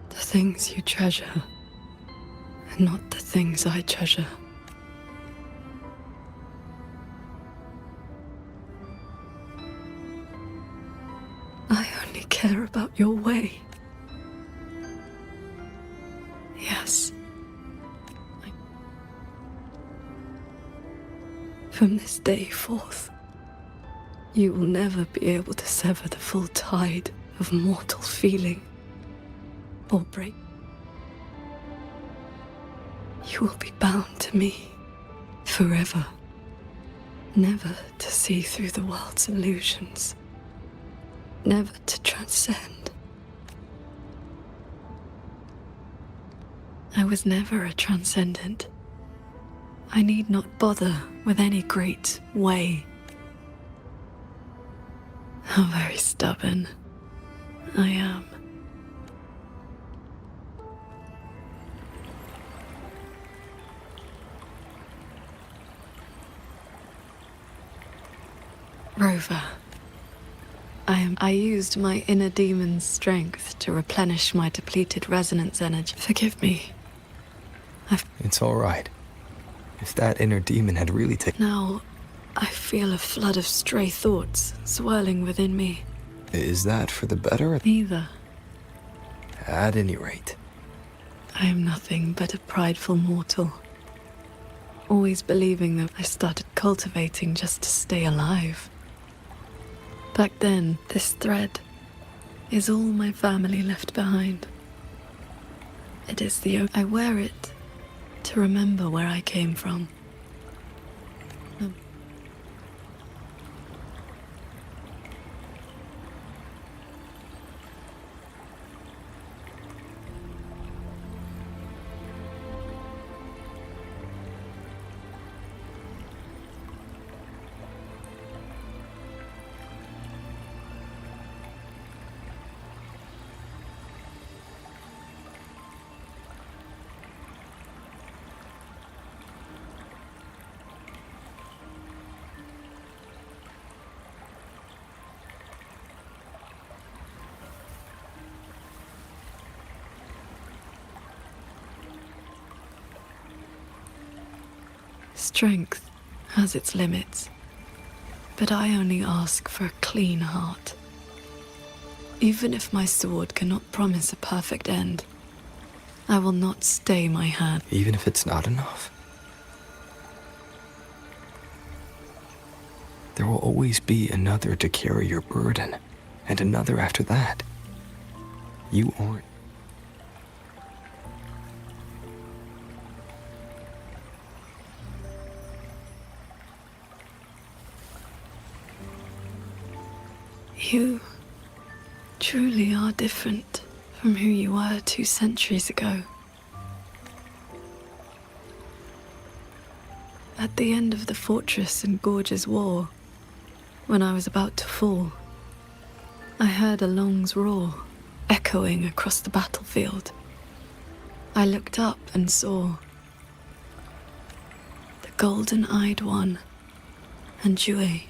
the things you treasure are not the things I treasure. I only care about your way. Yes. From this day forth, you will never be able to sever the full tide of mortal feeling or break. You will be bound to me forever, never to see through the world's illusions, never to transcend. I was never a transcendent. I need not bother with any great way. How very stubborn I am. Rover, I used my inner demon's strength to replenish my depleted resonance energy. Forgive me. It's all right. If that inner demon had really taken... Now, I feel a flood of stray thoughts swirling within me. Is that for the better? Neither. At any rate. I am nothing but a prideful mortal. Always believing that I started cultivating just to stay alive. Back then, this thread is all my family left behind. It is I wear it to remember where I came from. Strength has its limits, but I only ask for a clean heart. Even if my sword cannot promise a perfect end, I will not stay my hand. Even if it's not enough? There will always be another to carry your burden, and another after that. You aren't. You truly are different from who you were 2 centuries ago. At the end of the Fortress and Gorge's War, when I was about to fall, I heard Along's roar echoing across the battlefield. I looked up and saw the golden-eyed one and Jue.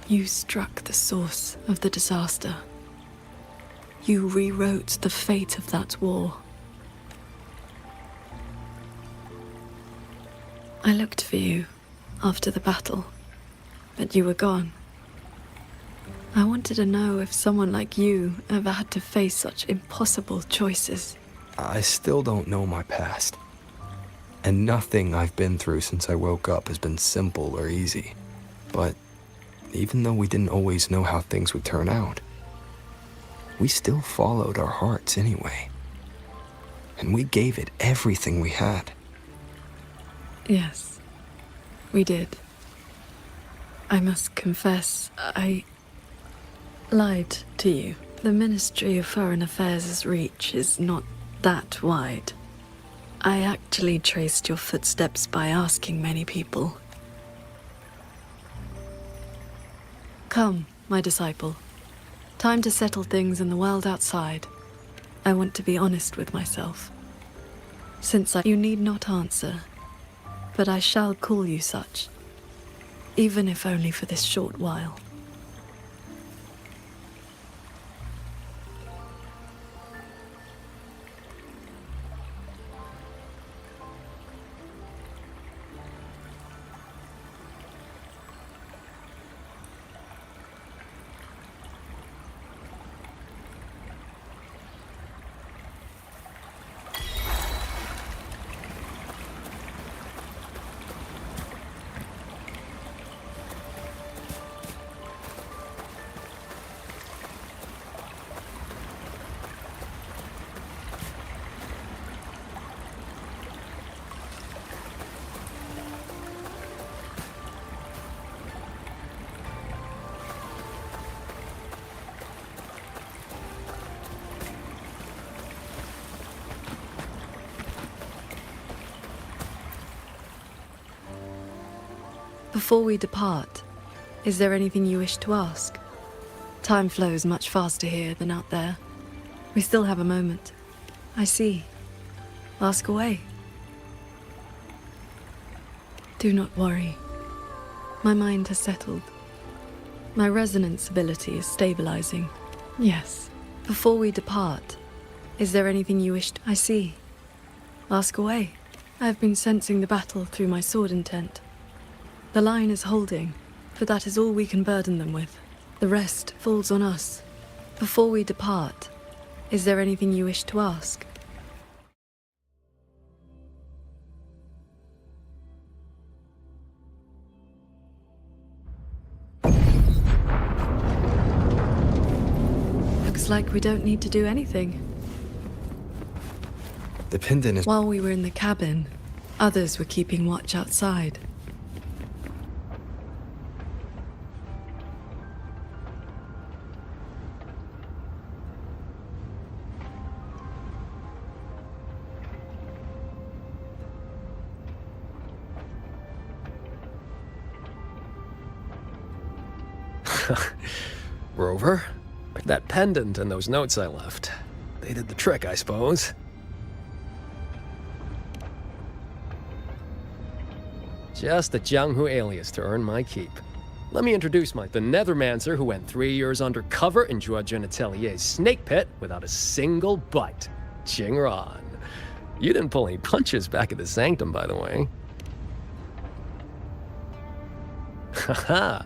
You struck the source of the disaster. You rewrote the fate of that war. I looked for you after the battle, but you were gone. I wanted to know if someone like you ever had to face such impossible choices. I still don't know my past. And nothing I've been through since I woke up has been simple or easy. But even though we didn't always know how things would turn out, we still followed our hearts anyway. And we gave it everything we had. Yes, we did. I must confess, I lied to you. The Ministry of Foreign Affairs' reach is not that wide. I actually traced your footsteps by asking many people. Come, my disciple. Time to settle things in the world outside. I want to be honest with myself. You need not answer, but I shall call you such, even if only for this short while. Before we depart, is there anything you wish to ask? Time flows much faster here than out there. We still have a moment. I see. Ask away. Do not worry. My mind has settled. My resonance ability is stabilizing. Yes. Before we depart, is there anything you wish to... I see. Ask away. I have been sensing the battle through my sword intent. The line is holding, but that is all we can burden them with. The rest falls on us. Before we depart, is there anything you wish to ask? Looks like we don't need to do anything. The pendant is... While we were in the cabin, others were keeping watch outside. Rover, that pendant and those notes I left. They did the trick, I suppose. Just a Jianghu alias to earn my keep. Let me introduce the Nethermancer who went 3 years undercover in Zhuojian Atelier's snake pit without a single bite. Jingran. You didn't pull any punches back at the Sanctum, by the way. Haha.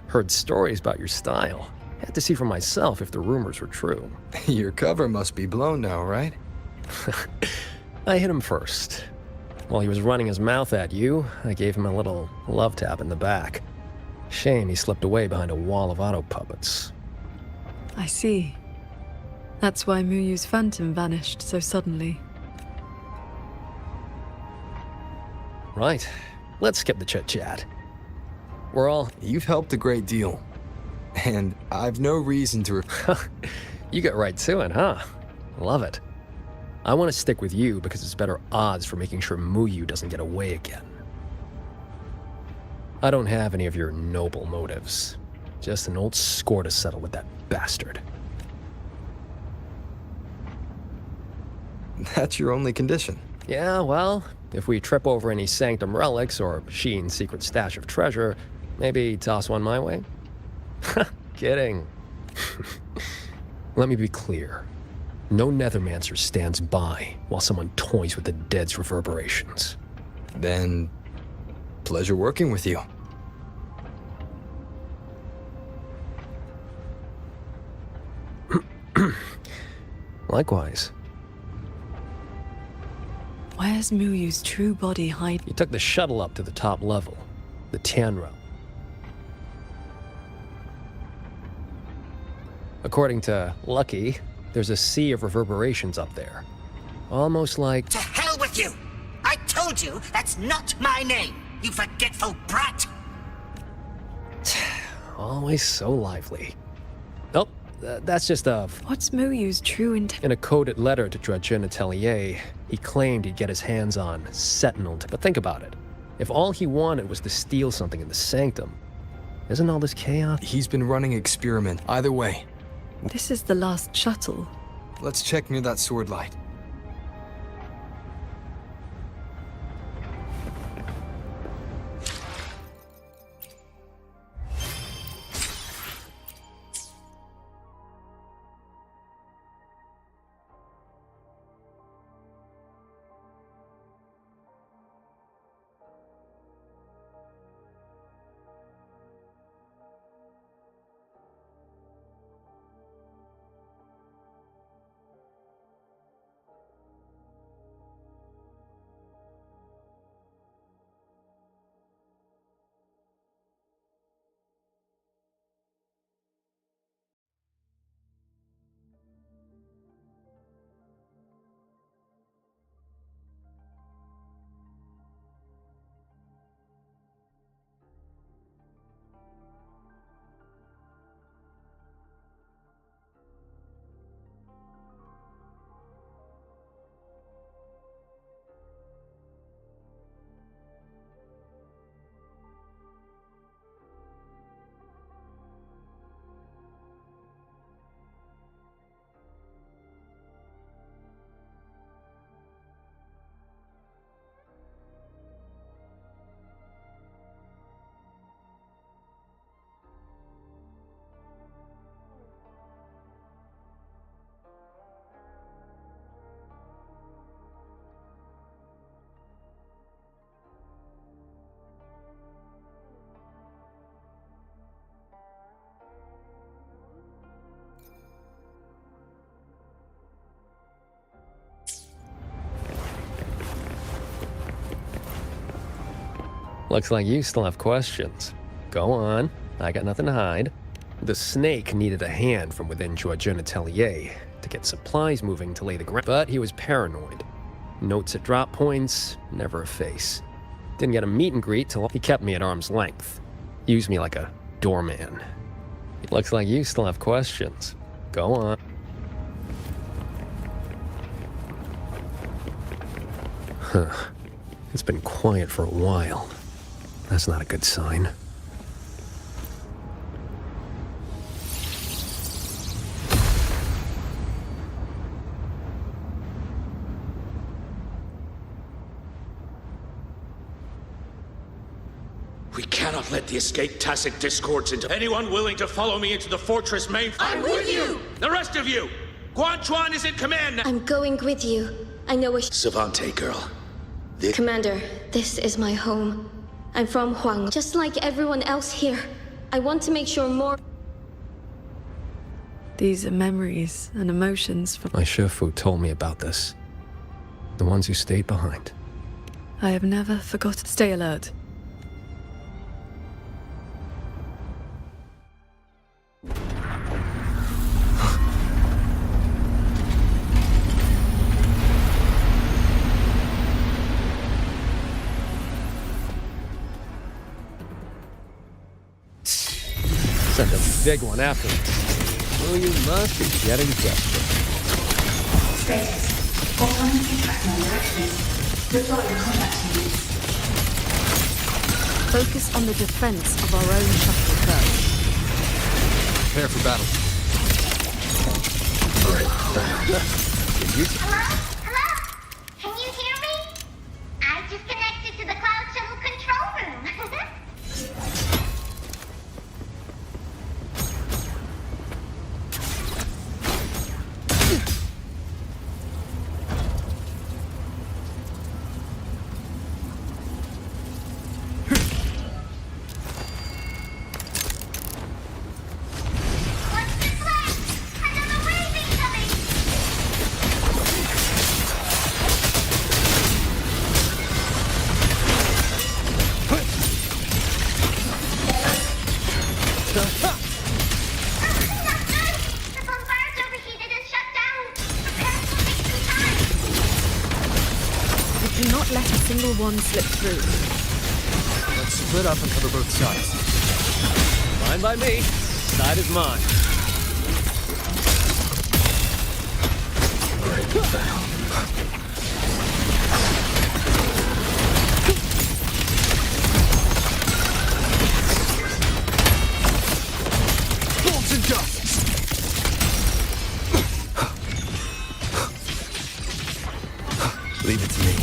Heard stories about your style. Had to see for myself if the rumors were true. Your cover must be blown now, right? I hit him first. While he was running his mouth at you, I gave him a little love tap in the back. Shame he slipped away behind a wall of auto puppets. I see. That's why Muyu's phantom vanished so suddenly. Right. Let's skip the chit-chat. We're all... You've helped a great deal. And I've no reason to... You get right to it, huh? Love it. I want to stick with you because it's better odds for making sure Muyu doesn't get away again. I don't have any of your noble motives. Just an old score to settle with that bastard. That's your only condition? Yeah, well, if we trip over any Sanctum relics or Sheen's secret stash of treasure, maybe toss one my way? Kidding. Let me be clear. No Nethermancer stands by while someone toys with the dead's reverberations. Then, pleasure working with you. Likewise. Where's Muyu's true body hiding? You took the shuttle up to the top level, the Tianra. According to Lucky, there's a sea of reverberations up there. Almost like... To hell with you! I told told you that's not my name, you forgetful brat. Always so lively. Oh, that's just a... What's Muyu's true intent? In a coded letter to Drajun Atelier, he claimed he'd get his hands on Sentinel. But think about it. If all he wanted was to steal something in the Sanctum, isn't all this chaos? He's been running experiment. Either way. This is the last shuttle. Let's check near that sword light. Looks like you still have questions. Go on, I got nothing to hide. The snake needed a hand from within Drajun Atelier to get supplies moving to lay the ground, but he was paranoid. Notes at drop points, never a face. Didn't get a meet and greet till he kept me at arm's length. Used me like a doorman. Looks like you still have questions. Go on. Huh. It's been quiet for a while. That's not a good sign. We cannot let the escaped Tacit discords into anyone willing to follow me into the fortress main. I'm with you! The rest of you! Guan Chuan is in command now! I'm going with you. I know a Savante girl. Commander, this is my home. I'm from Huang, just like everyone else here. I want to make sure more... These are memories and emotions from... My Shifu told me about this. The ones who stayed behind. I have never forgotten. Stay alert. Send a big one after us. Well, you must be getting desperate. Status. Autonomous impact mode activated. Deploying combat teams. Focus on the defense of our own shuttle first. Prepare for battle. Hello? Hello? Can you hear me? I just connected to the Cloud Shuttle control room. one slip through. Let's split up and cover both sides. Fine by me. Side is mine. Bolts and dust! Leave it to me.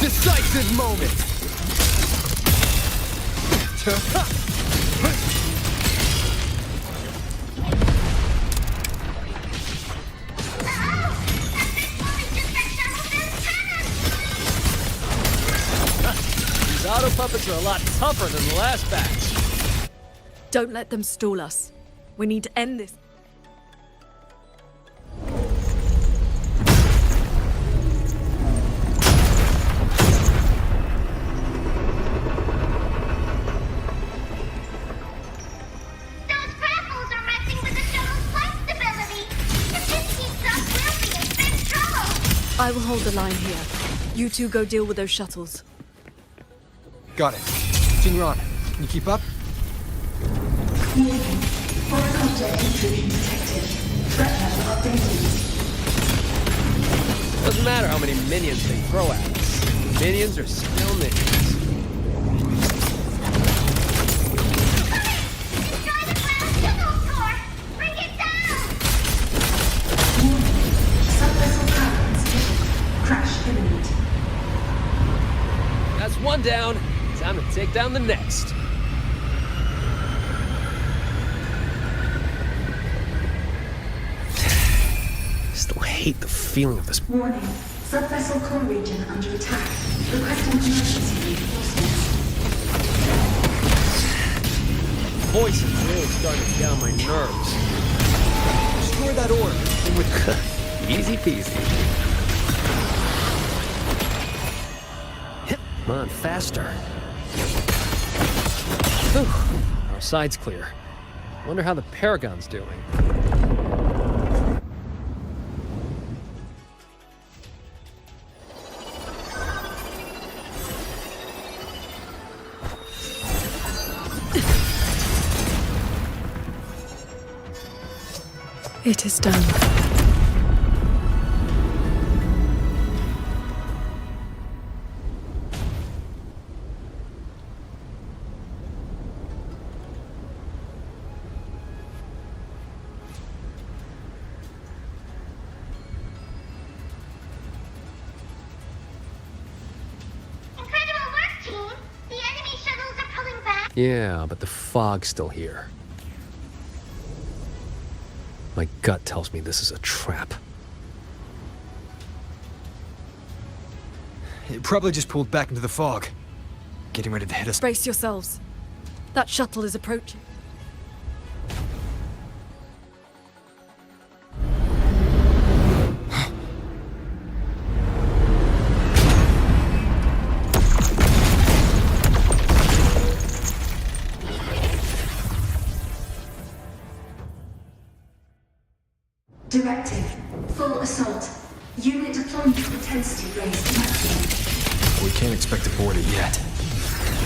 Decisive moment! These auto puppets are a lot tougher than the last batch. Don't let them stall us. We need to end this. I will hold the line here. You two go deal with those shuttles. Got it. Jinran, can you keep up? Foreign object intrusion detected. Threat level updated. Doesn't matter how many minions they throw at us. Minions are still minions. Crash imminent. That's one down. Time to take down the next. Still hate the feeling of this. Warning. Subvessel core region under attack. Requesting emergency reinforcements. Voice is really starting to get on my nerves. Destroy that orb. And with easy peasy. Come on, faster. Whew. Our side's clear. Wonder how the Paragon's doing. It is done. Yeah, but the fog's still here. My gut tells me this is a trap. It probably just pulled back into the fog. Getting ready to hit us. Brace yourselves. That shuttle is approaching. Directive. Full assault. Unit deployment intensity raised to maximum. We can't expect to board it yet.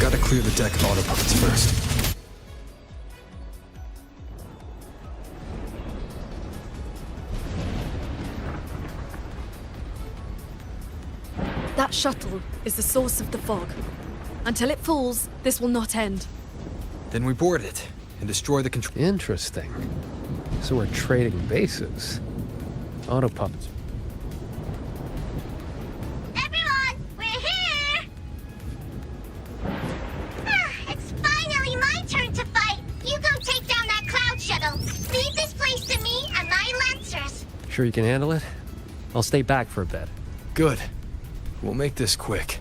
Gotta clear the deck of auto puppets first. That shuttle is the source of the fog. Until it falls, this will not end. Then we board it and destroy the control. Interesting. So we're trading bases. Auto puppets. Everyone, we're here! It's finally my turn to fight. You go take down that cloud shuttle. Leave this place to me and my lancers. Sure you can handle it? I'll stay back for a bit. Good. We'll make this quick.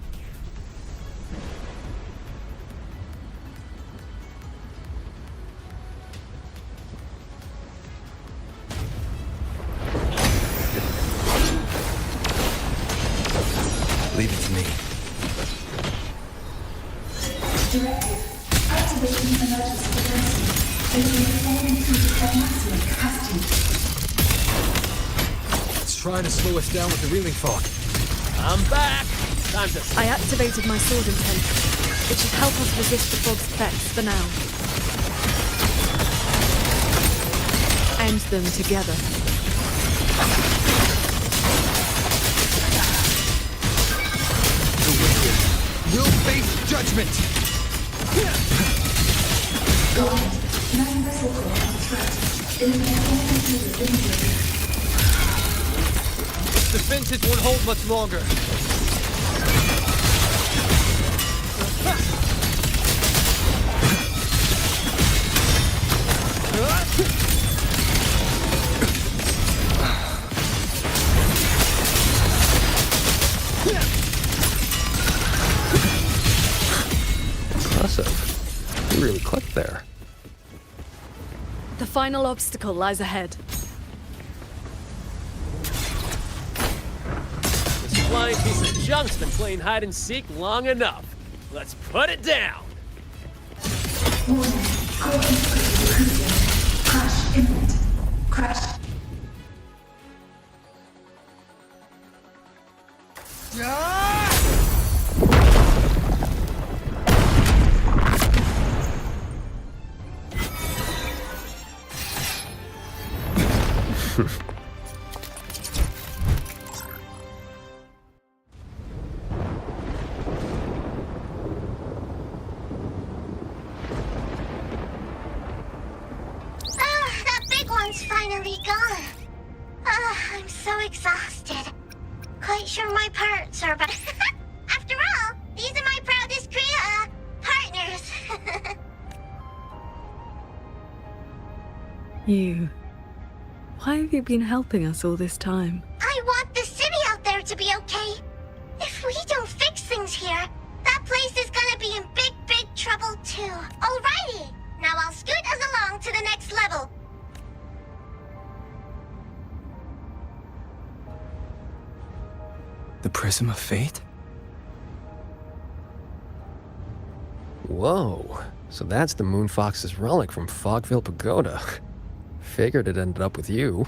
It's trying to slow us down with the reeling fog. I'm back. Time to... I activated my sword intent. It should help us resist the fog's effects for now. End them together. The wicked will face judgment! Defenses won't hold much longer. Impressive. You really clicked there. The final obstacle lies ahead. This flying piece of junk's been playing hide and seek long enough. Let's put it down. Crash imminent. Crash. That big one's finally gone. I'm so exhausted. Quite sure my parts are back. After all, these are my proudest partners. You. Why have you been helping us all this time? I want the city out there to be okay. If we don't fix things here, that place is gonna be in big, big trouble too. Alrighty, now I'll scoot us along to the next level. The Prism of Fate? Whoa. So that's the Moon Fox's relic from Fogville Pagoda. Figured it ended up with you.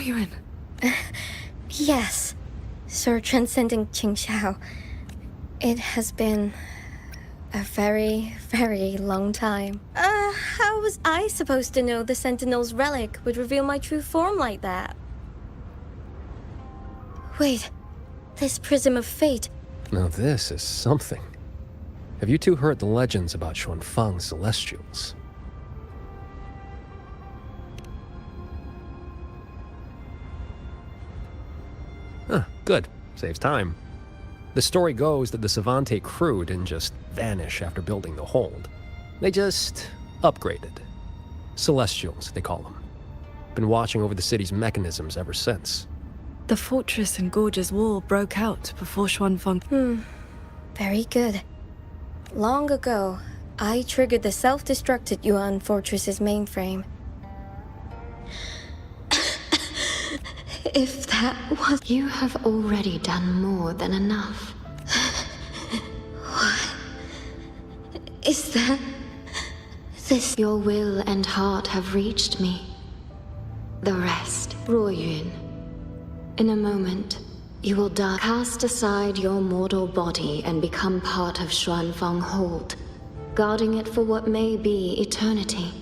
Yuan. Yes, Sir Transcendent Qingxiao. It has been a very, very long time. How was I supposed to know the Sentinel's relic would reveal my true form like that? Wait, this Prism of Fate. Now this is something. Have you two heard the legends about Xuanfang's Celestials? Huh, good. Saves time. The story goes that the Savante crew didn't just vanish after building the hold. They just upgraded. Celestials, they call them. Been watching over the city's mechanisms ever since. The fortress in Gorge's Wall broke out before Xuanfang. Very good. Long ago, I triggered the self-destructed Yuan Fortress's mainframe. If that was... You have already done more than enough. What? Is that... This... Your will and heart have reached me. The rest, Ruoyun. In a moment, you will die. Cast aside your mortal body and become part of Xuanfang Hold, guarding it for what may be eternity.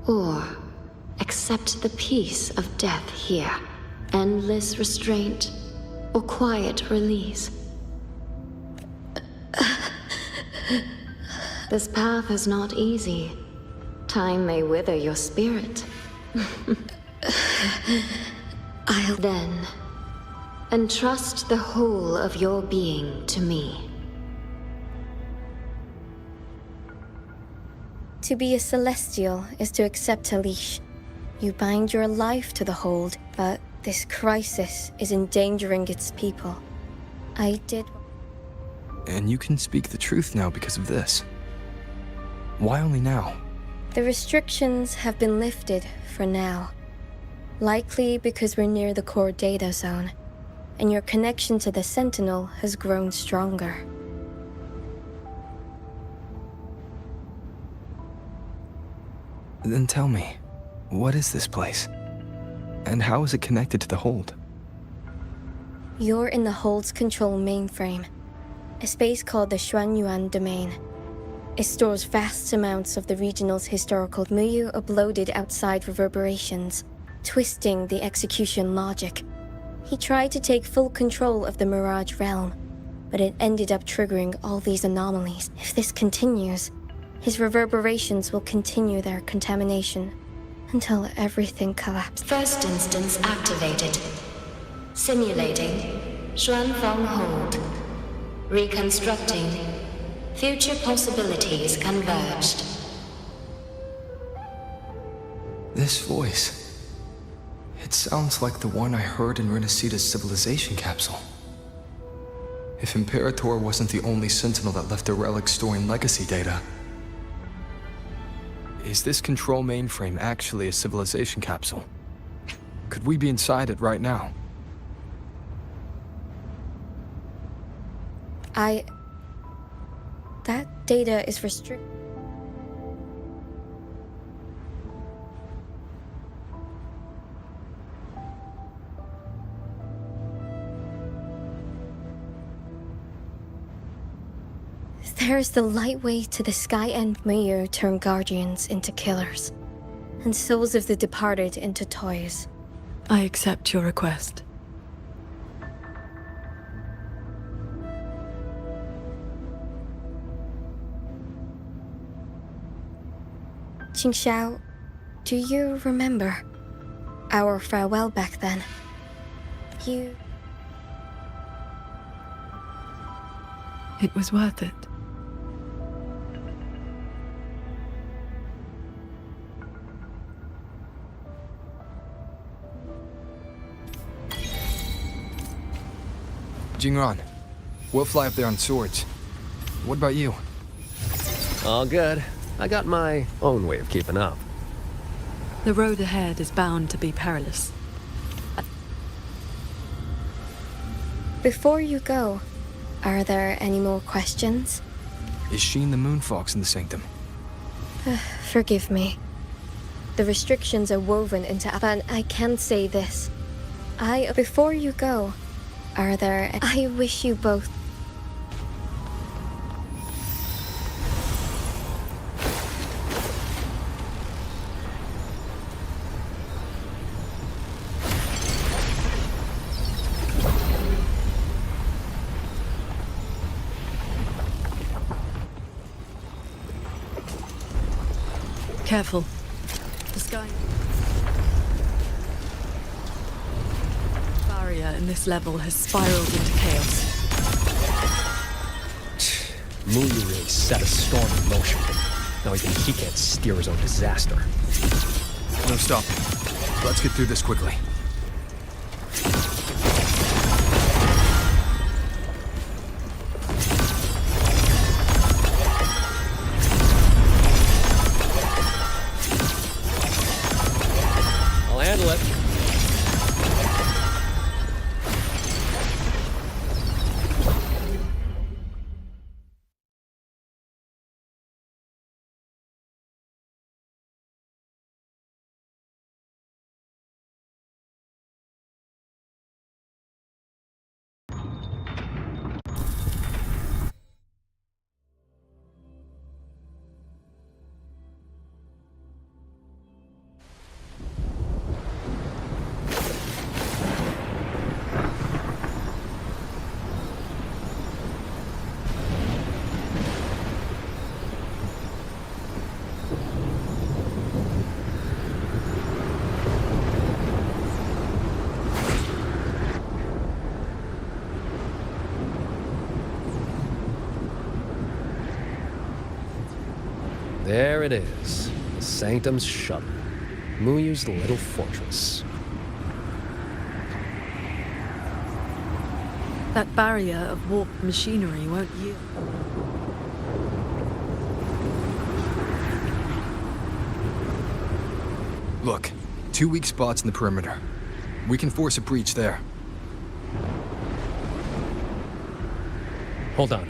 Or accept the peace of death here. Endless restraint, or quiet release. This path is not easy. Time may wither your spirit. I'll then entrust the whole of your being to me. To be a Celestial is to accept a leash. You bind your life to the hold, but this crisis is endangering its people. I did... And you can speak the truth now because of this. Why only now? The restrictions have been lifted for now. Likely because we're near the core data zone, and your connection to the Sentinel has grown stronger. Then tell me, what is this place? And how is it connected to the hold? You're in the Hold's control mainframe, a space called the Xuanyuan Domain. It stores vast amounts of the regional's historical. Muyu uploaded outside reverberations, twisting the execution logic. He tried to take full control of the Mirage realm, but it ended up triggering all these anomalies. If this continues, his reverberations will continue their contamination until everything collapses. First instance activated. Simulating Xuanfeng Hold. Reconstructing. Future possibilities converged. This voice. It sounds like the one I heard in Renacita's civilization capsule. If Imperator wasn't the only Sentinel that left a relic storing legacy data, is this control mainframe actually a civilization capsule? Could we be inside it right now? That data is restricted. There's the lightway to the sky and Muyu turn guardians into killers, and souls of the departed into toys. I accept your request. Qingxiao, do you remember our farewell back then? It was worth it. Jingran, we'll fly up there on swords. What about you? All good. I got my own way of keeping up. The road ahead is bound to be perilous. Before you go, are there any more questions? Is Sheen the Moonfox in the Sanctum? Forgive me. The restrictions are woven into... But I can say this. Before you go, are there... I wish you both... Careful. The sky... barrier in this level has spiraled into chaos. Muyu really set a storm in motion. Now even he can't steer his own disaster. No stopping. Let's get through this quickly. I'll handle it. There it is. The Sanctum's shuttle. Muyu's little fortress. That barrier of warped machinery won't yield. Look, 2 weak spots in the perimeter. We can force a breach there. Hold on.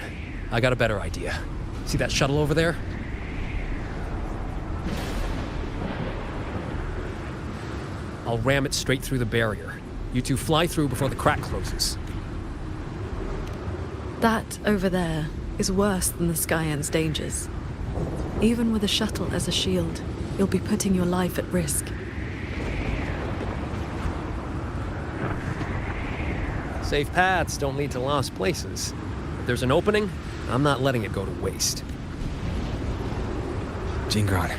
I got a better idea. See that shuttle over there? I'll ram it straight through the barrier. You two fly through before the crack closes. That over there is worse than the Skyend's dangers. Even with a shuttle as a shield, you'll be putting your life at risk. Safe paths don't lead to lost places. If there's an opening, I'm not letting it go to waste. Jingron.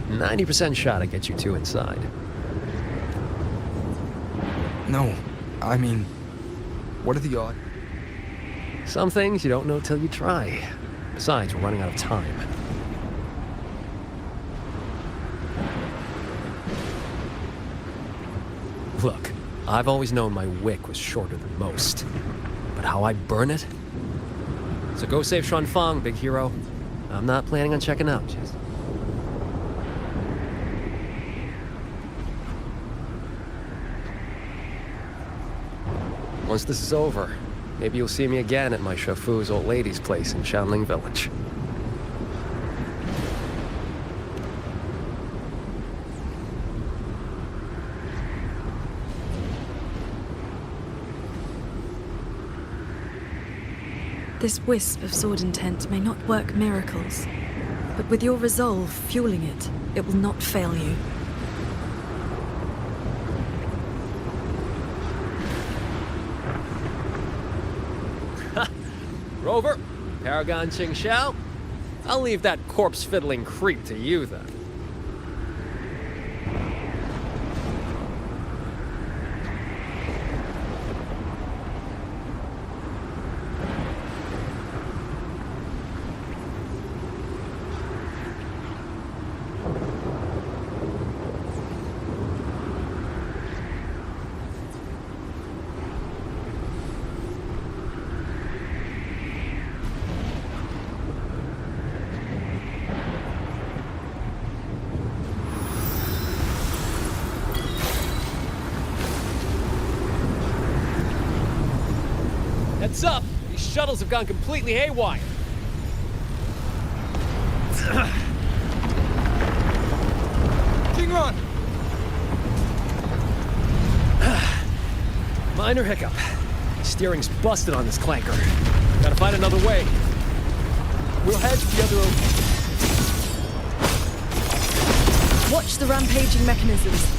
90% shot to get you two inside. No, I mean, what are the odds? Some things you don't know till you try. Besides, we're running out of time. Look, I've always known my wick was shorter than most. But how I burn it? So go save Xuan Fang, big hero. I'm not planning on checking out, just... Once this is over, maybe you'll see me again at my Shafu's old lady's place in Shanling Village. This wisp of sword intent may not work miracles, but with your resolve fueling it, it will not fail you. Rover, Paragon Ching Xiao, I'll leave that corpse-fiddling creep to you, then. Heads up! These shuttles have gone completely haywire! Jingron! Minor hiccup. Steering's busted on this clanker. Gotta find another way. We'll head to the other Watch the rampaging mechanisms.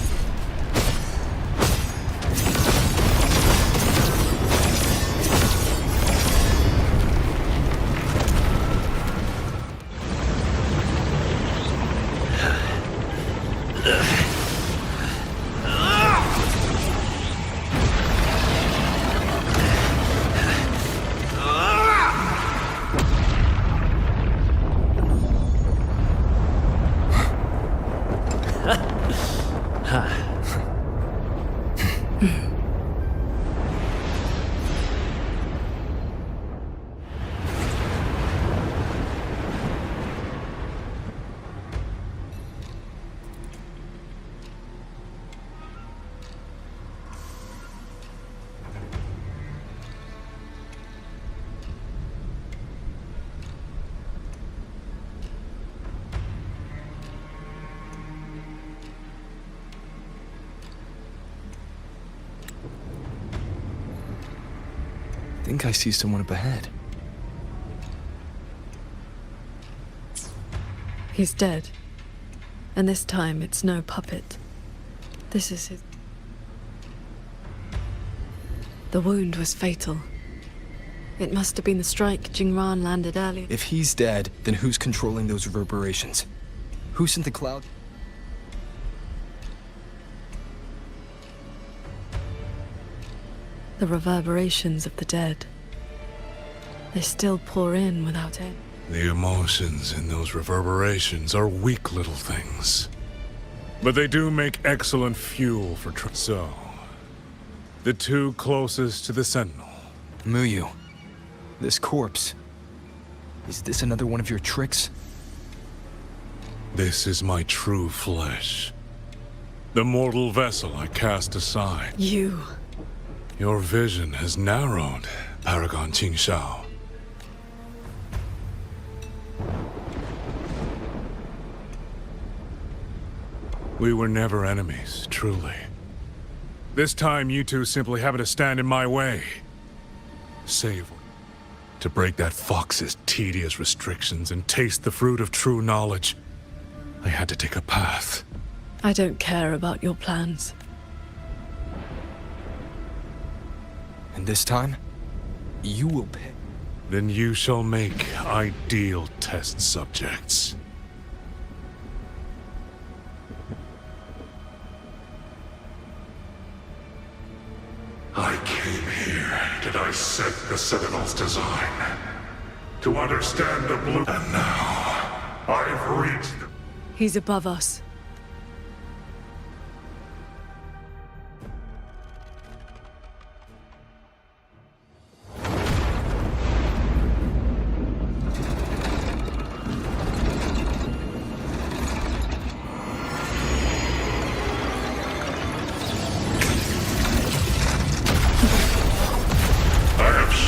I think I see someone up ahead. He's dead. And this time it's no puppet. This is his... The wound was fatal. It must have been the strike Jingran landed earlier. If he's dead, then who's controlling those reverberations? Who sent the cloud? The reverberations of the dead. They still pour in without end. The emotions in those reverberations are weak little things. But they do make excellent fuel for So, the two closest to the Sentinel. Muyu, this corpse. Is this another one of your tricks? This is my true flesh. The mortal vessel I cast aside. You. Your vision has narrowed, Paragon Qingxiao. We were never enemies, truly. This time, you two simply happen to stand in my way. Save to break that fox's tedious restrictions and taste the fruit of true knowledge. I had to take a path. I don't care about your plans. And this time, you will pay. Then you shall make ideal test subjects. I came here to dissect the Sentinel's design, to understand the blue. And now, I've reached the... He's above us.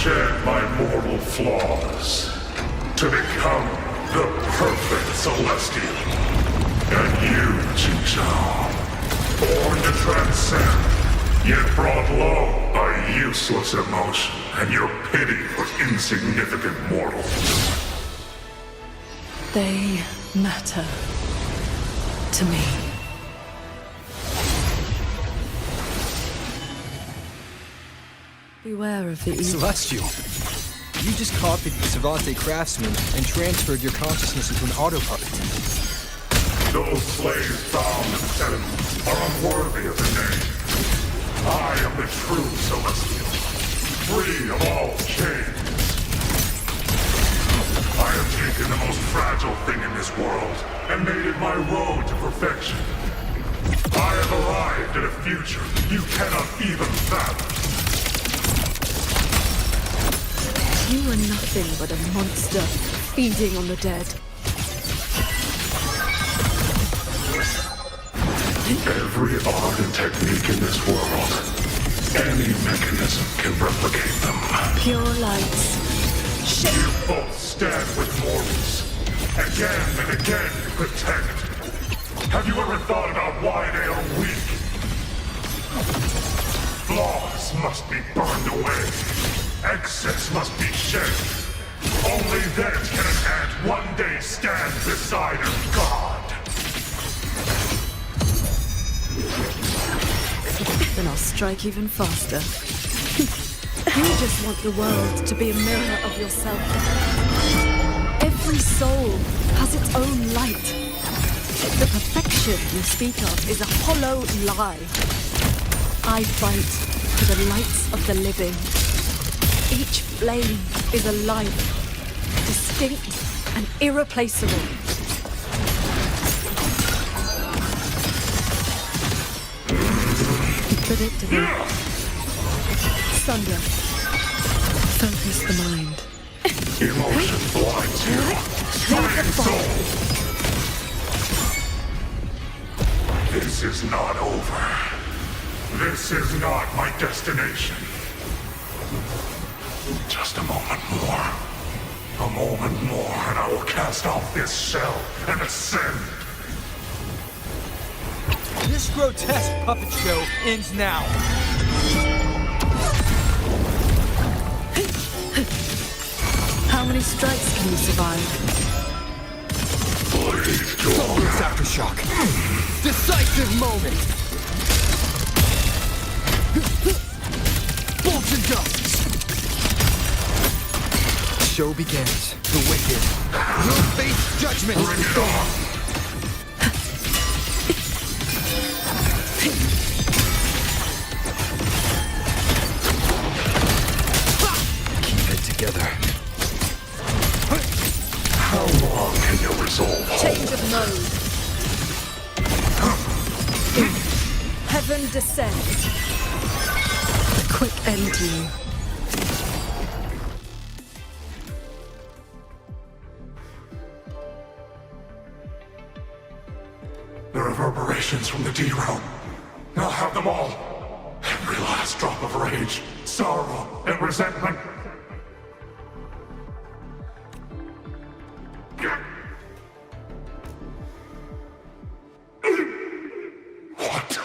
Shed my mortal flaws to become the perfect Celestial. And you, Qingxiao, born to transcend, yet brought low by useless emotion and your pity for insignificant mortals. They matter to me. Beware of the evil. Celestial! You just copied the Savate craftsman and transferred your consciousness into an autopuppet. Those slaves bound and set are unworthy of the name. I am the true Celestial, free of all chains. I have taken the most fragile thing in this world and made it my road to perfection. I have arrived at a future you cannot even fathom. You are nothing but a monster feeding on the dead. Every art and technique in this world, any mechanism can replicate them. Pure lights. You both stand with mortals, again and again to protect. Have you ever thought about why they are weak? Flaws must be burned away. Excess must be shed. Only then can an ant one day stand beside a god. Then I'll strike even faster. You just want the world to be a mirror of yourself. Every soul has its own light. The perfection you speak of is a hollow lie. I fight for the lights of the living. Each flame is a life, distinct and irreplaceable. Predictable. Sunder. Focus the mind. Emotion blinds you. Straying soul. This is not over. This is not my destination. Just a moment more. A moment more, and I will cast off this shell and ascend. This grotesque puppet show ends now. How many strikes can you survive? Focus aftershock. Decisive moment. Bolts and dust. Show begins. The wicked will face judgment. Bring it on. Keep it together. How long can you resolve? Change of mode. Heaven descends. A quick end to you. drop of rage, sorrow, and resentment. What?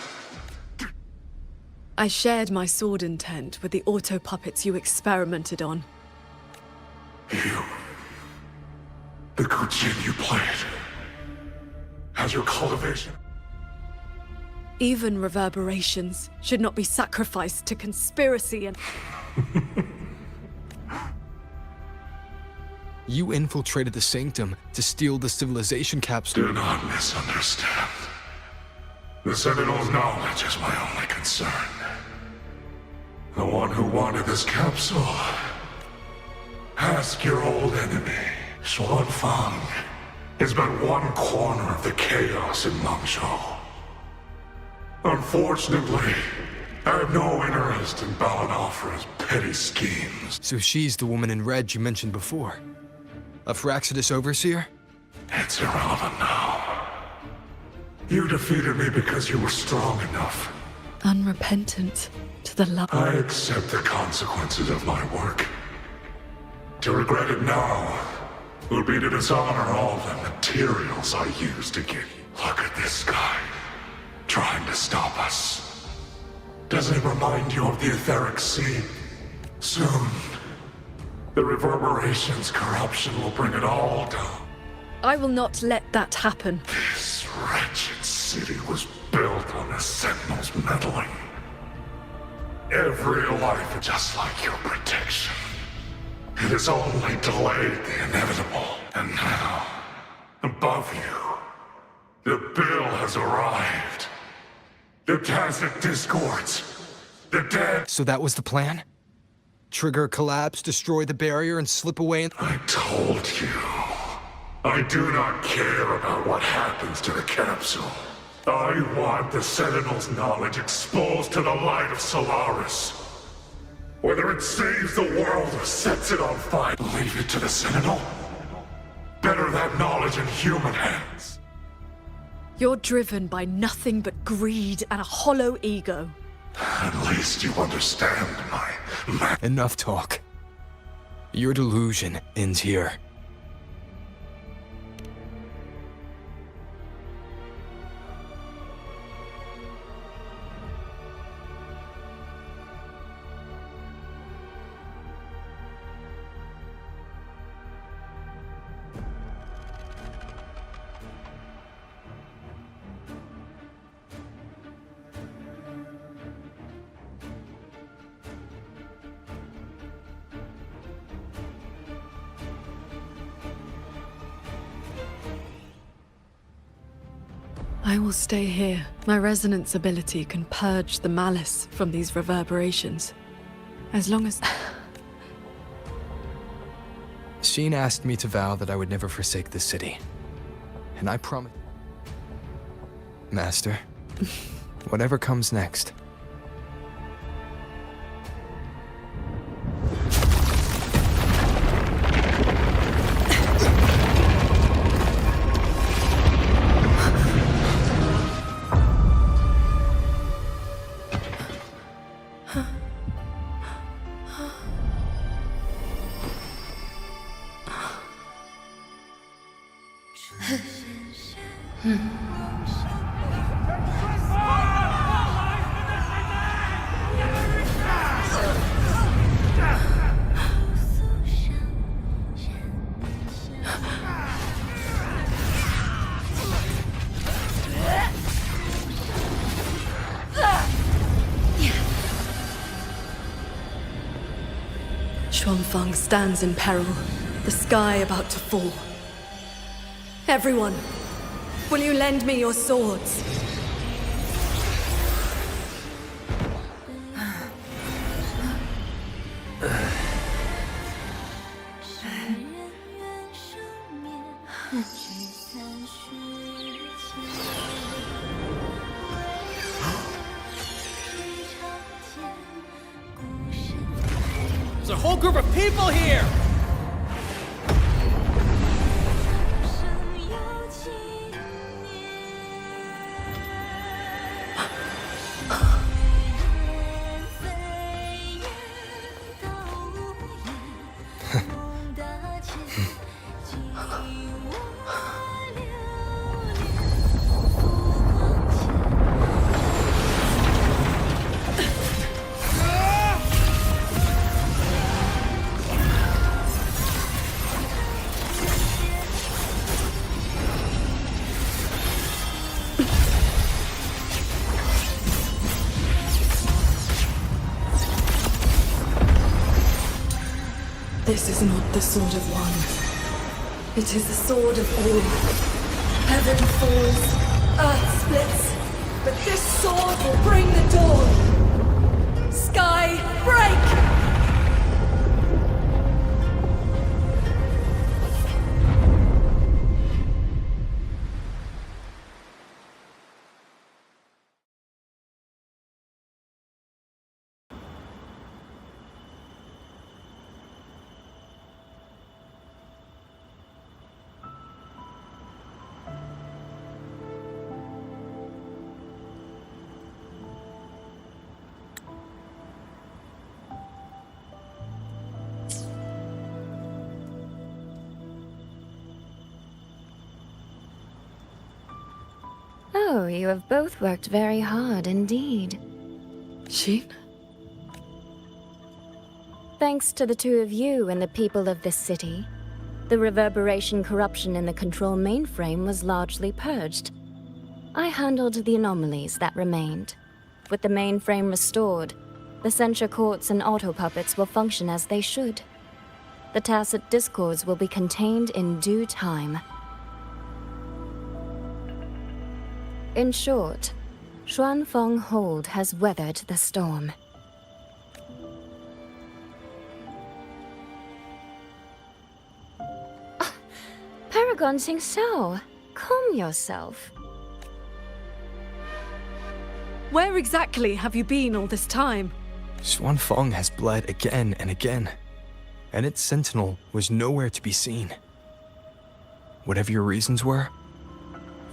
I shared my sword intent with the auto puppets you experimented on. You. The Kujin you played. Has your cultivation. Even reverberations should not be sacrificed to conspiracy and... You infiltrated the Sanctum to steal the civilization capsule. Do not misunderstand. The Sentinel's knowledge is my only concern. The one who wanted this capsule. Ask your old enemy, Xuan Fang, is but one corner of the chaos in Mengzhou. Unfortunately, I have no interest in Balan Afra's petty schemes. So she's the woman in red you mentioned before. A Fraxidus overseer? It's irrelevant now. You defeated me because you were strong enough. Unrepentant to the love. I accept the consequences of my work. To regret it now would be to dishonor all the materials I used to get you. Look at this guy, trying to stop us. Doesn't it remind you of the etheric sea? Soon, the reverberation's corruption will bring it all down. I will not let that happen. This wretched city was built on the Sentinel's meddling. Every life just like your protection. It has only delayed the inevitable. And now, above you, the bill has arrived. The Tacit Discords. The dead. So that was the plan? Trigger a collapse, destroy the barrier, and slip away and... I told you. I do not care about what happens to the capsule. I want the Sentinel's knowledge exposed to the light of Solaris. Whether it saves the world or sets it on fire, leave it to the Sentinel. Better that knowledge in human hands. You're driven by nothing but greed and a hollow ego. At least you understand my... Enough talk. Your delusion ends here. I will stay here. My resonance ability can purge the malice from these reverberations. As long as... Sheen asked me to vow that I would never forsake this city. And I promise... Master, whatever comes next... Xuanfang stands in peril, the sky about to fall. Everyone, will you lend me your swords? There's a whole group of people here! This is not the sword of one. It is the sword of all. Heaven falls, earth splits, but this sword will bring the dawn. Sky, break! Oh, you have both worked very hard indeed. Jean? Thanks to the two of you and the people of this city, the reverberation corruption in the control mainframe was largely purged. I handled the anomalies that remained. With the mainframe restored, the censure courts and auto-puppets will function as they should. The tacit discords will be contained in due time. In short, Xuanfeng Hold has weathered the storm. Paragon Xingxiao, calm yourself. Where exactly have you been all this time? Xuanfeng has bled again and again, and its sentinel was nowhere to be seen. Whatever your reasons were,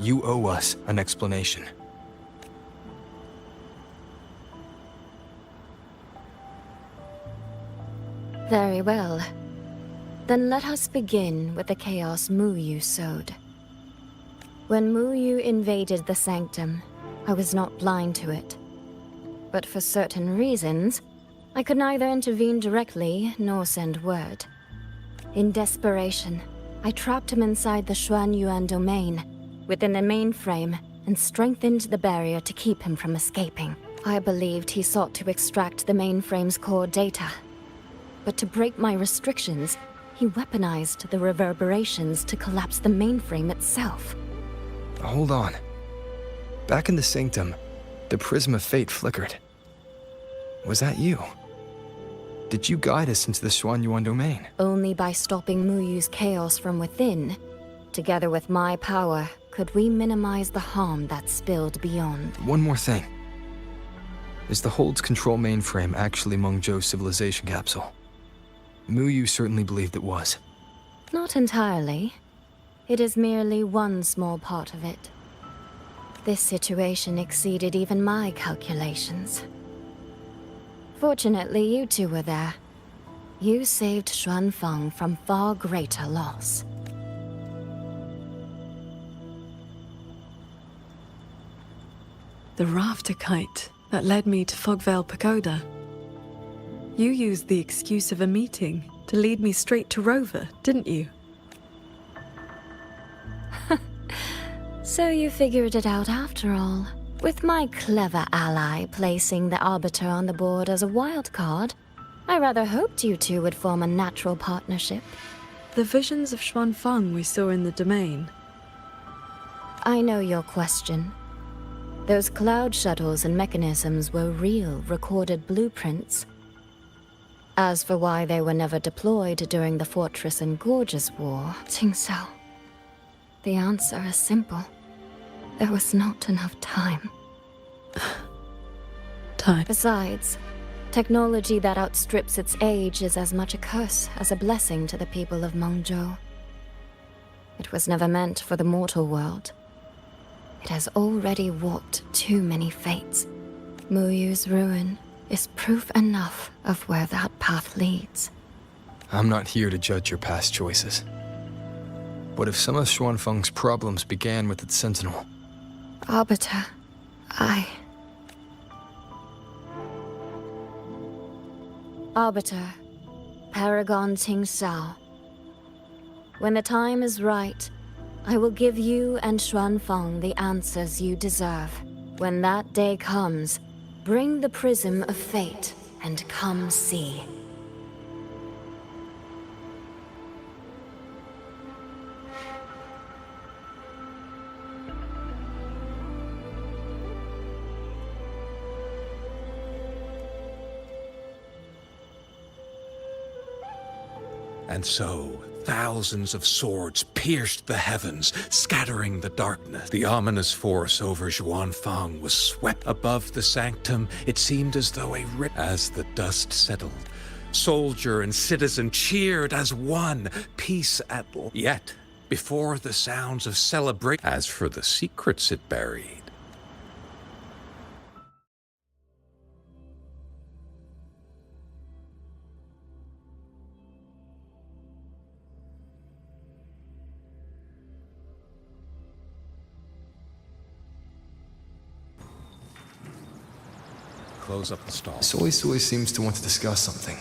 you owe us an explanation. Very well. Then let us begin with the chaos Mu Yu sowed. When Mu Yu invaded the sanctum, I was not blind to it. But for certain reasons, I could neither intervene directly nor send word. In desperation, I trapped him inside the Xuan Yuan domain, within the mainframe, and strengthened the barrier to keep him from escaping. I believed he sought to extract the mainframe's core data. But to break my restrictions, he weaponized the reverberations to collapse the mainframe itself. Hold on. Back in the sanctum, the prism of fate flickered. Was that you? Did you guide us into the Xuan Yuan domain? Only by stopping Mu Yu's chaos from within, together with my power, could we minimize the harm that spilled beyond. One more thing. Is the Hold's control mainframe actually Meng Zhou's civilization capsule? Mu Yu certainly believed it was. Not entirely. It is merely one small part of it. This situation exceeded even my calculations. Fortunately, you two were there. You saved Xuanfeng from far greater loss. The rafter kite that led me to Fogvale Pagoda. You used the excuse of a meeting to lead me straight to Rover, didn't you? So you figured it out after all. With my clever ally placing the Arbiter on the board as a wild card, I rather hoped you two would form a natural partnership. The visions of Xuanfeng we saw in the domain. I know your question. Those cloud shuttles and mechanisms were real, recorded blueprints. As for why they were never deployed during the Fortress and Gorges War, Xingxiao, the answer is simple. There was not enough time. Time? Besides, technology that outstrips its age is as much a curse as a blessing to the people of Mengzhou. It was never meant for the mortal world. It has already walked too many fates. Mu Yu's ruin is proof enough of where that path leads. I'm not here to judge your past choices. But if some of Xuanfeng's problems began with its sentinel... Arbiter, Arbiter, Paragon Xingxiao. When the time is right, I will give you and Xuanfeng the answers you deserve. When that day comes, bring the prism of fate and come see. And so, thousands of swords pierced the heavens, scattering the darkness. The ominous force over Xuanfang was swept above the sanctum. It seemed as though as the dust settled, soldier and citizen cheered as one, peace at last. Yet, before the sounds of celebration, as for the secrets it buried, close up the stall. Soy Soy seems to want to discuss something.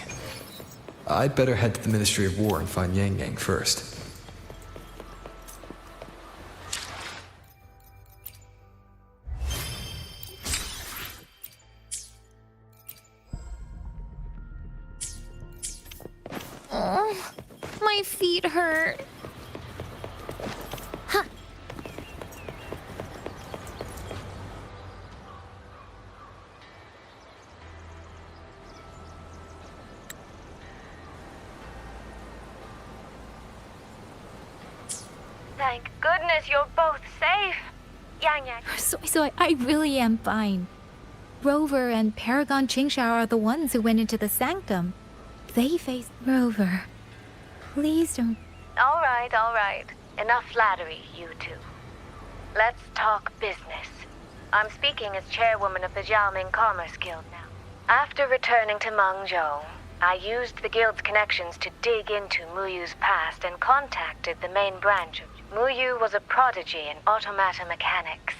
I'd better head to the Ministry of War and find Yang Yang first. Oh, my feet hurt. Huh. Thank goodness you're both safe. Yang Yang. Soy, I really am fine. Rover and Paragon Qingxiao are the ones who went into the sanctum. They faced Rover. Please don't. All right. Enough flattery, you two. Let's talk business. I'm speaking as chairwoman of the Jiaoming Commerce Guild now. After returning to Mengzhou, I used the guild's connections to dig into Muyu's past and contacted the main branch of Muyu was a prodigy in automata mechanics.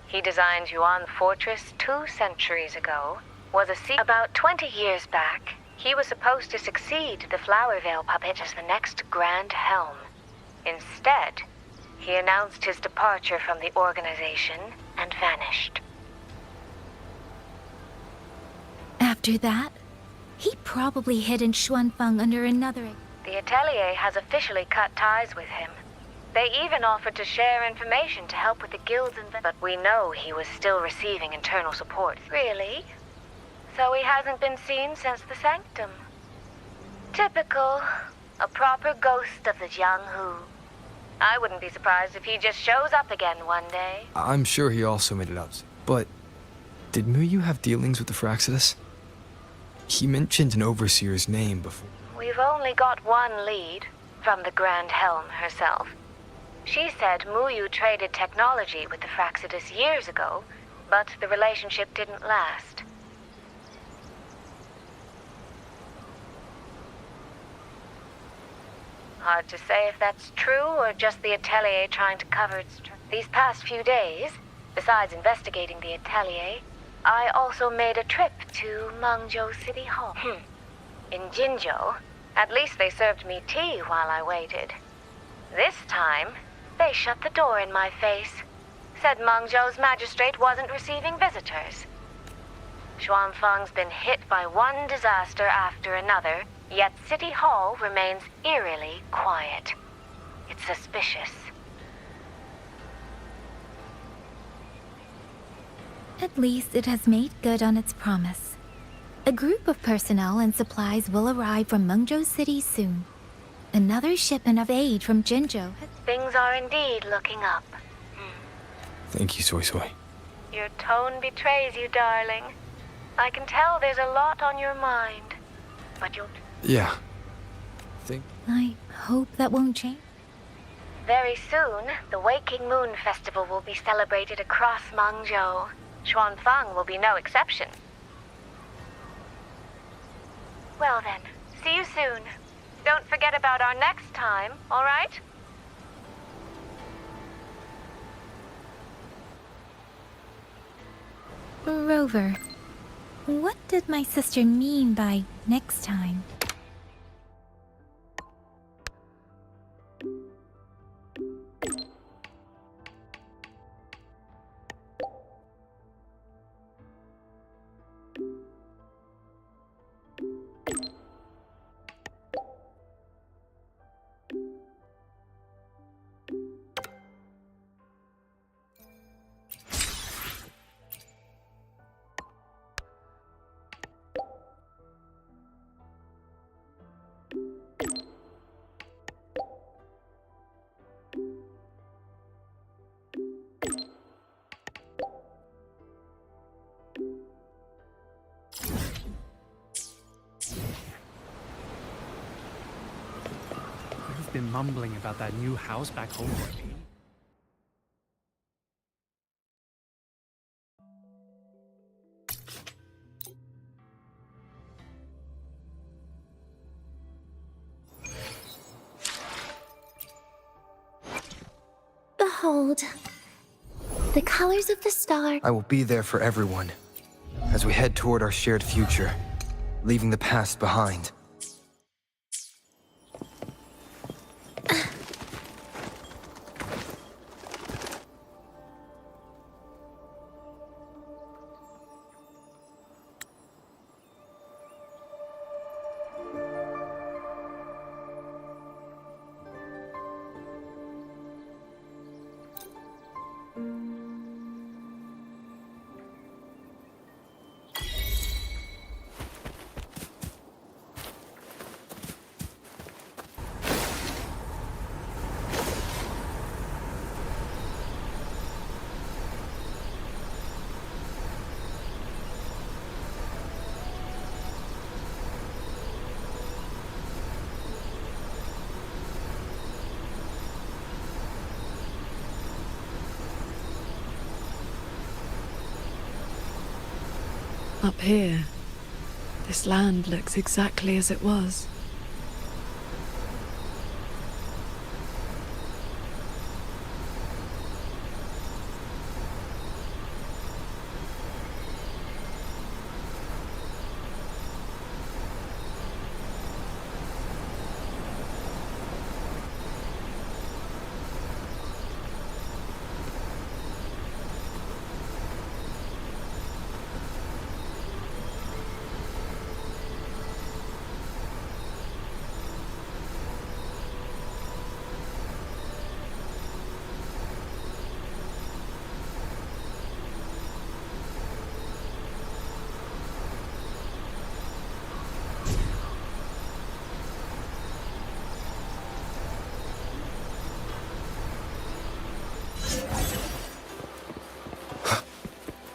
He designed Yuan Fortress 2 centuries ago, about 20 years back. He was supposed to succeed the Flower Veil puppet as the next Grand Helm. Instead, he announced his departure from the organization and vanished. After that, he probably hid in Xuanfang under another. The Atelier has officially cut ties with him. They even offered to share information to help with the guild's but we know he was still receiving internal support. Really? So he hasn't been seen since the sanctum. Typical. A proper ghost of the Jianghu. I wouldn't be surprised if he just shows up again one day. I'm sure he also made it up. But did Muyu have dealings with the Fraxidus? He mentioned an overseer's name before. We've only got one lead, from the Grand Helm herself. She said Muyu traded technology with the Fraxidus years ago, but the relationship didn't last. Hard to say if that's true or just the Atelier trying to cover its tracks. These past few days, besides investigating the Atelier, I also made a trip to Mengzhou City Hall. In Jinzhou, at least they served me tea while I waited. This time, they shut the door in my face. Said Mengzhou's magistrate wasn't receiving visitors. Xuanfang's been hit by one disaster after another, yet City Hall remains eerily quiet. It's suspicious. At least it has made good on its promise. A group of personnel and supplies will arrive from Mengzhou City soon. Another shipment of aid from Jinzhou. Things are indeed looking up. Thank you, Soy Soy. Your tone betrays you, darling. I can tell there's a lot on your mind. But you'll... Yeah. I hope that won't change. Very soon, the Waking Moon Festival will be celebrated across Mengzhou. Xuanfang will be no exception. Well then, see you soon. Don't forget about our next time, all right? Rover, what did my sister mean by next time? been mumbling about that new house back home for me. Behold, the colors of the star. I will be there for everyone as we head toward our shared future, leaving the past behind. Up here, this land looks exactly as it was.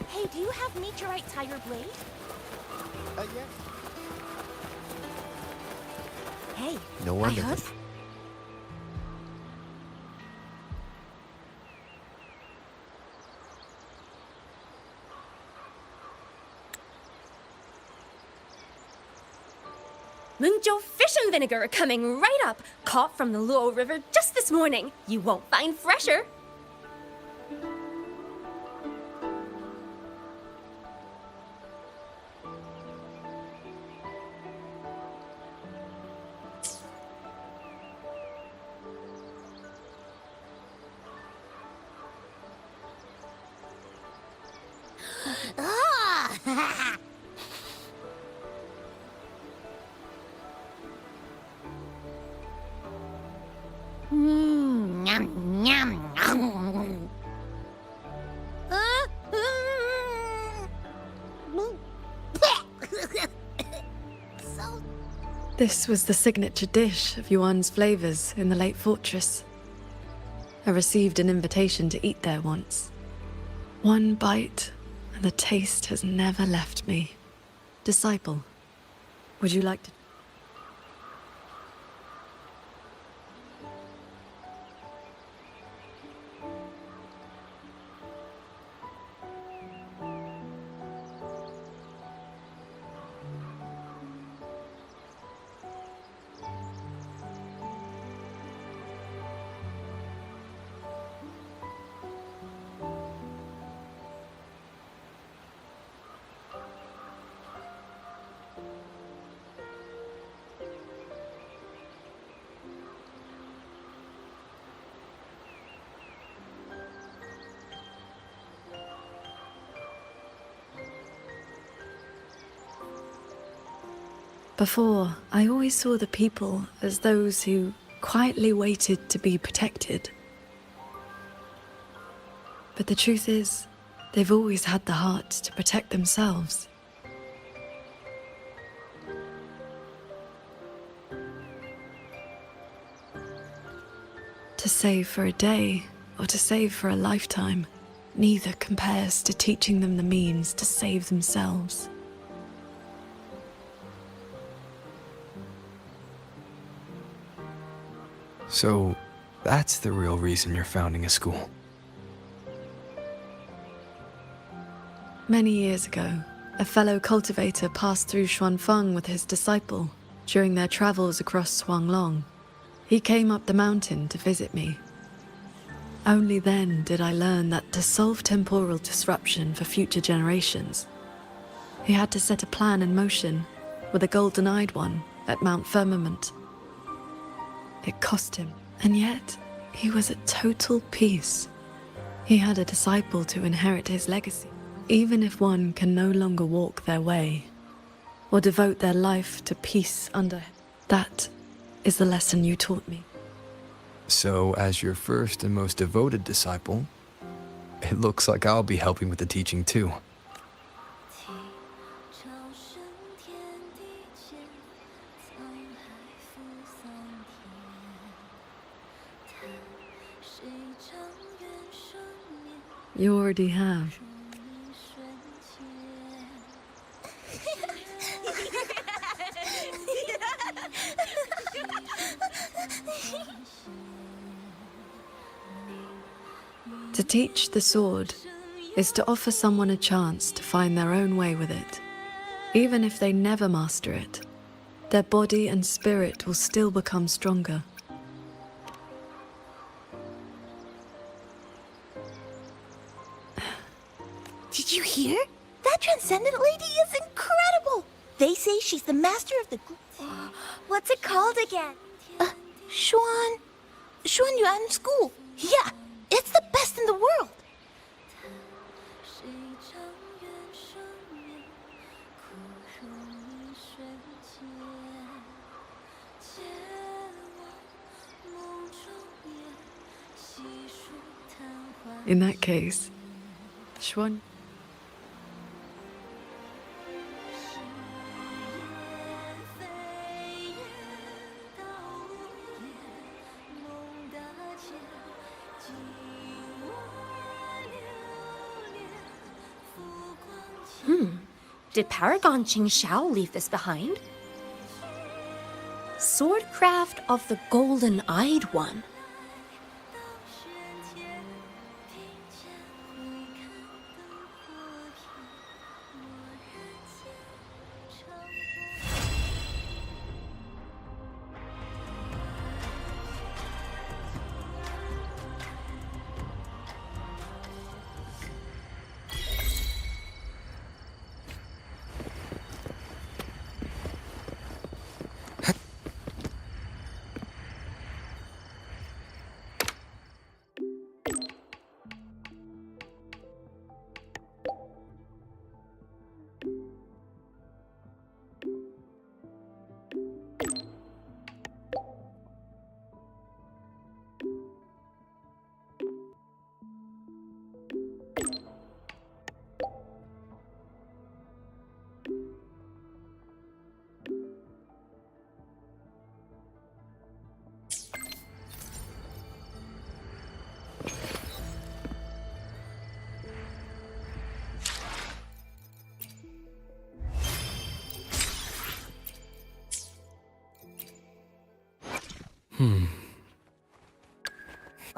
Hey, do you have meteorite tire blade? Yeah. Hey, No wonder. I heard. Mungzhou fish and vinegar are coming right up, caught from the Luo River just this morning. You won't find fresher. Ah! Yum, yum. This was the signature dish of Yuan's flavors in the late fortress. I received an invitation to eat there once. One bite, and the taste has never left me. Disciple, would you like to? Before, I always saw the people as those who quietly waited to be protected. But the truth is, they've always had the heart to protect themselves. To save for a day, or to save for a lifetime, neither compares to teaching them the means to save themselves. So, that's the real reason you're founding a school. Many years ago, a fellow cultivator passed through Xuanfeng with his disciple during their travels across Xuanglong. He came up the mountain to visit me. Only then did I learn that to solve temporal disruption for future generations, he had to set a plan in motion with a golden-eyed one at Mount Firmament. It cost him, and yet he was at total peace. He had a disciple to inherit his legacy. Even if one can no longer walk their way, or devote their life to peace under him, that is the lesson you taught me. So, as your first and most devoted disciple, it looks like I'll be helping with the teaching too. You already have. To teach the sword is to offer someone a chance to find their own way with it. Even if they never master it, their body and spirit will still become stronger. Did you hear? That Transcendent lady is incredible! They say she's the master of the... What's it called again? Xuan Yuan School. Yeah, it's the best in the world. In that case, Xuan... Did Paragon Qingxiao leave this behind? Swordcraft of the Golden-Eyed One.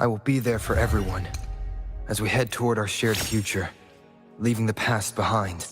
I will be there for everyone as we head toward our shared future, leaving the past behind.